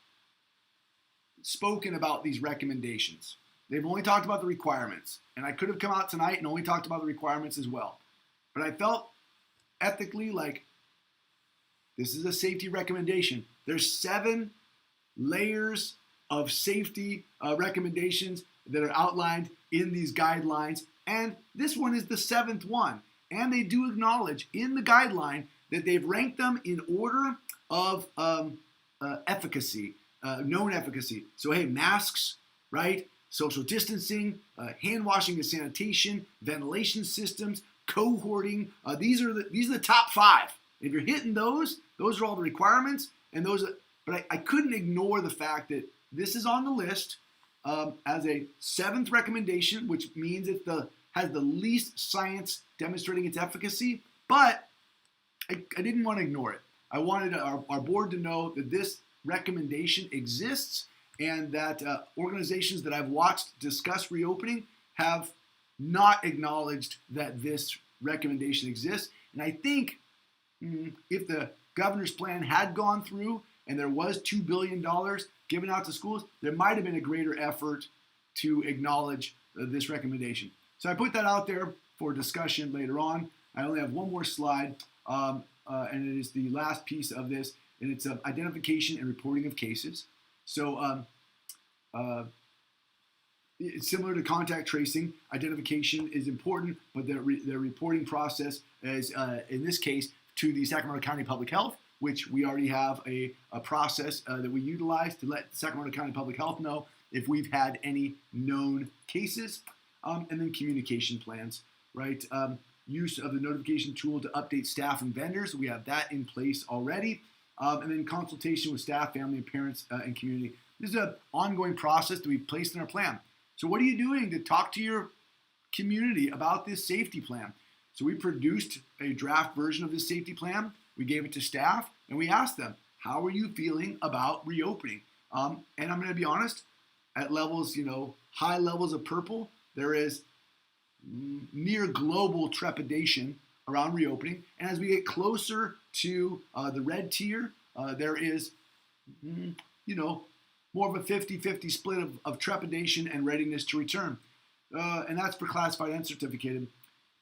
A: spoken about these recommendations. They've only talked about the requirements. And I could have come out tonight and only talked about the requirements as well. But I felt ethically like this is a safety recommendation. There's 7 layers of safety recommendations that are outlined in these guidelines. And this one is the 7th one. And they do acknowledge in the guideline that they've ranked them in order of efficacy, known efficacy. So, hey, masks, right? Social distancing, hand washing and sanitation, ventilation systems, cohorting. These are the top 5. If you're hitting those are all the requirements. And but I couldn't ignore the fact that this is on the list as a 7th recommendation, which means it has the least science demonstrating its efficacy. But I didn't want to ignore it. I wanted our board to know that this recommendation exists and that organizations that I've watched discuss reopening have not acknowledged that this recommendation exists. And I think if the governor's plan had gone through and there was $2 billion given out to schools, there might have been a greater effort to acknowledge this recommendation. So I put that out there for discussion later on. I only have one more slide, and it is the last piece of this, and it's identification and reporting of cases. So it's similar to contact tracing. Identification is important, but the reporting process is, in this case, to the Sacramento County Public Health, which we already have a process that we utilize to let Sacramento County Public Health know if we've had any known cases, and then communication plans, right? Use of the notification tool to update staff and vendors. We have that in place already. And then consultation with staff, family, and parents, and community. This is an ongoing process that we've placed in our plan. So what are you doing to talk to your community about this safety plan? So we produced a draft version of this safety plan. We gave it to staff, and we asked them, how are you feeling about reopening? And I'm going to be honest, at levels, high levels of purple, there is near global trepidation around reopening. And as we get closer to the red tier, there is, more of a 50-50 split of trepidation and readiness to return. And that's for classified and certificated.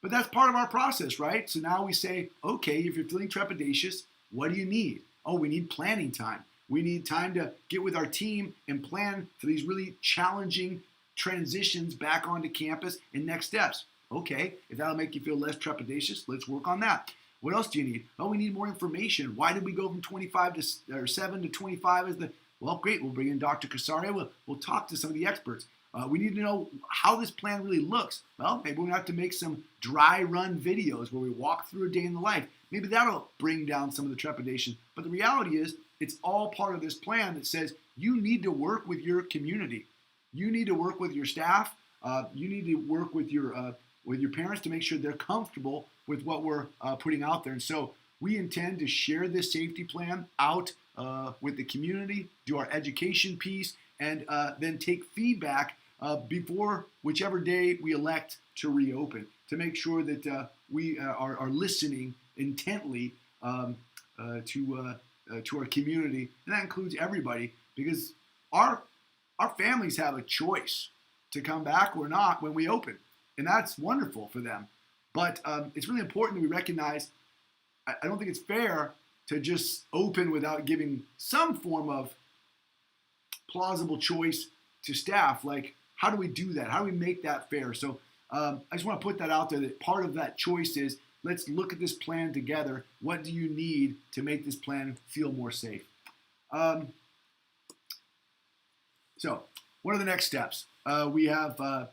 A: But that's part of our process, right? So now we say, okay, if you're feeling trepidatious, what do you need? Oh, we need planning time. We need time to get with our team and plan for these really challenging transitions back onto campus and next steps. Okay, if that'll make you feel less trepidatious, let's work on that. What else do you need? Oh, we need more information. Why did we go from 7 to 25 as the, well, great, we'll bring in Dr. Casario. We'll talk to some of the experts. We need to know how this plan really looks. Well, maybe we have to make some dry run videos where we walk through a day in the life. Maybe that'll bring down some of the trepidation. But the reality is, it's all part of this plan that says you need to work with your community. You need to work with your staff. You need to work with your parents to make sure they're comfortable with what we're putting out there. And so we intend to share this safety plan out with the community, do our education piece, and then take feedback before whichever day we elect to reopen, to make sure that we are listening intently to our community. And that includes everybody, because our families have a choice to come back or not when we open. And that's wonderful for them. But it's really important that we recognize, I don't think it's fair to just open without giving some form of plausible choice to staff. Like, how do we do that? How do we make that fair? So I just want to put that out there, that part of that choice is, let's look at this plan together. What do you need to make this plan feel more safe? So what are the next steps? We have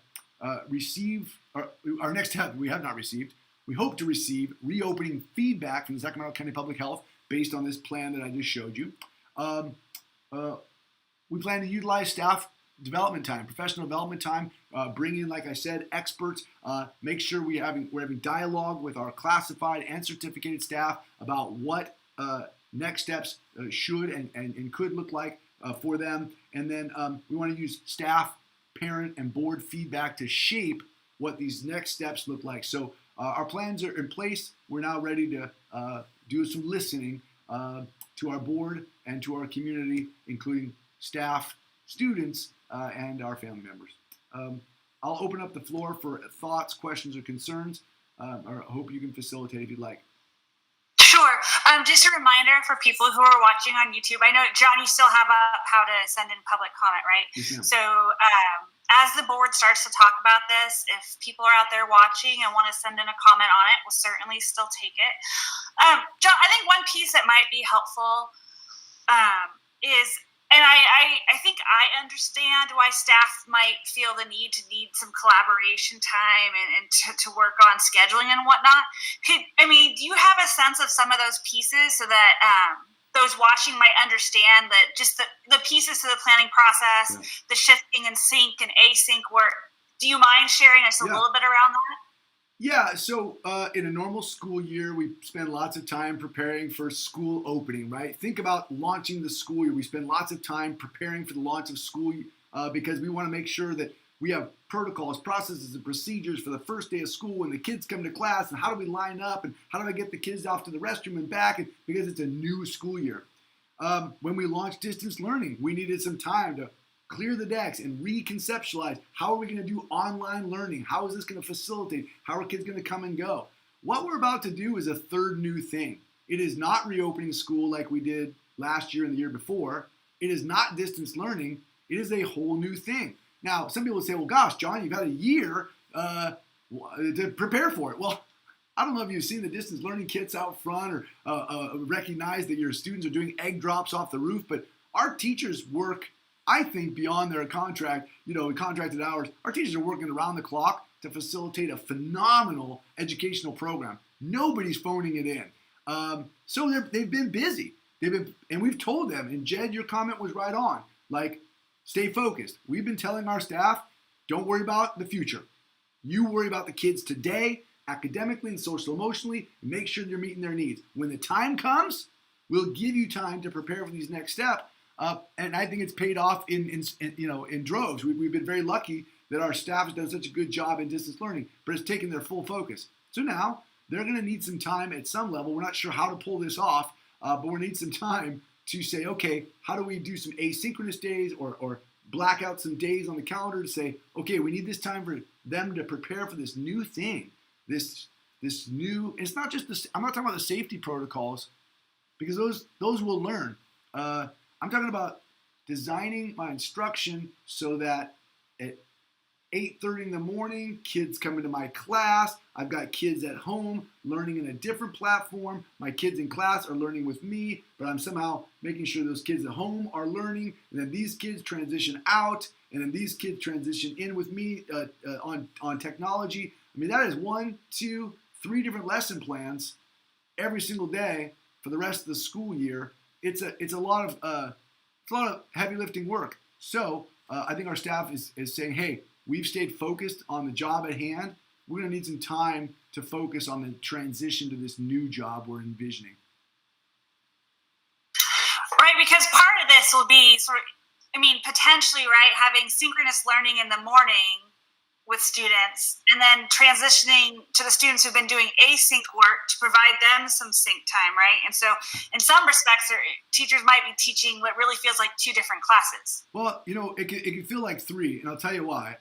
A: received, our next step we have not received. We hope to receive reopening feedback from the Sacramento County Public Health based on this plan that I just showed you. We plan to utilize staff development time, professional development time, bring in, like I said, experts, make sure we're having dialogue with our classified and certificated staff about what next steps should and could look like for them. And then we want to use staff, parent, and board feedback to shape what these next steps look like. So our plans are in place. We're now ready to do some listening to our board and to our community, including staff, students, and our family members. I'll open up the floor for thoughts, questions, or concerns, or I hope you can facilitate if you'd like.
B: Sure. Just a reminder for people who are watching on YouTube. I know, John, you still have up how to send in public comment, right?
A: Yes,
B: so as the board starts to talk about this, if people are out there watching and want to send in a comment on it, we'll certainly still take it. John, I think one piece that might be helpful is, and I think I understand why staff might feel the need some collaboration time and to work on scheduling and whatnot. Do you have a sense of some of those pieces so that those watching might understand that just the pieces to the planning process, the shifting and sync and async work? Do you mind sharing us a little bit around that?
A: Yeah, so in a normal school year, we spend lots of time preparing for school opening, right? Think about launching the school year. We spend lots of time preparing for the launch of school because we want to make sure that we have protocols, processes, and procedures for the first day of school when the kids come to class, and how do we line up, and how do I get the kids off to the restroom and back, and because it's a new school year. When we launched distance learning, we needed some time to clear the decks and reconceptualize how are we going to do online learning? How is this going to facilitate? How are kids going to come and go? What we're about to do is a third new thing. It is not reopening school like we did last year and the year before. It is not distance learning. It is a whole new thing. Now, some people say, well, gosh, John, you've had a year to prepare for it. Well, I don't know if you've seen the distance learning kits out front or recognize that your students are doing egg drops off the roof, but our teachers work, I think, beyond their contract, contracted hours. Our teachers are working around the clock to facilitate a phenomenal educational program. Nobody's phoning it in. So they've been busy. And we've told them, and Jed, your comment was right on, like, stay focused. We've been telling our staff, don't worry about the future. You worry about the kids today, academically and social emotionally, and make sure they're meeting their needs. When the time comes, we'll give you time to prepare for these next steps. And I think it's paid off in droves. We've been very lucky that our staff has done such a good job in distance learning, but it's taken their full focus. So now they're going to need some time at some level. We're not sure how to pull this off, but we'll need some time to say, okay, how do we do some asynchronous days or black out some days on the calendar to say, okay, we need this time for them to prepare for this new thing, this new. It's not just this. I'm not talking about the safety protocols, because those we'll learn. I'm talking about designing my instruction so that at 8:30 in the morning, kids come into my class. I've got kids at home learning in a different platform. My kids in class are learning with me, but I'm somehow making sure those kids at home are learning. And then these kids transition out, and then these kids transition in with me on technology. I mean, that is 1, 2, 3 different lesson plans every single day for the rest of the school year. It's a lot of heavy lifting work. So I think our staff is saying, hey, we've stayed focused on the job at hand. We're going to need some time to focus on the transition to this new job we're envisioning.
B: Right, because part of this will be potentially, right, having synchronous learning in the morning with students and then transitioning to the students who've been doing async work to provide them some sync time, right? And so in some respects, teachers might be teaching what really feels like 2 different classes.
A: Well, it can feel like 3, and I'll tell you why.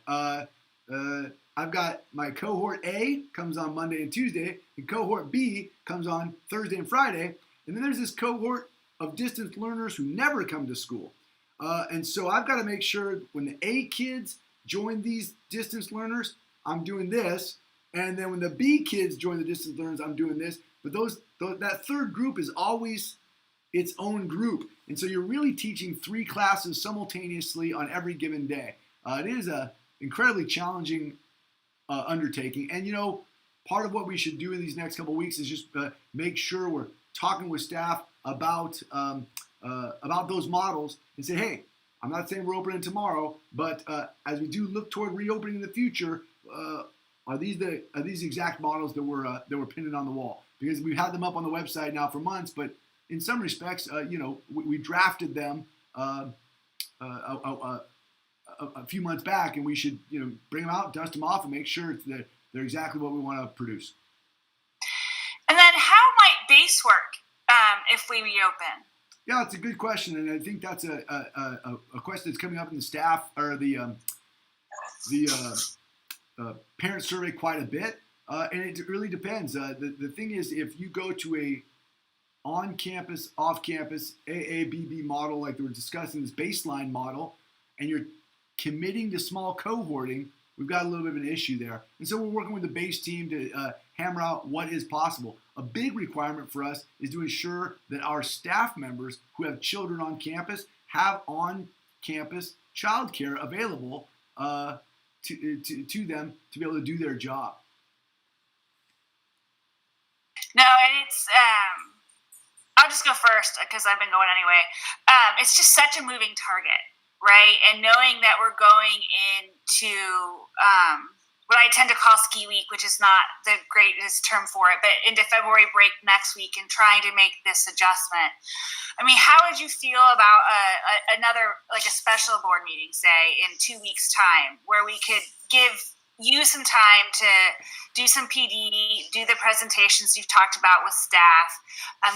A: I've got my cohort A comes on Monday and Tuesday, and cohort B comes on Thursday and Friday, and then there's this cohort of distance learners who never come to school. And so I've got to make sure when the A kids join these distance learners, I'm doing this, and then when the B kids join the distance learners, I'm doing this. But that third group is always its own group, and so you're really teaching 3 classes simultaneously on every given day. It is a incredibly challenging undertaking, and part of what we should do in these next couple of weeks is just make sure we're talking with staff about those models and say, hey, I'm not saying we're opening tomorrow, but as we do look toward reopening in the future, are these the exact models that we're pinning on the wall? Because we've had them up on the website now for months, but in some respects, we drafted them a few months back, and we should bring them out, dust them off, and make sure that they're exactly what we want to produce.
B: And then, how might base work if we reopen?
A: Yeah, it's a good question, and I think that's a question that's coming up in the staff or the parent survey quite a bit, and it really depends. The thing is, if you go to a on-campus, off-campus AABB model like we were discussing, this baseline model, and you're committing to small cohorting, we've got a little bit of an issue there. And so we're working with the base team to hammer out what is possible. A big requirement for us is to ensure that our staff members who have children on campus have on-campus childcare available to them to be able to do their job.
B: No, and it's I'll just go first because I've been going anyway. It's just such a moving target, right? And knowing that we're going into what I tend to call ski week, which is not the greatest term for it, but into February break next week and trying to make this adjustment. I mean, how would you feel about another, like a special board meeting, say, in 2 weeks' time, where we could give use some time to do some PD, do the presentations you've talked about with staff,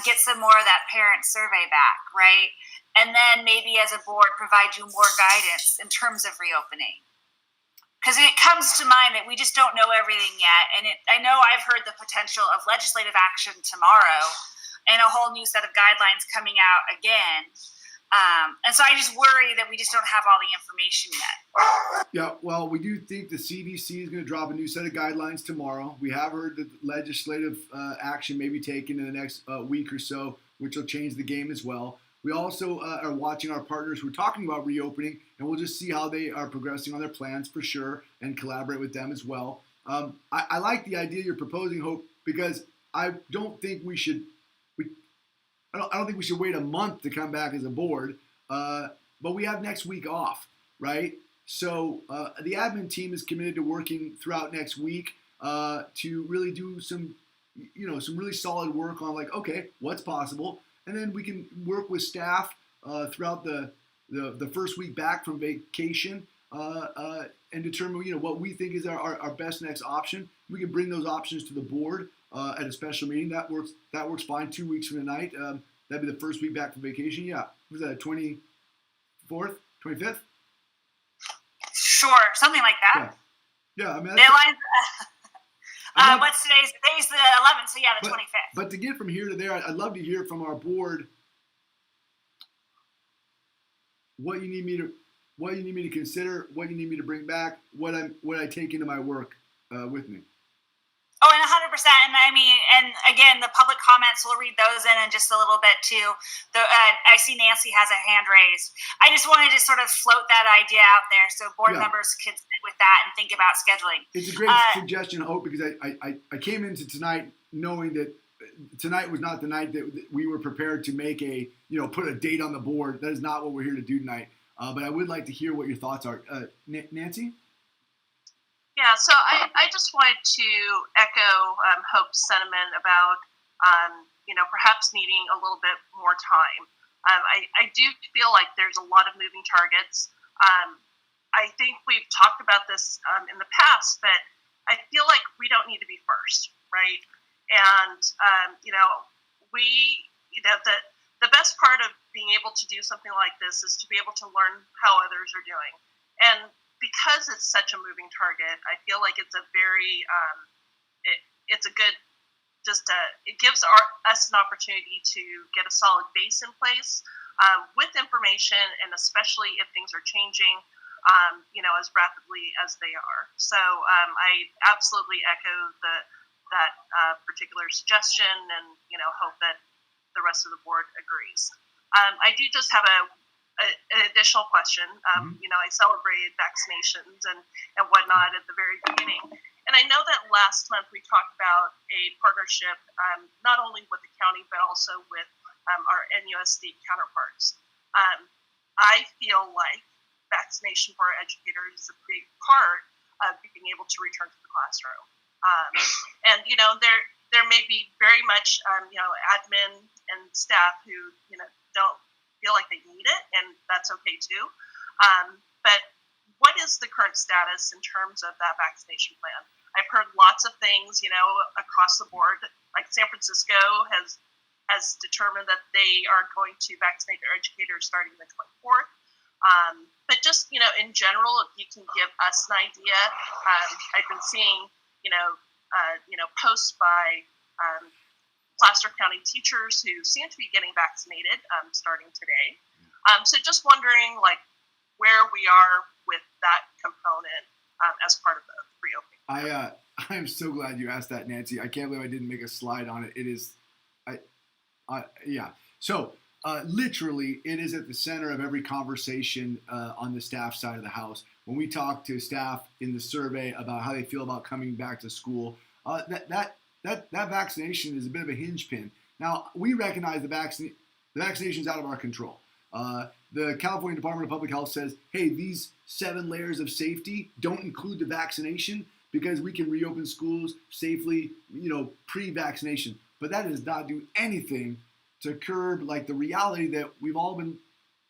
B: get some more of that parent survey back, right? And then maybe as a board provide you more guidance in terms of reopening. Because it comes to mind that we just don't know everything yet. And I know I've heard the potential of legislative action tomorrow and a whole new set of guidelines coming out again. And so I just worry that we just don't have all the information yet.
A: Yeah, well, we do think the CDC is going to drop a new set of guidelines tomorrow. We have heard that legislative action may be taken in the next week or so, which will change the game as well. We also are watching our partners who are talking about reopening, and we'll just see how they are progressing on their plans for sure and collaborate with them as well. I like the idea you're proposing, Hope, because I don't think we should wait a month to come back as a board, but we have next week off, right? So the admin team is committed to working throughout next week to really do some really solid work on like, okay, what's possible, and then we can work with staff throughout the first week back from vacation and determine what we think is our best next option. We can bring those options to the board at a special meeting. That works fine. 2 weeks from tonight. That'd be the first week back from vacation. Yeah. Was that 24th, 25th?
B: Sure, something like that.
A: Yeah. I mean,
B: what's today's the 11th, so yeah, the 25th.
A: But to get from here to there, I'd love to hear from our board what you need me to consider, what you need me to bring back, what I take into my work with me.
B: Oh, and 100%. And I mean, and again, the public comments, we'll read those in just a little bit too. I see Nancy has a hand raised. I just wanted to sort of float that idea out there so board members could sit with that and think about scheduling.
A: It's a great suggestion, Hope, because I came into tonight knowing that tonight was not the night that we were prepared to make put a date on the board. That is not what we're here to do tonight. But I would like to hear what your thoughts are. Nancy?
D: Yeah, so I just wanted to echo Hope's sentiment about, perhaps needing a little bit more time. I do feel like there's a lot of moving targets. I think we've talked about this in the past, but I feel like we don't need to be first, right? And, the best part of being able to do something like this is to be able to learn how others are doing. And because it's such a moving target, I feel like it's a very, it's a good, it gives us an opportunity to get a solid base in place with information, and especially if things are changing, as rapidly as they are. So I absolutely echo that particular suggestion, and hope that the rest of the board agrees. I do just have an additional question. I celebrated vaccinations and whatnot at the very beginning. And I know that last month we talked about a partnership, not only with the county, but also with our NUSD counterparts. I feel like vaccination for our educators is a big part of being able to return to the classroom. And there may be very much, admin and staff who, don't feel like they need it, and that's okay too. But what is the current status in terms of that vaccination plan? I've heard lots of things, across the board. Like San Francisco has determined that they are going to vaccinate their educators starting the 24th. But just, in general, if you can give us an idea, I've been seeing, posts by Placer County teachers who seem to be getting vaccinated starting today. So just wondering, where we are with that component as part of the reopening.
A: I'm so glad you asked that, Nancy. I can't believe I didn't make a slide on it. It is, yeah. So literally, it is at the center of every conversation on the staff side of the house. When we talk to staff in the survey about how they feel about coming back to school, that vaccination is a bit of a hinge pin. Now, we recognize the vaccination is out of our control. The California Department of Public Health says, hey, these 7 layers of safety don't include the vaccination because we can reopen schools safely, pre-vaccination. But that does not do anything to curb the reality that we've all been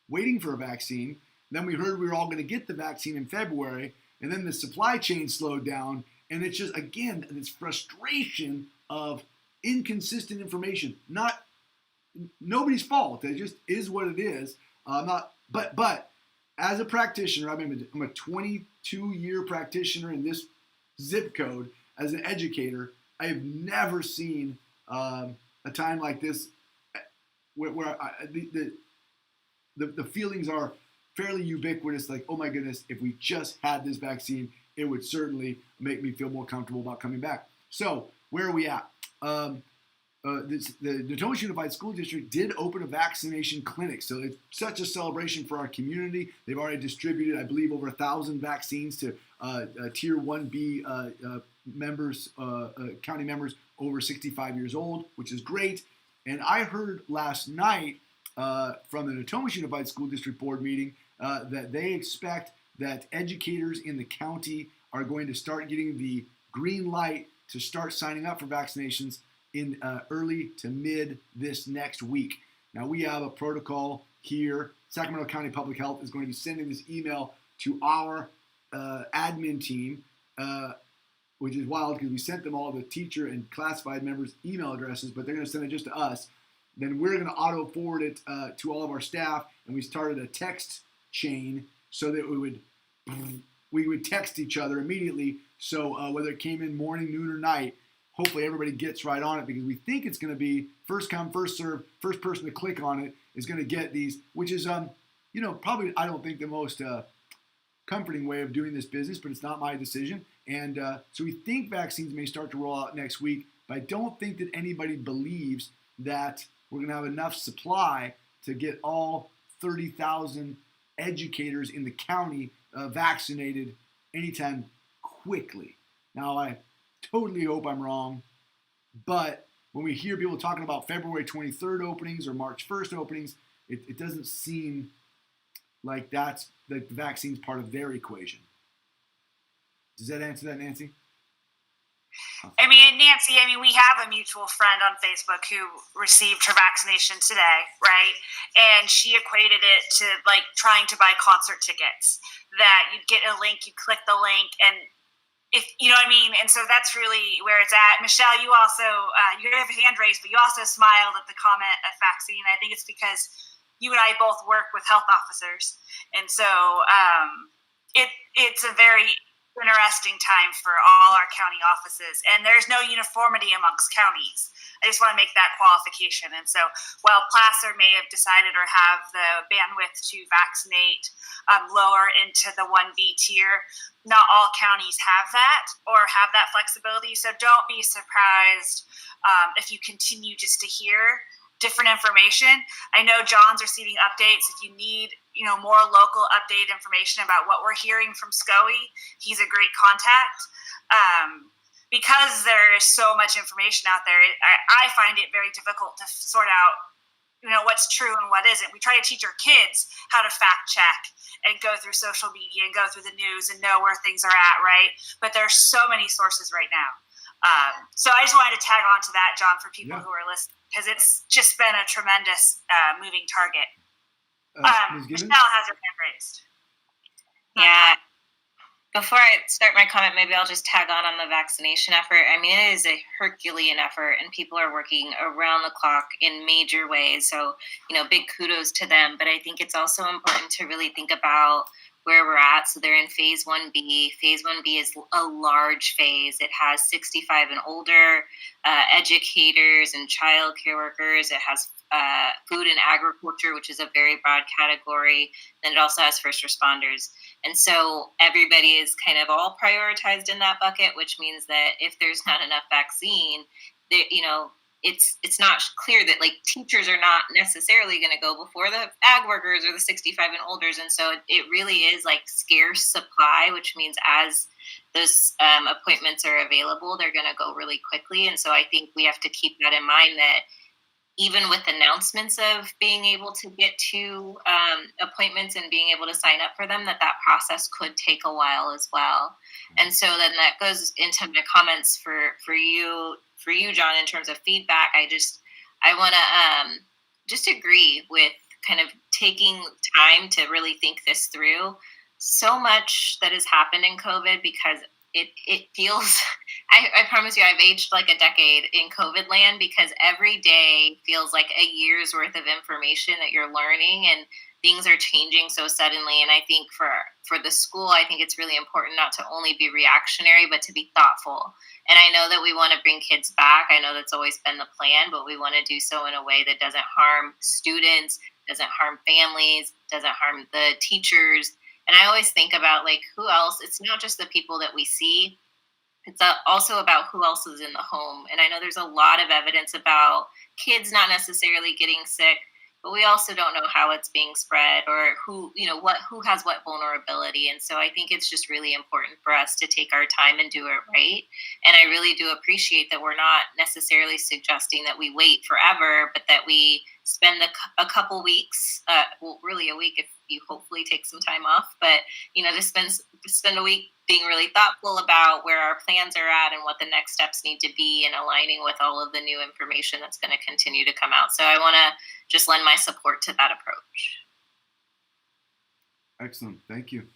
A: waiting for a vaccine. Then we heard we were all going to get the vaccine in February, and then the supply chain slowed down, and it's just, again, this frustration of inconsistent information. Not nobody's fault. It just is what it is. But as a practitioner, I'm a 22-year practitioner in this zip code. As an educator, I have never seen a time like this where the feelings are fairly ubiquitous. Like, oh my goodness, if we just had this vaccine, it would certainly make me feel more comfortable about coming back. So where are we at? The Natomas Unified School District did open a vaccination clinic. So it's such a celebration for our community. They've already distributed, I believe, over 1,000 vaccines to Tier 1B members, county members over 65 years old, which is great. And I heard last night from the Natomas Unified School District Board meeting that they expect that educators in the county are going to start getting the green light to start signing up for vaccinations in early to mid this next week. Now, we have a protocol here. Sacramento County Public Health is going to be sending this email to our admin team, which is wild because we sent them all the teacher and classified members' email addresses, but they're going to send it just to us. Then we're going to auto forward it to all of our staff, and we started a text chain so that we would text each other immediately. So whether it came in morning, noon, or night, hopefully everybody gets right on it, because we think it's going to be first come, first serve. First person to click on it is going to get these, which is, probably, I don't think the most comforting way of doing this business, but it's not my decision. And so we think vaccines may start to roll out next week, but I don't think that anybody believes that we're going to have enough supply to get all 30,000 educators in the county vaccinated anytime quickly. Now, I totally hope I'm wrong, but when we hear people talking about February 23rd openings or March 1st openings, it doesn't seem like that's the vaccine's part of their equation. Does that answer that, Nancy?
B: Nancy, we have a mutual friend on Facebook who received her vaccination today, right? And she equated it to like trying to buy concert tickets, that you'd get a link, you click the link, and if you know what I mean. And so that's really where it's at. Michelle, you also, you have a hand raised, but you also smiled at the comment of vaccine. I think it's because you and I both work with health officers. And so it's a very interesting time for all our county offices, and there's no uniformity amongst counties. I just want to make that qualification. And so while Placer may have decided or have the bandwidth to vaccinate lower into the 1B tier, not all counties have that or have that flexibility. So don't be surprised if you continue just to hear different information. I know John's receiving updates. If you need, more local updated information about what we're hearing from SCOE, he's a great contact. Because there is so much information out there, I find it very difficult to sort out, what's true and what isn't. We try to teach our kids how to fact check and go through social media and go through the news and know where things are at, right? But there's so many sources right now. So I just wanted to tag on to that, John, for people who are listening, because it's just been a tremendous moving target. Michelle has her hand raised.
O: Yeah. Before I start my comment, maybe I'll just tag on the vaccination effort. It is a Herculean effort, and people are working around the clock in major ways. So, big kudos to them. But I think it's also important to really think about where we're at. So they're in phase 1B. Phase 1B is a large phase. It has 65 and older educators and child care workers. It has food and agriculture, which is a very broad category. Then it also has first responders. And so everybody is kind of all prioritized in that bucket, which means that if there's not enough vaccine, it's not clear that teachers are not necessarily going to go before the ag workers or the 65 and olders. And so it really is scarce supply, which means as those appointments are available, they're going to go really quickly. And so I think we have to keep that in mind, that even with announcements of being able to get to appointments and being able to sign up for them, that process could take a while as well. And so then that goes into my comments for you, John, in terms of feedback. I want to just agree with kind of taking time to really think this through. so much that has happened in COVID because it feels, I promise you, I've aged like a decade in COVID land because every day feels like a year's worth of information that you're learning, and things are changing so suddenly. And I think for the school, I think it's really important not to only be reactionary, but to be thoughtful. And I know that we want to bring kids back. I know that's always been the plan, but we want to do so in a way that doesn't harm students, doesn't harm families, doesn't harm the teachers. And I always think about like who else. It's not just the people that we see. It's also about who else is in the home. And I know there's a lot of evidence about kids not necessarily getting sick, but we also don't know how it's being spread or who has what vulnerability. And so I think it's just really important for us to take our time and do it right. And I really do appreciate that we're not necessarily suggesting that we wait forever, but that we spend a couple weeks, really a week if you hopefully take some time off, but to spend a week being really thoughtful about where our plans are at and what the next steps need to be, and aligning with all of the new information that's going to continue to come out. So I want to just lend my support to that approach.
A: Excellent. Thank you.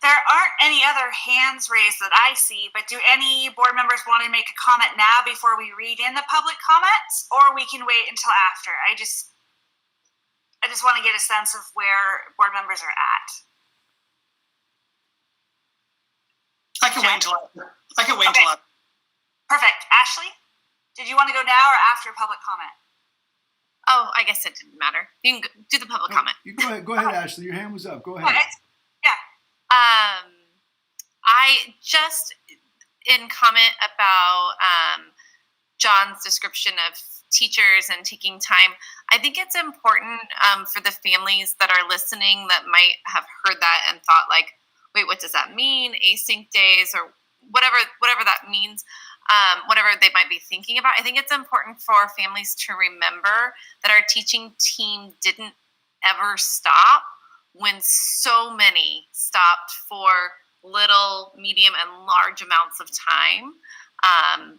B: There aren't any other hands raised that I see, but do any board members want to make a comment now before we read in the public comments, or we can wait until after? I just want to get a sense of where board members are at.
H: I can wait until after.
B: Perfect. Ashley, did you want to go now or after public comment?
F: Oh, I guess it didn't matter. You can do the public comment.
A: You go ahead, Ashley. Your hand was up. Go ahead.
B: Okay. Yeah.
F: I just, in comment about John's description of teachers and taking time, I think it's important for the families that are listening that might have heard that and thought like, wait, what does that mean? Async days or whatever that means, whatever they might be thinking about. I think it's important for families to remember that our teaching team didn't ever stop when so many stopped for little, medium, and large amounts of time.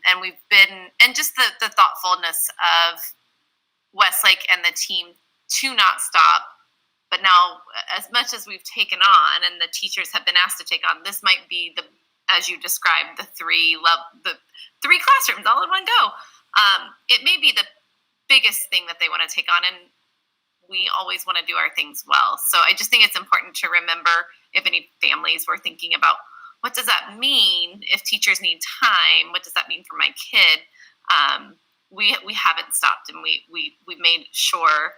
F: And we've been, and just the thoughtfulness of Westlake and the team to not stop. But now, as much as we've taken on, and the teachers have been asked to take on, this might be the, as you described, the three classrooms all in one go. It may be the biggest thing that they want to take on, and we always want to do our things well. So I just think it's important to remember, if any families were thinking about, what does that mean if teachers need time? What does that mean for my kid? We haven't stopped, and we made sure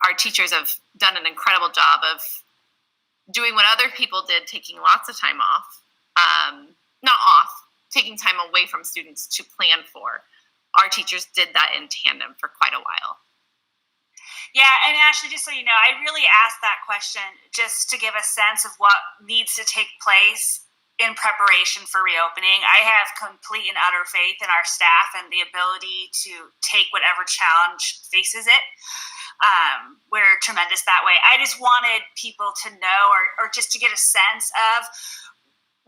F: our teachers have done an incredible job of doing what other people did, taking lots of time off, taking time away from students to plan for. Our teachers did that in tandem for quite a while.
B: Yeah, and Ashley, just so you know, I really asked that question just to give a sense of what needs to take place in preparation for reopening. I have complete and utter faith in our staff and the ability to take whatever challenge faces it. We're tremendous that way. I just wanted people to know, or just to get a sense of,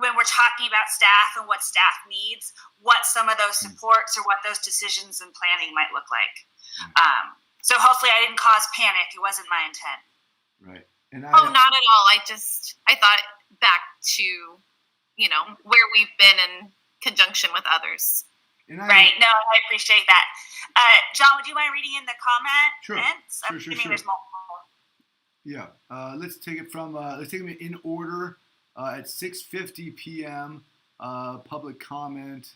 B: when we're talking about staff and what staff needs, what some of those supports or what those decisions and planning might look like. So hopefully I didn't cause panic. It wasn't my intent.
A: Right.
F: Not at all. I thought back to, where we've been in conjunction with others.
B: Right. No, I appreciate that. John, would you mind reading in the comments?
A: Sure.
B: I'm assuming there's multiple.
A: Yeah. Let's take them in order. At 6:50 p.m., public comment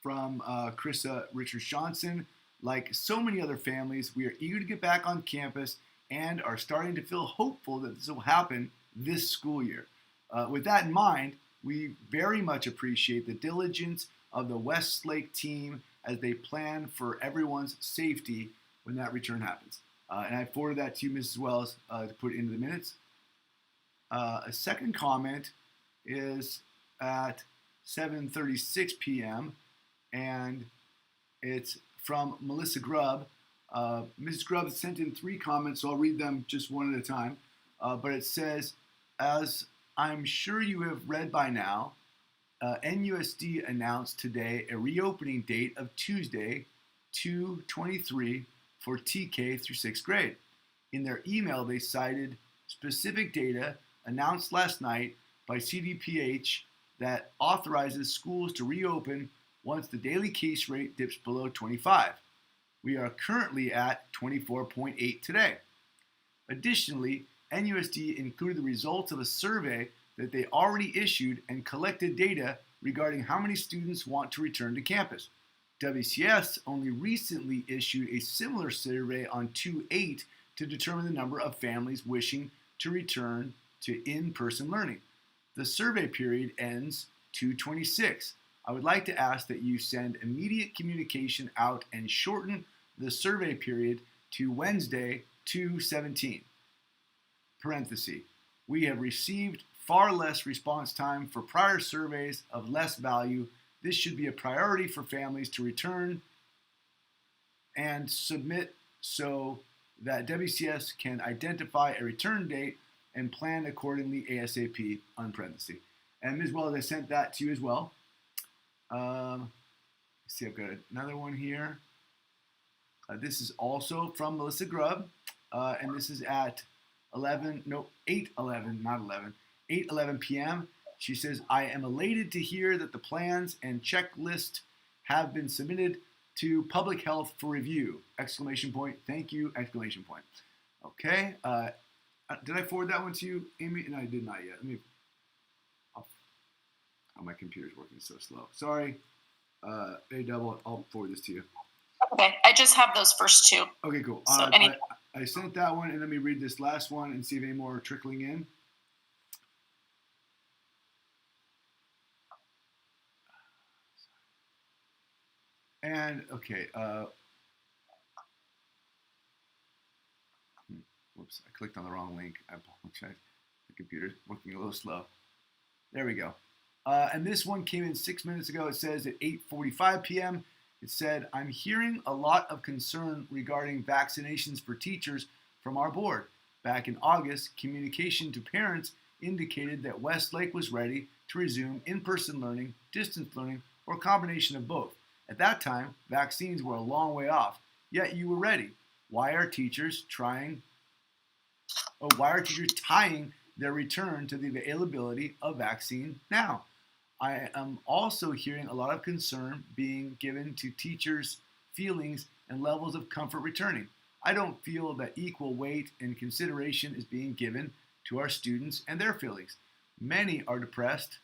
A: from Carissa Richards Johnson. Like so many other families, we are eager to get back on campus and are starting to feel hopeful that this will happen this school year. With that in mind, we very much appreciate the diligence of the Westlake team as they plan for everyone's safety when that return happens. And I forwarded that to you, Mrs. Wells, to put into the minutes. A second comment is at 7:36 p.m. and it's from Melissa Grubb. Mrs. Grubb sent in 3 comments, so I'll read them just one at a time. But it says, as I'm sure you have read by now, NUSD announced today a reopening date of Tuesday, 2/23 for TK through 6th grade. In their email, they cited specific data announced last night by CDPH that authorizes schools to reopen once the daily case rate dips below 25. We are currently at 24.8 today. Additionally, NUSD included the results of a survey that they already issued and collected data regarding how many students want to return to campus. WCS only recently issued a similar survey on 2/8 to determine the number of families wishing to return to in-person learning. The survey period ends 2/26. I would like to ask that you send immediate communication out and shorten the survey period to Wednesday, 2/17. Parenthesis. We have received far less response time for prior surveys of less value. This should be a priority for families to return and submit so that WCS can identify a return date and plan accordingly ASAP, on parenthesis. And Ms. Wells, I sent that to you as well. Let's see, I've got another one here. This is also from Melissa Grubb, and this is at 8:11 p.m. She says, I am elated to hear that the plans and checklist have been submitted to Public Health for review! Exclamation point. Thank you! Exclamation point. Okay. Did I forward that one to you, Amy? No, I did not yet. Oh, my computer's working so slow. Sorry. I'll forward this to you.
C: Okay, I just have those first two.
A: Okay, cool.
C: So
A: I sent that one, and let me read this last one and see if any more are trickling in. And, okay, whoops, I clicked on the wrong link. I apologize. The computer's working a little slow. There we go. And this one came in 6 minutes ago. It says at 8:45 p.m. It said, I'm hearing a lot of concern regarding vaccinations for teachers from our board. Back in August, communication to parents indicated that Westlake was ready to resume in-person learning, distance learning, or a combination of both. At that time, vaccines were a long way off, yet you were ready. Why are teachers tying their return to the availability of vaccine now? I am also hearing a lot of concern being given to teachers' feelings and levels of comfort returning. I don't feel that equal weight and consideration is being given to our students and their feelings. Many are depressed,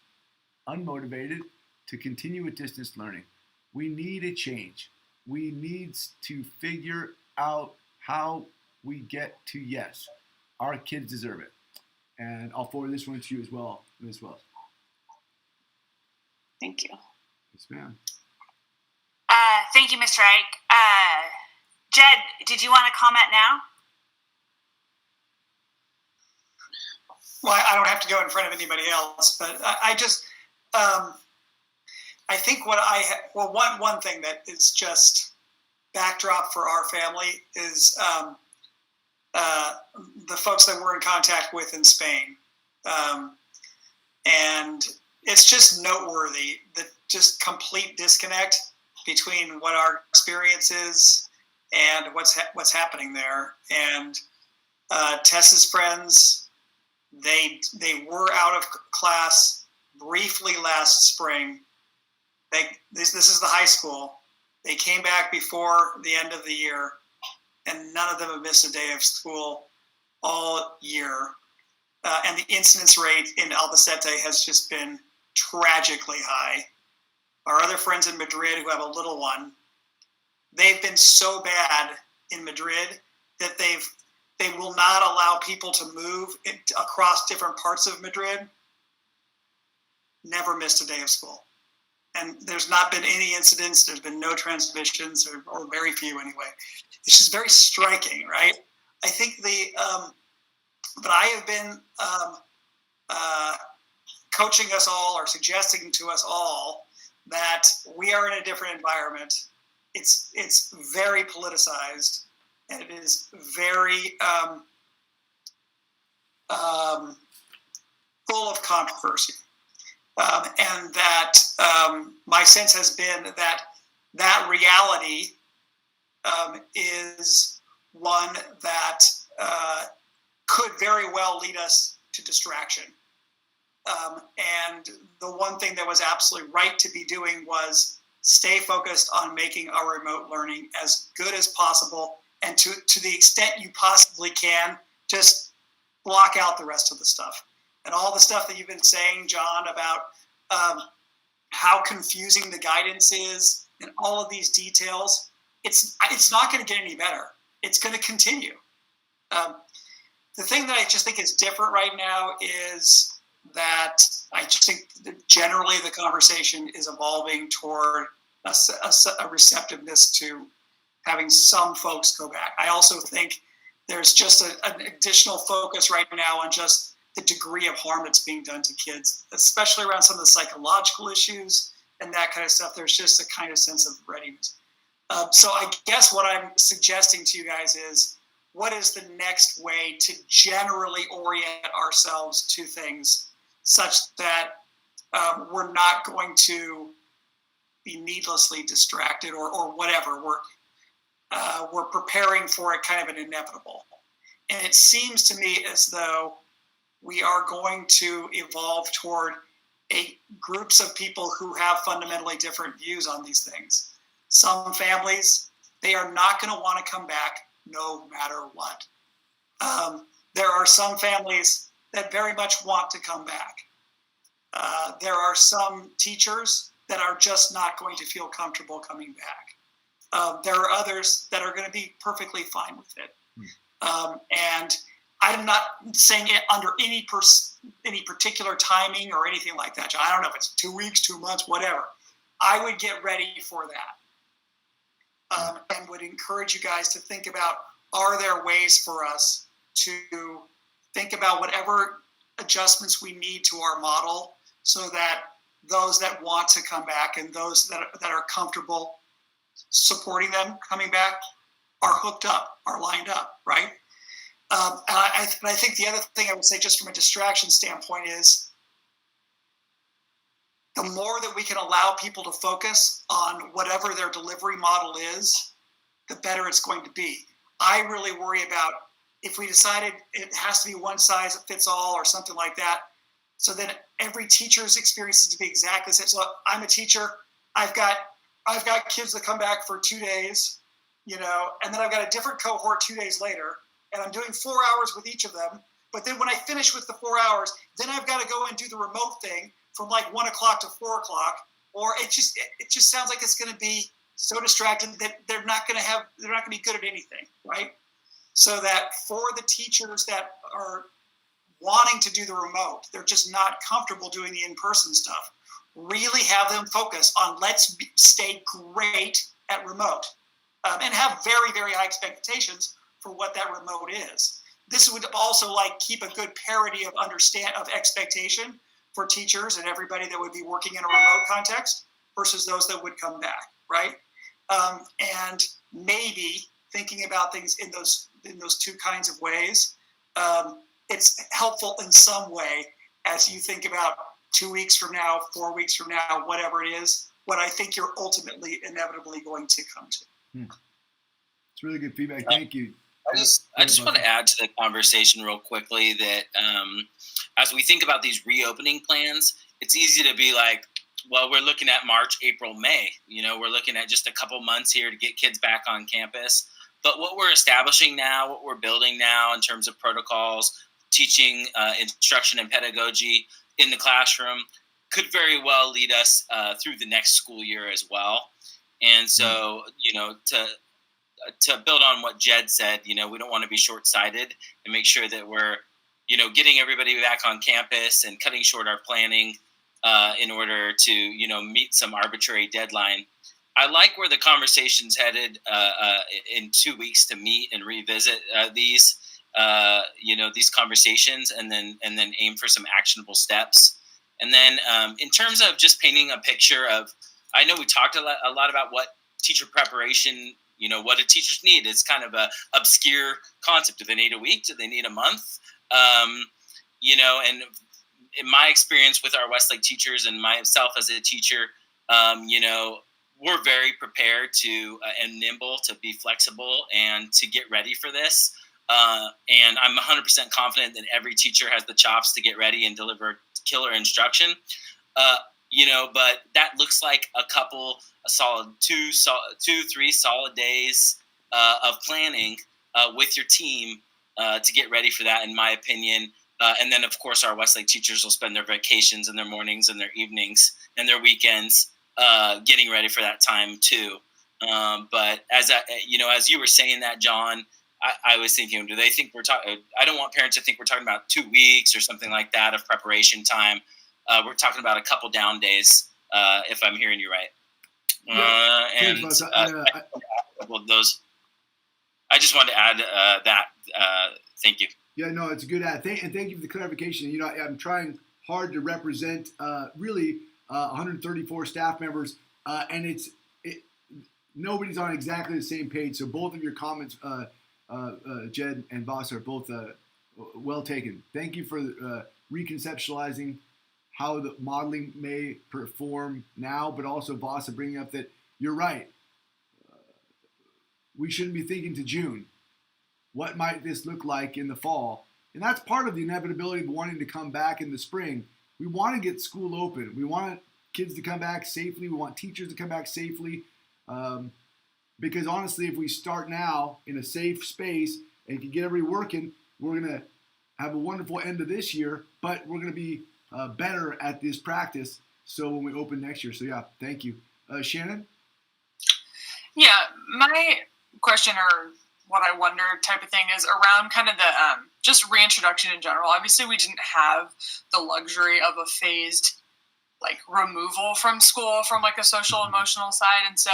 A: unmotivated to continue with distance learning. We need a change. We need to figure out how we get to yes. Our kids deserve it. And I'll forward this one to you as well, Ms. Wells.
C: Thank you.
A: Yes, ma'am.
B: Thank you, Mr. Ike. Jed, did you want to comment now?
H: Well, I don't have to go in front of anybody else, but I just, I think one thing that is just backdrop for our family is the folks that we're in contact with in Spain. And it's just noteworthy, the just complete disconnect between what our experience is and what's happening there. And Tessa's friends, they were out of class briefly last spring. This is the high school. They came back before the end of the year, and none of them have missed a day of school all year. And the incidence rate in Albacete has just been tragically high. Our other friends in Madrid who have a little one, they've been so bad in Madrid that they will not allow people to move across different parts of Madrid. Never missed a day of school. And there's not been any incidents. There's been no transmissions, or very few anyway. It's just very striking, right? I think but I have been coaching us all, or suggesting to us all, that we are in a different environment. It's very politicized, and it is very full of controversy. And that my sense has been that reality is one that could very well lead us to distraction. And the one thing that was absolutely right to be doing was stay focused on making our remote learning as good as possible, and to the extent you possibly can, just block out the rest of the stuff. And all the stuff that you've been saying, John, about how confusing the guidance is and all of these details, it's not going to get any better. It's going to continue. The thing that I just think is different right now is that I just think that generally the conversation is evolving toward a receptiveness to having some folks go back. I also think there's just an additional focus right now on just the degree of harm that's being done to kids, especially around some of the psychological issues and that kind of stuff. There's just a kind of sense of readiness. So I guess what I'm suggesting to you guys is, what is the next way to generally orient ourselves to things such that we're not going to be needlessly distracted or whatever. We're preparing for it, kind of an inevitable. And it seems to me as though we are going to evolve toward groups of people who have fundamentally different views on these things. Some families, they are not going to want to come back no matter what. There are some families that very much want to come back. There are some teachers that are just not going to feel comfortable coming back. There are others that are going to be perfectly fine with it. And I'm not saying it under any particular timing or anything like that. I don't know if it's 2 weeks, 2 months, whatever. I would get ready for that. And would encourage you guys to think about, are there ways for us to think about whatever adjustments we need to our model so that those that want to come back and those that are comfortable supporting them coming back are hooked up, are lined up, right? And I think the other thing I would say, just from a distraction standpoint, is the more that we can allow people to focus on whatever their delivery model is, the better it's going to be. I really worry about if we decided it has to be one size fits all or something like that, so then every teacher's experience is to be exactly the same. So I'm a teacher. I've got kids that come back for 2 days, and then I've got a different cohort 2 days later, and I'm doing 4 hours with each of them. But then when I finish with the 4 hours, then I've got to go and do the remote thing from like 1 o'clock to 4 o'clock, or it just sounds like it's going to be so distracted that they're not going to be good at anything, right? So that for the teachers that are wanting to do the remote, they're just not comfortable doing the in-person stuff, really have them focus on let's stay great at remote, and have very, very high expectations for what that remote is. This would also keep a good parity of expectation for teachers and everybody that would be working in a remote context versus those that would come back, right? And maybe thinking about things in those two kinds of ways, it's helpful in some way as you think about 2 weeks from now, 4 weeks from now, whatever it is, what I think you're ultimately inevitably going to come to.
A: It's really good feedback. Thank you.
E: I just want to add to the conversation real quickly that as we think about these reopening plans, it's easy to be like, well, we're looking at March, April, May. We're looking at just a couple months here to get kids back on campus. But what we're establishing now, what we're building now in terms of protocols, teaching, instruction and pedagogy in the classroom could very well lead us through the next school year as well. And so, to build on what Jed said, we don't want to be short-sighted and make sure that we're, getting everybody back on campus and cutting short our planning in order to, meet some arbitrary deadline. I like where the conversation's headed in 2 weeks to meet and revisit these conversations and then aim for some actionable steps. And then in terms of just painting a picture of, I know we talked a lot about what teacher preparation, what do teachers need? It's kind of a obscure concept. Do they need a week? Do they need a month? And in my experience with our Westlake teachers and myself as a teacher, we're very prepared to and nimble to be flexible and to get ready for this. And I'm 100% confident that every teacher has the chops to get ready and deliver killer instruction. But that looks like a solid 3 solid days of planning with your team to get ready for that, in my opinion. And then, of course, our Westlake teachers will spend their vacations and their mornings and their evenings and their weekends getting ready for that time too. But as you were saying that, John, I was thinking, do they think we're talking? I don't want parents to think we're talking about 2 weeks or something like that of preparation time. We're talking about a couple down days, if I'm hearing you right. I just wanted to add that. Thank you.
A: Yeah, no, it's a good ad. And thank you for the clarification. I'm trying hard to represent really 134 staff members, and nobody's on exactly the same page. So both of your comments, Jed and Voss, are both well taken. Thank you for reconceptualizing how the modeling may perform now, but also Voss bringing up that you're right. We shouldn't be thinking to June. What might this look like in the fall? And that's part of the inevitability of wanting to come back in the spring. We want to get school open. We want kids to come back safely. We want teachers to come back safely. Because honestly, if we start now in a safe space and can get everybody working, we're going to have a wonderful end of this year, but we're going to be better at this practice. So when we open next year. So yeah, thank you. Shannon?
G: Yeah, my question, or what I wonder type of thing, is around kind of the just reintroduction in general. Obviously, we didn't have the luxury of a phased removal from school from a social emotional side. And so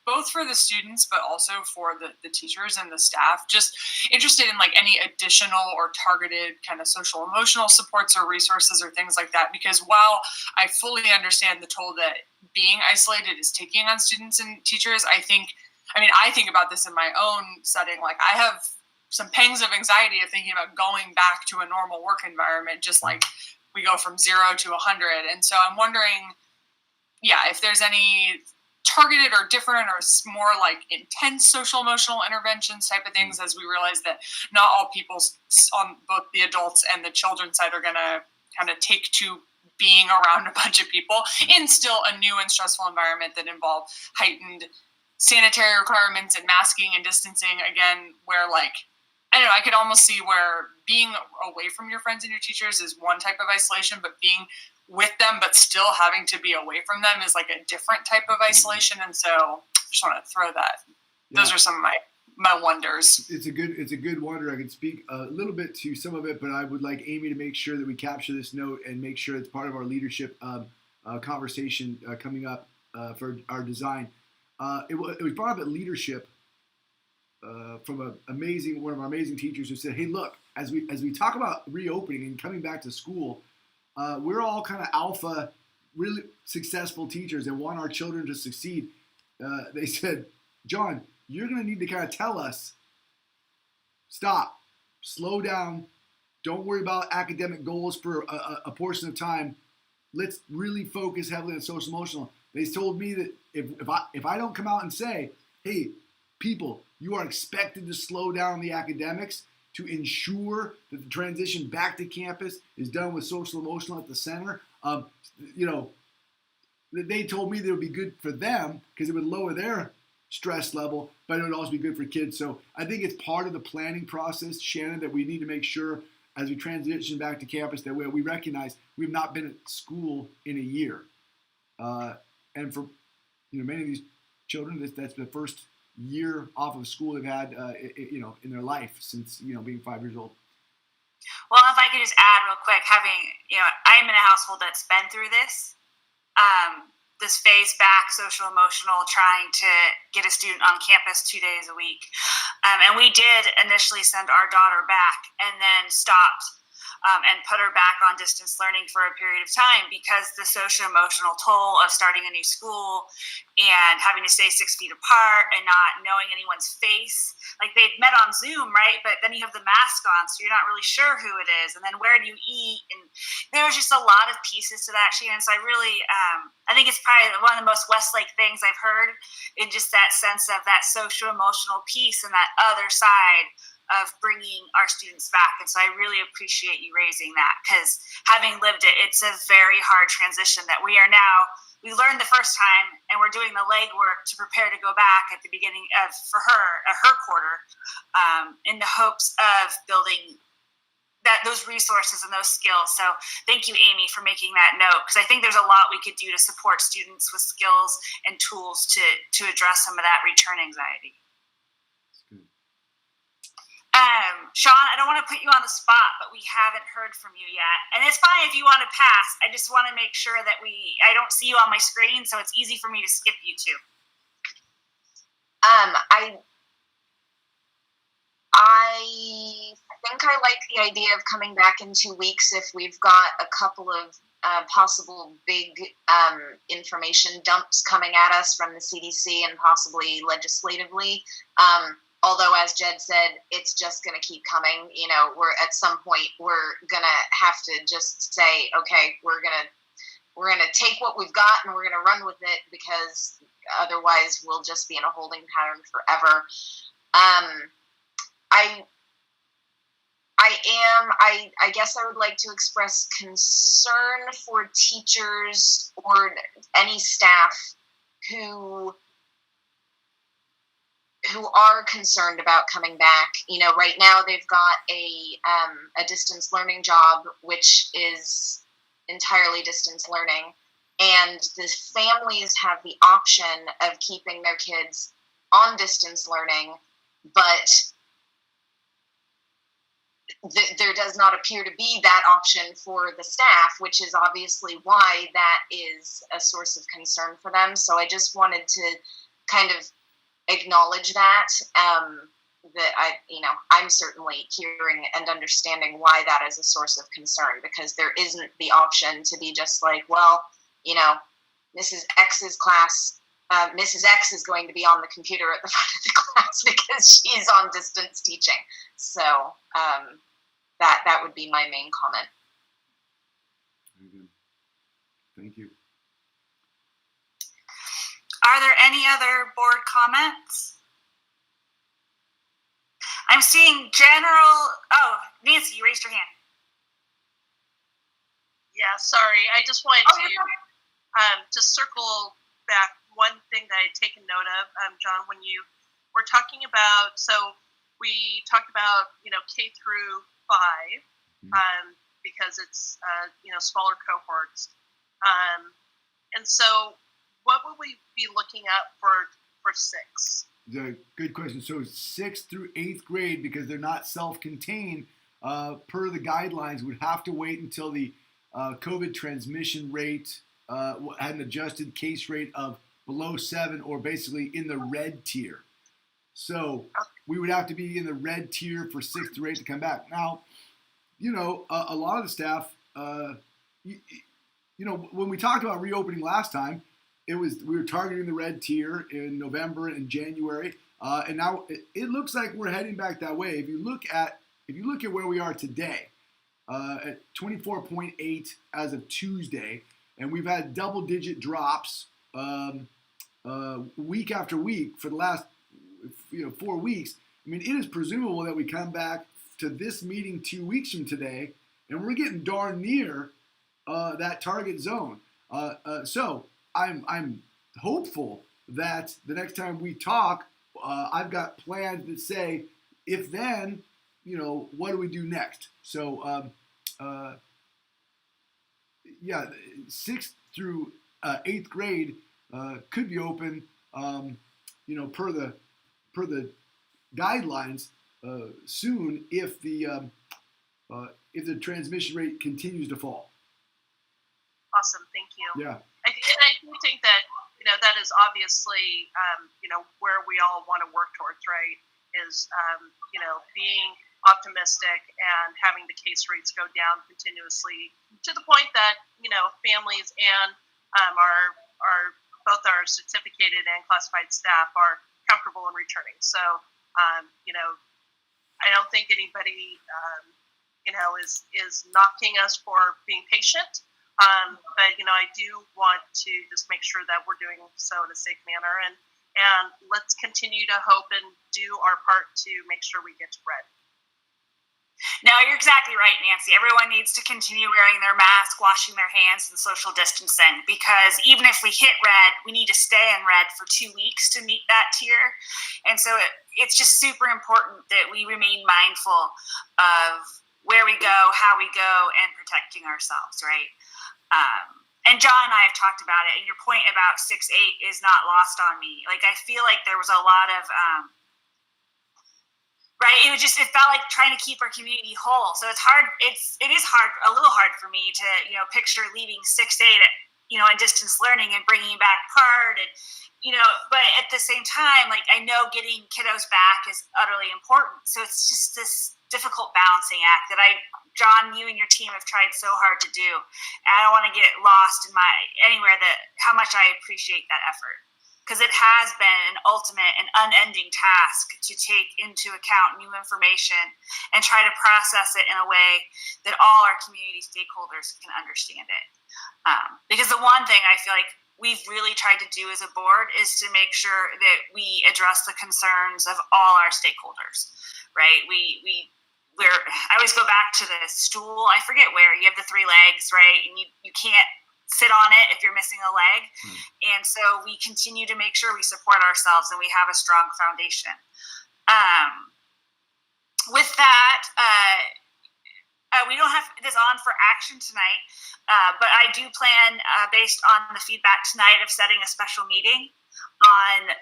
G: both for the students, but also for the teachers and the staff, just interested in any additional or targeted kind of social emotional supports or resources or things like that. Because while I fully understand the toll that being isolated is taking on students and teachers, I think about this in my own setting. I have some pangs of anxiety of thinking about going back to a normal work environment, just we go from 0 to 100. And so I'm wondering, if there's any targeted or different or more intense social emotional interventions type of things, as we realize that not all people on both the adults and the children's side are going to kind of take to being around a bunch of people in still a new and stressful environment that involve heightened sanitary requirements and masking and distancing, again, where I don't know, I could almost see where being away from your friends and your teachers is one type of isolation, but being with them but still having to be away from them is a different type of isolation. And so I just want to throw that. Yeah. Those are some of my wonders.
A: It's a good wonder. I can speak a little bit to some of it, but I would like Amy to make sure that we capture this note and make sure it's part of our leadership conversation coming up for our design. It was brought up at leadership from one of our amazing teachers who said, "Hey, look, as we talk about reopening and coming back to school, we're all kind of alpha, really successful teachers and want our children to succeed." They said, "John, you're going to need to kind of tell us, stop, slow down, don't worry about academic goals for a portion of time. Let's really focus heavily on social emotional." They told me that if I don't come out and say, "Hey, people, you are expected to slow down the academics to ensure that the transition back to campus is done with social emotional at the center," they told me that it would be good for them because it would lower their stress level, but it would also be good for kids. So I think it's part of the planning process, Shannon, that we need to make sure as we transition back to campus that we recognize we've not been at school in a year. And for many of these children, that's the first year off of school they've had, in their life since, being 5 years old.
B: Well, if I could just add real quick, I'm in a household that's been through this phase back, social emotional, trying to get a student on campus 2 days a week. And we did initially send our daughter back and then stopped and put her back on distance learning for a period of time because the social emotional toll of starting a new school and having to stay 6 feet apart and not knowing anyone's face. They'd met on Zoom, right? But then you have the mask on, so you're not really sure who it is. And then where do you eat? And there was just a lot of pieces to that, Shannon. So I really, I think it's probably one of the most Westlake things I've heard in just that sense of that social emotional piece and that other side of bringing our students back. And so I really appreciate you raising that, because having lived it, it's a very hard transition that we learned the first time, and we're doing the legwork to prepare to go back at the beginning of, for her quarter, in the hopes of building those resources and those skills. So thank you, Amy, for making that note, because I think there's a lot we could do to support students with skills and tools to address some of that return anxiety. Sean, I don't want to put you on the spot, but we haven't heard from you yet. And it's fine if you want to pass. I just want to make sure that I don't see you on my screen, so it's easy for me to skip you too.
I: I think I like the idea of coming back in 2 weeks if we've got a couple of possible big information dumps coming at us from the CDC and possibly legislatively. Although, as Jed said, it's just going to keep coming. You know, at some point we're going to have to just say, okay, we're going to take what we've got and we're going to run with it, because otherwise we'll just be in a holding pattern forever. I guess I would like to express concern for teachers or any staff who are concerned about coming back. You know, right now they've got a distance learning job, which is entirely distance learning, and the families have the option of keeping their kids on distance learning, but there does not appear to be that option for the staff, which is obviously why that is a source of concern for them. So I just wanted to kind of acknowledge that, I'm certainly hearing and understanding why that is a source of concern, because there isn't the option to be just like, well, you know, Mrs. X's class, Mrs. X is going to be on the computer at the front of the class because she's on distance teaching. So that would be my main comment.
A: Very good. Thank you.
B: Are there any other board comments? I'm seeing Nancy, you raised your hand.
D: Yeah, sorry. I just wanted to circle back one thing that I'd taken note of, John, when you were talking about, so we talked about, K through 5, because it's, smaller cohorts. And so what would we be looking at for 6?
A: Good question. So 6th through 8th grade, because they're not self-contained, per the guidelines, would have to wait until the COVID transmission rate had an adjusted case rate of below 7, or basically in the red tier. So we would have to be in the red tier for 6th through 8th to come back. Now, a lot of the staff, when we talked about reopening last time, we were targeting the red tier in November and January, and now it looks like we're heading back that way. If you look at where we are today, at 24.8 as of Tuesday, and we've had double-digit drops week after week for the last 4 weeks. I mean, it is presumable that we come back to this meeting 2 weeks from today, and we're getting darn near that target zone. So I'm hopeful that the next time we talk, I've got plans that say, if then, what do we do next? So, 6th through 8th grade could be open, per the guidelines soon if the transmission rate continues to fall.
D: Awesome, thank you.
A: Yeah.
D: I do think that that is obviously where we all want to work towards, right? Is being optimistic and having the case rates go down continuously to the point that families and our both our certificated and classified staff are comfortable in returning. So I don't think anybody is knocking us for being patient. But I do want to just make sure that we're doing so in a safe manner, and and let's continue to hope and do our part to make sure we get to red.
B: No, you're exactly right, Nancy. Everyone needs to continue wearing their mask, washing their hands, and social distancing, because even if we hit red, we need to stay in red for 2 weeks to meet that tier. And so it's just super important that we remain mindful of where we go, how we go, and protecting ourselves, right? And John and I have talked about it, and your point about 6-8 is not lost on me. Like, I feel like there was a lot of... right, it felt like trying to keep our community whole. So it's hard. It is hard, a little hard for me to picture leaving 6-8 in distance learning and bringing back part, and but at the same time, like, I know getting kiddos back is utterly important. So it's just this difficult balancing act that John, you and your team have tried so hard to do. And I don't want to get lost in how much I appreciate that effort. Because it has been an ultimate and unending task to take into account new information and try to process it in a way that all our community stakeholders can understand it. Because the one thing I feel like we've really tried to do as a board is to make sure that we address the concerns of all our stakeholders, right? I always go back to the stool. I forget where you have the 3 legs, right? And you can't sit on it if you're missing a leg. And so we continue to make sure we support ourselves and we have a strong foundation. With that, we don't have this on for action tonight, but I do plan, based on the feedback tonight, of setting a special meeting on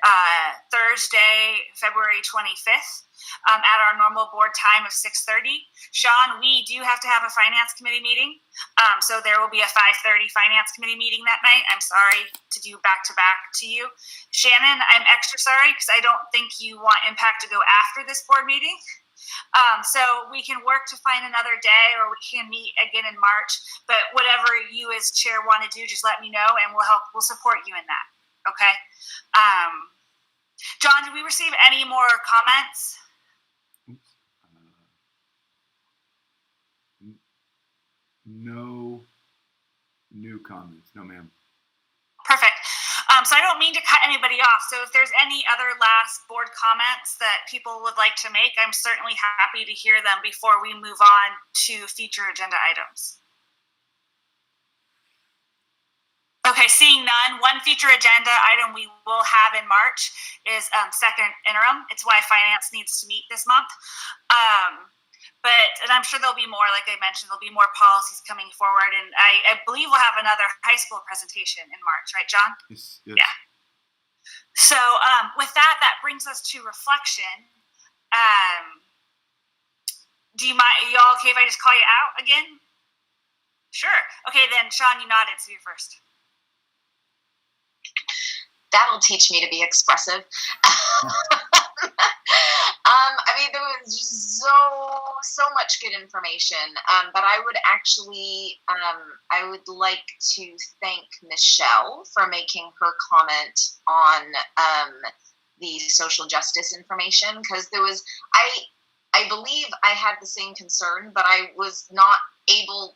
B: Thursday, February 25th, at our normal board time of 6:30. Sean, we do have to have a finance committee meeting, so there will be a 5:30 finance committee meeting that night. I'm sorry to do back-to-back to you. Shannon, I'm extra sorry because I don't think you want Impact to go after this board meeting. So we can work to find another day, or we can meet again in March. But whatever you as chair want to do, just let me know, and we'll support you in that. Okay. John, did we receive any more comments?
A: No new comments. No, ma'am.
B: Perfect. So I don't mean to cut anybody off. So if there's any other last board comments that people would like to make, I'm certainly happy to hear them before we move on to future agenda items. Okay, seeing none, one future agenda item we will have in March is second interim. It's why finance needs to meet this month. And I'm sure there'll be more, like I mentioned, there'll be more policies coming forward. And I believe we'll have another high school presentation in March, right, John?
A: Yes.
B: Yeah. So with that brings us to reflection. Do you mind, you all okay if I just call you out again? Sure. Okay, then Sean, you nodded, so you're first.
I: That'll teach me to be expressive. I mean, there was just so much good information, but I would actually, I would like to thank Michelle for making her comment on the social justice information, because there was, I believe I had the same concern, but I was not able.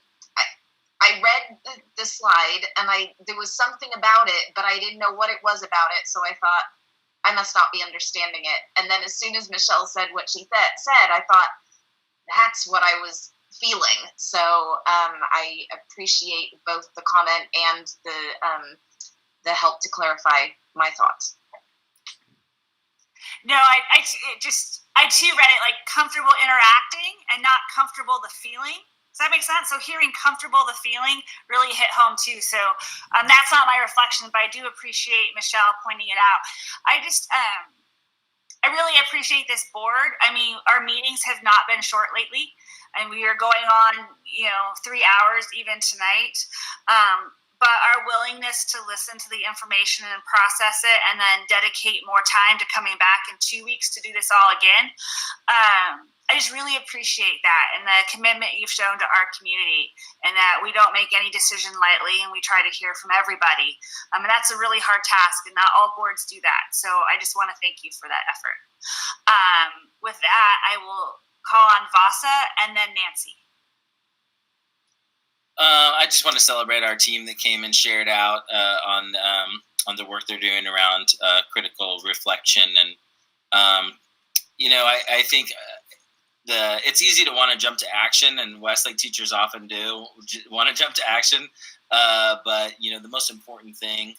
I: I read the slide, and there was something about it, but I didn't know what it was about it, so I thought, I must not be understanding it. And then as soon as Michelle said what she said, I thought, that's what I was feeling. So I appreciate both the comment and the help to clarify my thoughts.
B: No, I too read it like comfortable interacting and not comfortable the feeling. Does that make sense? So hearing comfortable the feeling really hit home too. So that's not my reflection, but I do appreciate Michelle pointing it out. I really appreciate this board. I mean, our meetings have not been short lately, and we are going on, 3 hours even tonight. But our willingness to listen to the information and process it, and then dedicate more time to coming back in 2 weeks to do this all again. I just really appreciate that, and the commitment you've shown to our community, and that we don't make any decision lightly, and we try to hear from everybody. And that's a really hard task, and not all boards do that. So I just want to thank you for that effort. With that, I will call on Vasa and then Nancy.
E: I just want to celebrate our team that came and shared out on the work they're doing around critical reflection. And I think it's easy to want to jump to action, and Westlake teachers often do want to jump to action. But the most important thing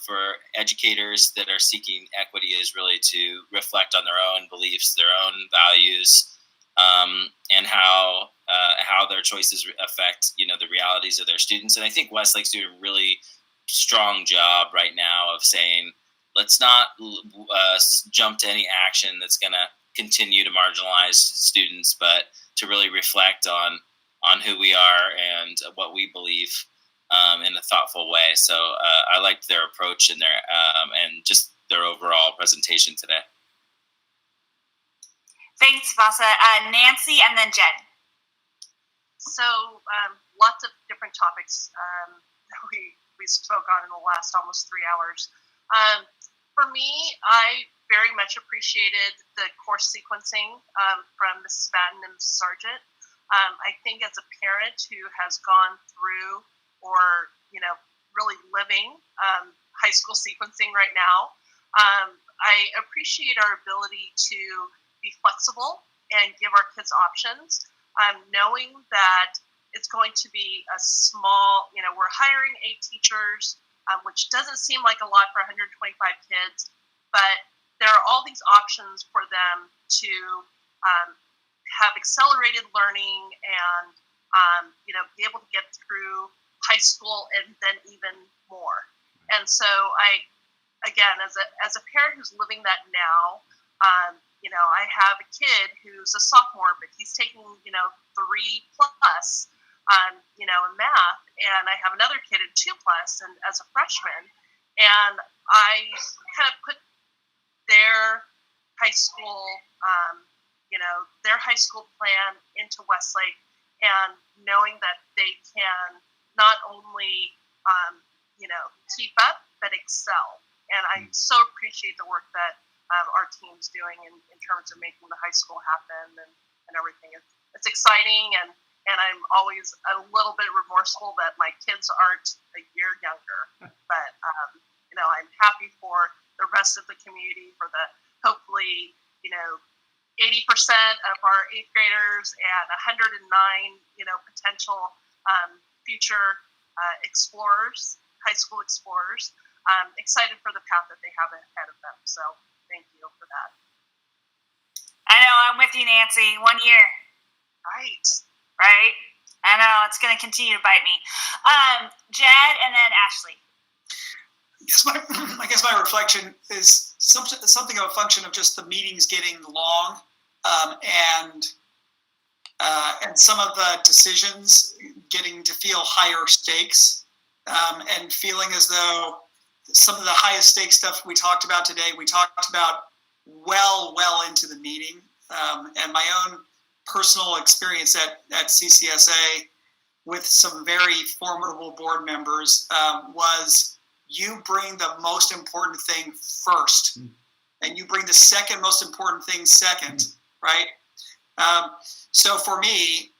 E: for educators that are seeking equity is really to reflect on their own beliefs, their own values, and how their choices affect the realities of their students. And I think Westlake's doing a really strong job right now of saying, let's not jump to any action that's going to continue to marginalize students, but to really reflect on who we are and what we believe in a thoughtful way. So I liked their approach and and just their overall presentation today.
B: Thanks, Vasa. Nancy and then Jen.
D: So lots of different topics that we spoke on in the last almost 3 hours. For me, I very much appreciated the course sequencing from Mrs. Batten and Mrs. Sargent. I think as a parent who has gone through or really living high school sequencing right now, I appreciate our ability to be flexible and give our kids options, knowing that it's going to be a small, we're hiring 8 teachers, which doesn't seem like a lot for 125 kids, but there are all these options for them to have accelerated learning and be able to get through high school and then even more. And so again, as a parent who's living that now, I have a kid who's a sophomore, but he's taking 3+ in math, and I have another kid in 2+ and as a freshman, and I kind of put their high school plan into Westlake, and knowing that they can not only keep up but excel. And I so appreciate the work that our team's doing in terms of making the high school happen and everything. It's exciting, and I'm always a little bit remorseful that my kids aren't a year younger. But I'm happy for the rest of the community, for the hopefully 80% of our 8th graders and 109 potential future explorers, high school explorers. Excited for the path that they have ahead of them. So thank you for that.
B: I know, I'm with you, Nancy. 1 year. Right? I know, it's going to continue to bite me. Jed and then Ashley.
H: I guess my reflection is something of a function of just the meetings getting long, and some of the decisions getting to feel higher stakes, and feeling as though some of the highest stakes stuff we talked about today, we talked about well into the meeting, and my own personal experience at CCSA with some very formidable board members was you bring the most important thing first, and you bring the second most important thing second, right? So for me,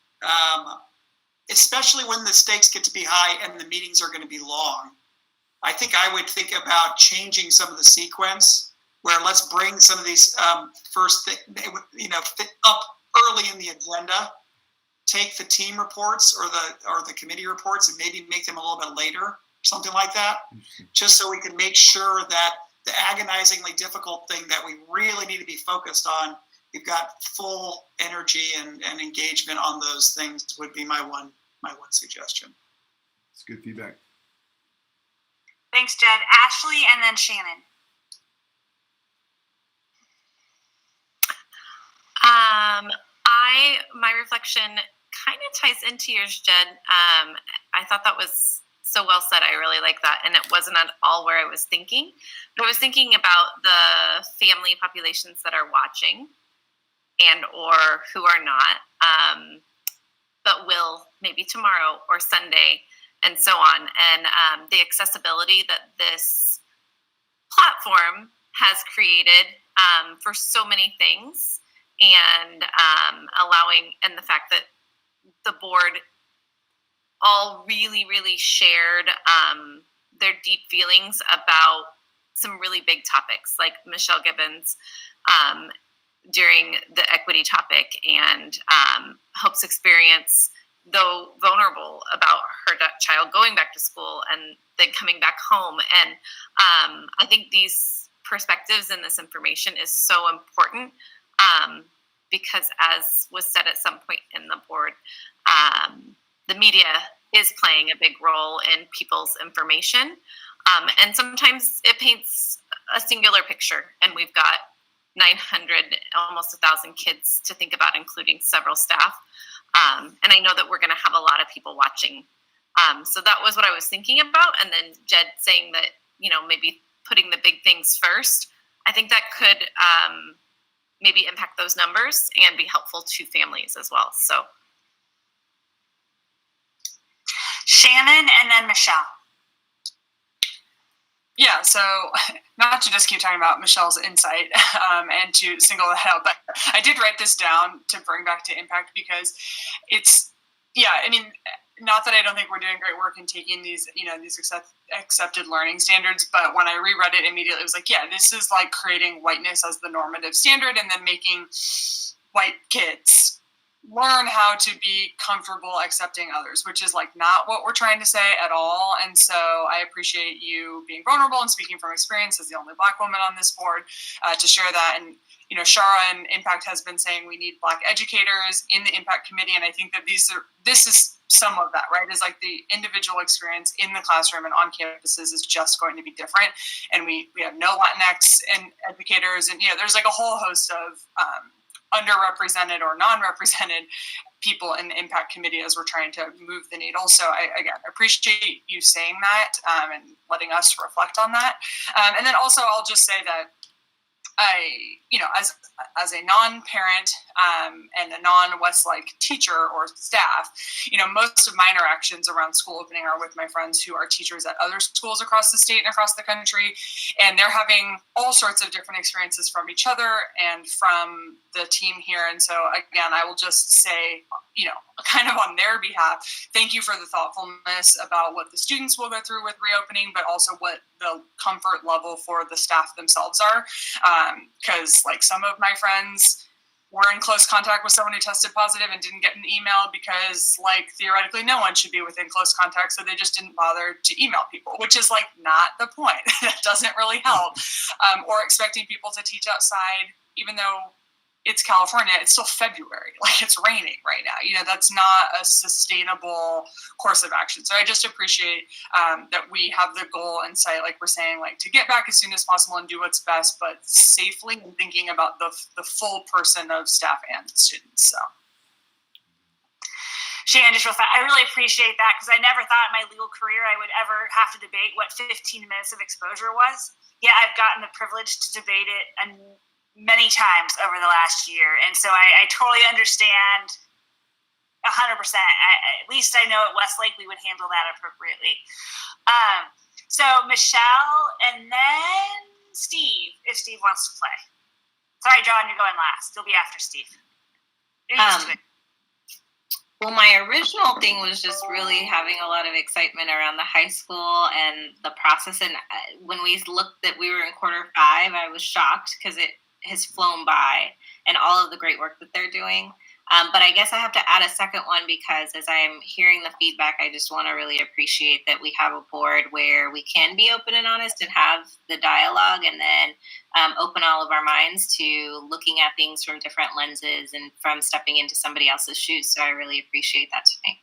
H: especially when the stakes get to be high and the meetings are going to be long, I think I would think about changing some of the sequence, where let's bring some of these fit up early in the agenda, take the team reports or the committee reports and maybe make them a little bit later, something like that, just so we can make sure that the agonizingly difficult thing that we really need to be focused on, we've got full energy and engagement on those things, would be my one suggestion.
A: It's good feedback.
B: Thanks, Jed. Ashley and then Shannon.
F: My reflection kind of ties into yours, Jed. I thought that was so well said. I really like that. And it wasn't at all where I was thinking. But I was thinking about the family populations that are watching and or who are not, but will maybe tomorrow or Sunday and so on. And the accessibility that this platform has created for so many things, and allowing, and the fact that the board all really shared their deep feelings about some really big topics, like Michelle Gibbons during the equity topic, and Hope's experience, though vulnerable, about her child going back to school and then coming back home. And I think these perspectives and this information is so important because, as was said at some point in the board, the media is playing a big role in people's information. And sometimes it paints a singular picture, and we've got 900, almost 1,000 kids to think about, including several staff. And I know that we're going to have a lot of people watching. So that was what I was thinking about. And then Jed saying that, maybe putting the big things first, I think that could maybe impact those numbers and be helpful to families as well. So
B: Shannon and then Michelle.
G: Yeah, so not to just keep talking about Michelle's insight and to single it out, but I did write this down to bring back to impact because it's, not that I don't think we're doing great work in taking these, these accepted learning standards, but when I reread it immediately, it was like, yeah, this is like creating whiteness as the normative standard and then making white kids learn how to be comfortable accepting others, which is like not what we're trying to say at all. And so I appreciate you being vulnerable and speaking from experience as the only Black woman on this board to share that. And Shara and Impact has been saying we need Black educators in the Impact Committee, and I think that this is some of that, right? Is like the individual experience in the classroom and on campuses is just going to be different, and we have no Latinx and educators, and there's like a whole host of underrepresented or non-represented people in the Impact Committee as we're trying to move the needle. So I, again, appreciate you saying that and letting us reflect on that. And then also I'll just say that as a non-parent and a non-Westlake teacher or staff, most of my interactions around school opening are with my friends who are teachers at other schools across the state and across the country, and they're having all sorts of different experiences from each other and from the team here. And so, again, I will just say, kind of on their behalf, thank you for the thoughtfulness about what the students will go through with reopening, but also what the comfort level for the staff themselves are. Because like some of my friends were in close contact with someone who tested positive and didn't get an email because like theoretically no one should be within close contact, so they just didn't bother to email people, which is like not the point. That doesn't really help. Or expecting people to teach outside, even though it's California, it's still February, like it's raining right now. That's not a sustainable course of action. So I just appreciate that we have the goal in sight, like we're saying, like to get back as soon as possible and do what's best, but safely, and thinking about the full person of staff and students. So.
B: Shannon, just real fast, I really appreciate that because I never thought in my legal career I would ever have to debate what 15 minutes of exposure was. Yeah, I've gotten the privilege to debate it and many times over the last year. And so I totally understand 100%. At least I know at Westlake we would handle that appropriately. So Michelle and then Steve, if Steve wants to play. Sorry, John, you're going last. You'll be after Steve. You're used to it.
O: Well, my original thing was just really having a lot of excitement around the high school and the process. And when we looked that we were in quarter 5, I was shocked because it has flown by and all of the great work that they're doing. But I guess I have to add a second one because as I'm hearing the feedback, I just want to really appreciate that we have a board where we can be open and honest and have the dialogue, and then open all of our minds to looking at things from different lenses and from stepping into somebody else's shoes. So I really appreciate that tonight.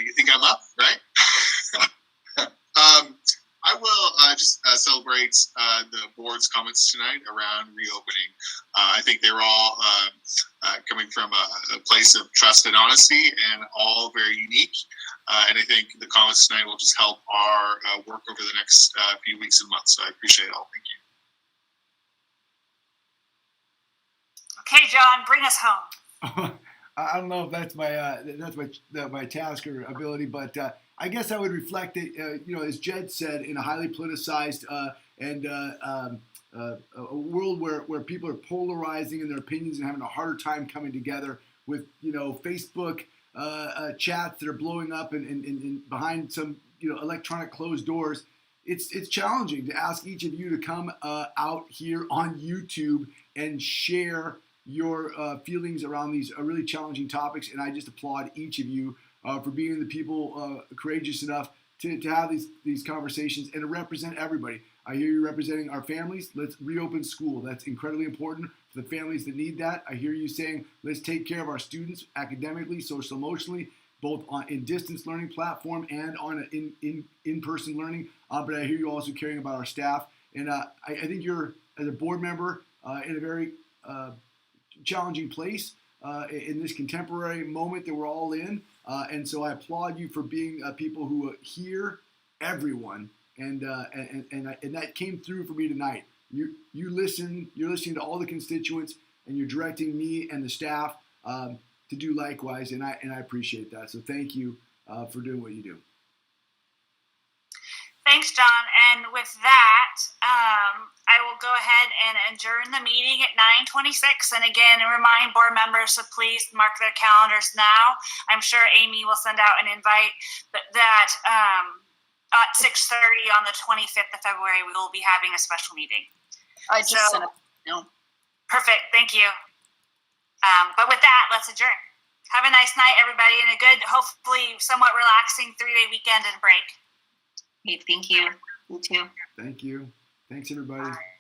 J: You think I'm up, right? I will just celebrate the board's comments tonight around reopening. I think they were all coming from a place of trust and honesty, and all very unique. And I think the comments tonight will just help our work over the next few weeks and months. So I appreciate it all. Thank you.
B: Okay, John, bring us home.
A: I don't know if that's my task or ability, but I guess I would reflect that, as Jed said, in a highly politicized and a world where people are polarizing in their opinions and having a harder time coming together, with Facebook chats that are blowing up and behind some electronic closed doors. It's challenging to ask each of you to come out here on YouTube and share your feelings around these really challenging topics. And I just applaud each of you for being the people courageous enough to have these conversations and to represent everybody. I hear you representing our families. Let's reopen school. That's incredibly important for the families that need that. I hear you saying, let's take care of our students academically, social, emotionally, both in distance learning platform and on in-person learning. But I hear you also caring about our staff. And I think you're, as a board member, in a very challenging place in this contemporary moment that we're all in. And so I applaud you for being people who hear everyone. And that came through for me tonight. You're listening to all the constituents, and you're directing me and the staff to do likewise, and I appreciate that. So thank you for doing what you do.
B: Thanks, John. And with that, I will go ahead and adjourn the meeting at 9:26. And again, remind board members to please mark their calendars now. I'm sure Amy will send out an invite, but that at 6:30 on the 25th of February, we will be having a special meeting.
C: I just sent it. No.
B: Perfect. Thank you. But with that, let's adjourn. Have a nice night, everybody, and a good, hopefully somewhat relaxing 3-day weekend and break.
O: Hey, thank you. You too.
A: Thank you. Thanks, everybody.
B: Bye.